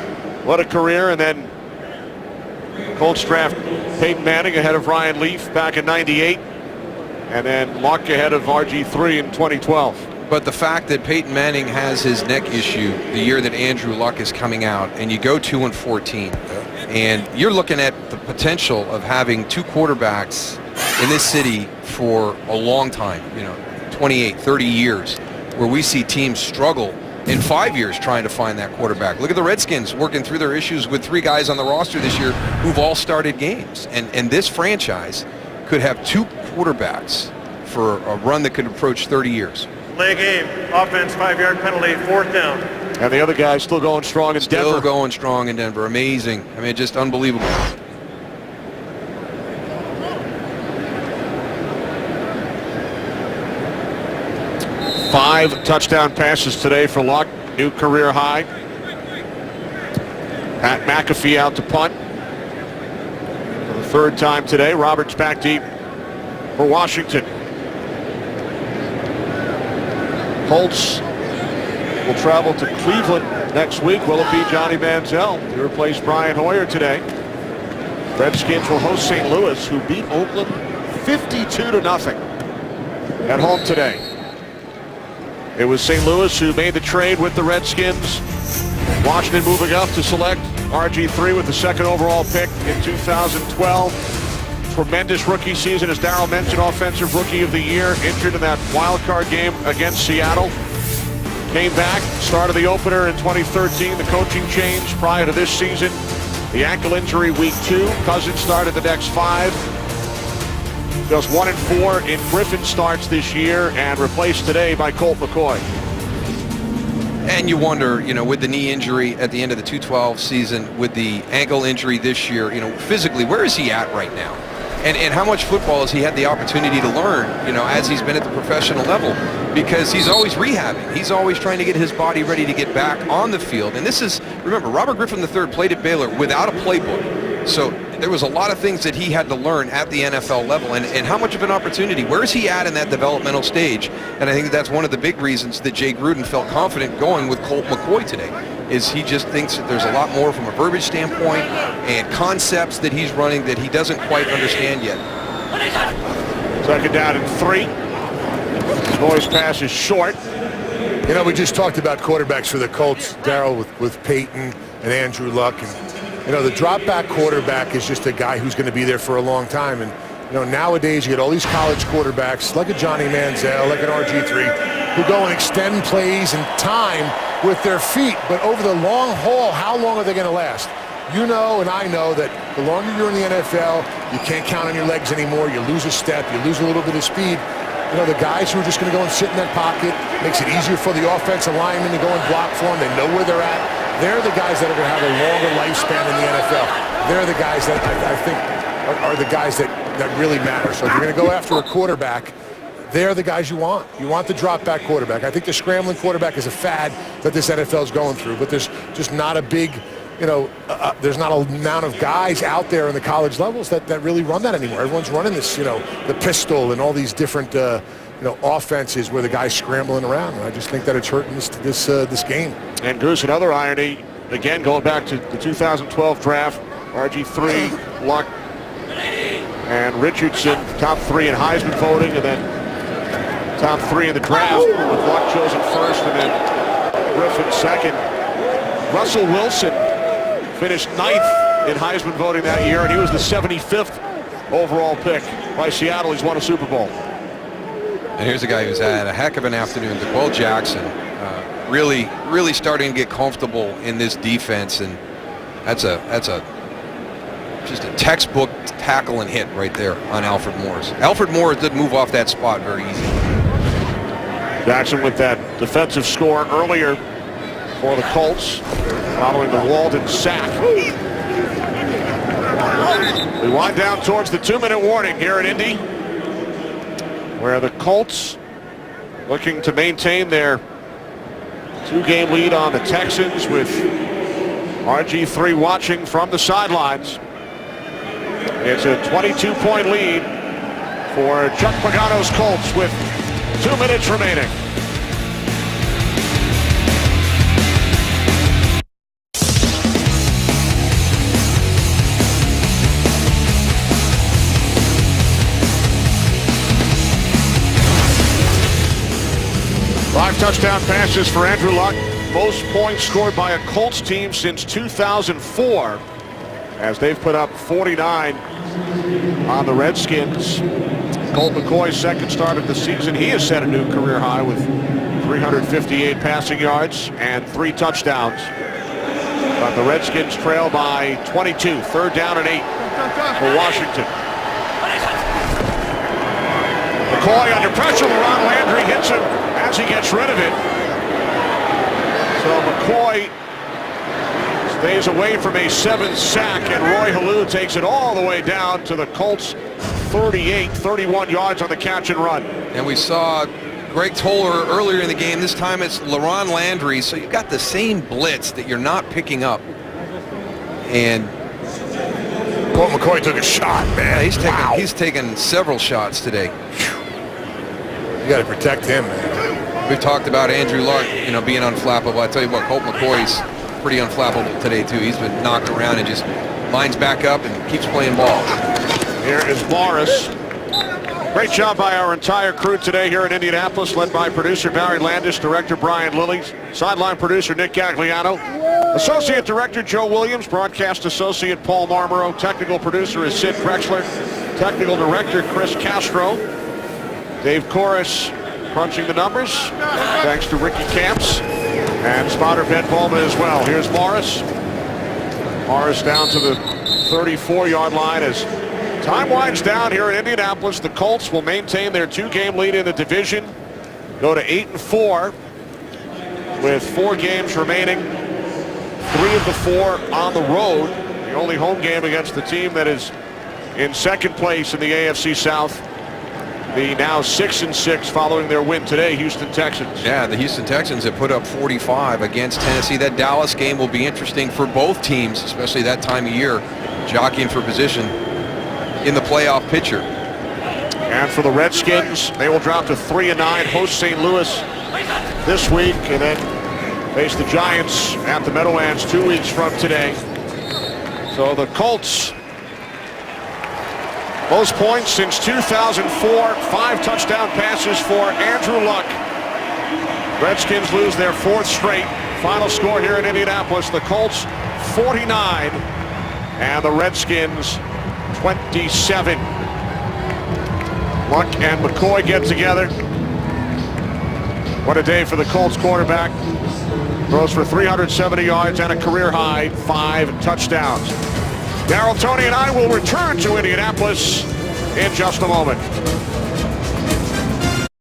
What a career. And then Colts draft Peyton Manning ahead of Ryan Leaf back in '98. And then Luck ahead of RG3 in 2012. But the fact that Peyton Manning has his neck issue the year that Andrew Luck is coming out, and you go 2-14, and you're looking at the potential of having two quarterbacks in this city for a long time, 28, 30 years, where we see teams struggle in 5 years trying to find that quarterback. Look at the Redskins working through their issues with 3 guys on the roster this year who've all started games. And this franchise could have 2 quarterbacks for a run that could approach 30 years. Play game. Offense, 5-yard penalty, 4th down. And the other guy's still going strong in Denver. Still going strong in Denver. Amazing. I mean, just unbelievable. Five touchdown passes today for Luck, new career high. Pat McAfee out to punt for the 3rd time today. Roberts back deep for Washington. Colts will travel to Cleveland next week. Will it be Johnny Manziel to replace Brian Hoyer today? Redskins will host St. Louis, who beat Oakland 52-0 at home today. It was St. Louis who made the trade with the Redskins. Washington moving up to select RG3 with the 2nd overall pick in 2012. Tremendous rookie season, as Darryl mentioned, offensive rookie of the year, injured in that wild card game against Seattle. Came back, started the opener in 2013, the coaching change prior to this season. The ankle injury week 2, Cousins started the next 5. Goes 1-4 in Griffin starts this year and replaced today by Colt McCoy. And you wonder, with the knee injury at the end of the 2012 season, with the ankle injury this year, physically, where is he at right now? And how much football has he had the opportunity to learn, as he's been at the professional level? Because he's always rehabbing. He's always trying to get his body ready to get back on the field. And this is, remember, Robert Griffin III played at Baylor without a playbook. So there was a lot of things that he had to learn at the NFL level. And how much of an opportunity? Where is he at in that developmental stage? And I think that's one of the big reasons that Jay Gruden felt confident going with Colt McCoy today, is he just thinks that there's a lot more from a verbiage standpoint and concepts that he's running that he doesn't quite understand yet. 2nd down and 3. Boy's pass is short. We just talked about quarterbacks for the Colts, Darryl, with Peyton and Andrew Luck. And, the drop back quarterback is just a guy who's going to be there for a long time. And, nowadays you get all these college quarterbacks like a Johnny Manziel, like an RG3, who go and extend plays and time with their feet. But over the long haul, how long are they going to last? You know, and I know that the longer you're in the NFL, you can't count on your legs anymore. You lose a step, you lose a little bit of speed. The guys who are just going to go and sit in that pocket, makes it easier for the offensive linemen to go and block for them. They know where they're at. They're the guys that are going to have a longer lifespan in the NFL. They're the guys that I think are the guys that really matter. So if you're going to go after a quarterback, they're the guys you want. You want the drop-back quarterback. I think the scrambling quarterback is a fad that this NFL is going through, but there's just not a big, there's not an amount of guys out there in the college levels that really run that anymore. Everyone's running this, the pistol and all these different, offenses where the guy's scrambling around. And I just think that it's hurting this game. And Goose, another irony, again, going back to the 2012 draft, RG3, Luck, and Richardson, top 3 in Heisman voting, and then top 3 in the draft, with Luck chosen first and then Griffin 2nd. Russell Wilson finished 9th in Heisman voting that year, and he was the 75th overall pick by Seattle. He's won a Super Bowl. And here's a guy who's had a heck of an afternoon. DeQuell Jackson really starting to get comfortable in this defense, and that's just a textbook tackle and hit right there on Alfred Morris. Alfred Morris didn't move off that spot very easy. Jackson with that defensive score earlier for the Colts, following the Walden sack. We wind down towards the 2-minute warning here in Indy, where the Colts looking to maintain their 2-game lead on the Texans, with RG3 watching from the sidelines. It's a 22-point lead for Chuck Pagano's Colts with 2 minutes remaining. 5 touchdown passes for Andrew Luck. Most points scored by a Colts team since 2004, as they've put up 49 on the Redskins. Colt McCoy's second start of the season. He has set a new career high with 358 passing yards and 3 touchdowns. But the Redskins trail by 22. 3rd down and 8 for Washington. McCoy under pressure. LaRon Landry hits him as he gets rid of it. So McCoy stays away from a 7th sack, and Roy Halou takes it all the way down to the Colts 38, 31 yards on the catch and run. And we saw Greg Toller earlier in the game. This time it's LaRon Landry. So you've got the same blitz that you're not picking up. And Colt McCoy took a shot, man. yeah, he's taken several shots today. You got to protect him, man. We've talked about Andrew Luck, being unflappable. I tell you what, Colt McCoy's pretty unflappable today too. He's been knocked around and just lines back up and keeps playing ball. Here is Morris. Great job by our entire crew today here in Indianapolis, led by producer Barry Landis, director Brian Lilly, sideline producer Nick Gagliano, associate director Joe Williams, broadcast associate Paul Marmero, technical producer is Sid Krexler, technical director Chris Castro, Dave Corris crunching the numbers, thanks to Ricky Camps, and spotter Ben Bowman as well. Here's Morris. Morris down to the 34-yard line as time winds down here in Indianapolis. The Colts will maintain their 2-game lead in the division, go to 8-4 with 4 games remaining, 3 of the 4 on the road. The only home game against the team that is in second place in the AFC South. The now 6-6 following their win today, Houston Texans. Yeah, the Houston Texans have put up 45 against Tennessee. That Dallas game will be interesting for both teams, especially that time of year, jockeying for position in the playoff picture. And for the Redskins, they will drop to 3-9, host St. Louis this week, and then face the Giants at the Meadowlands 2 weeks from today. So the Colts, most points since 2004, 5 touchdown passes for Andrew Luck. Redskins lose their 4th straight. Final score here in Indianapolis, the Colts 49 and the Redskins 27. Luck and McCoy get together. What a day for the Colts quarterback. Throws for 370 yards and a career high 5 touchdowns. Darryl, Tony, and I will return to Indianapolis in just a moment.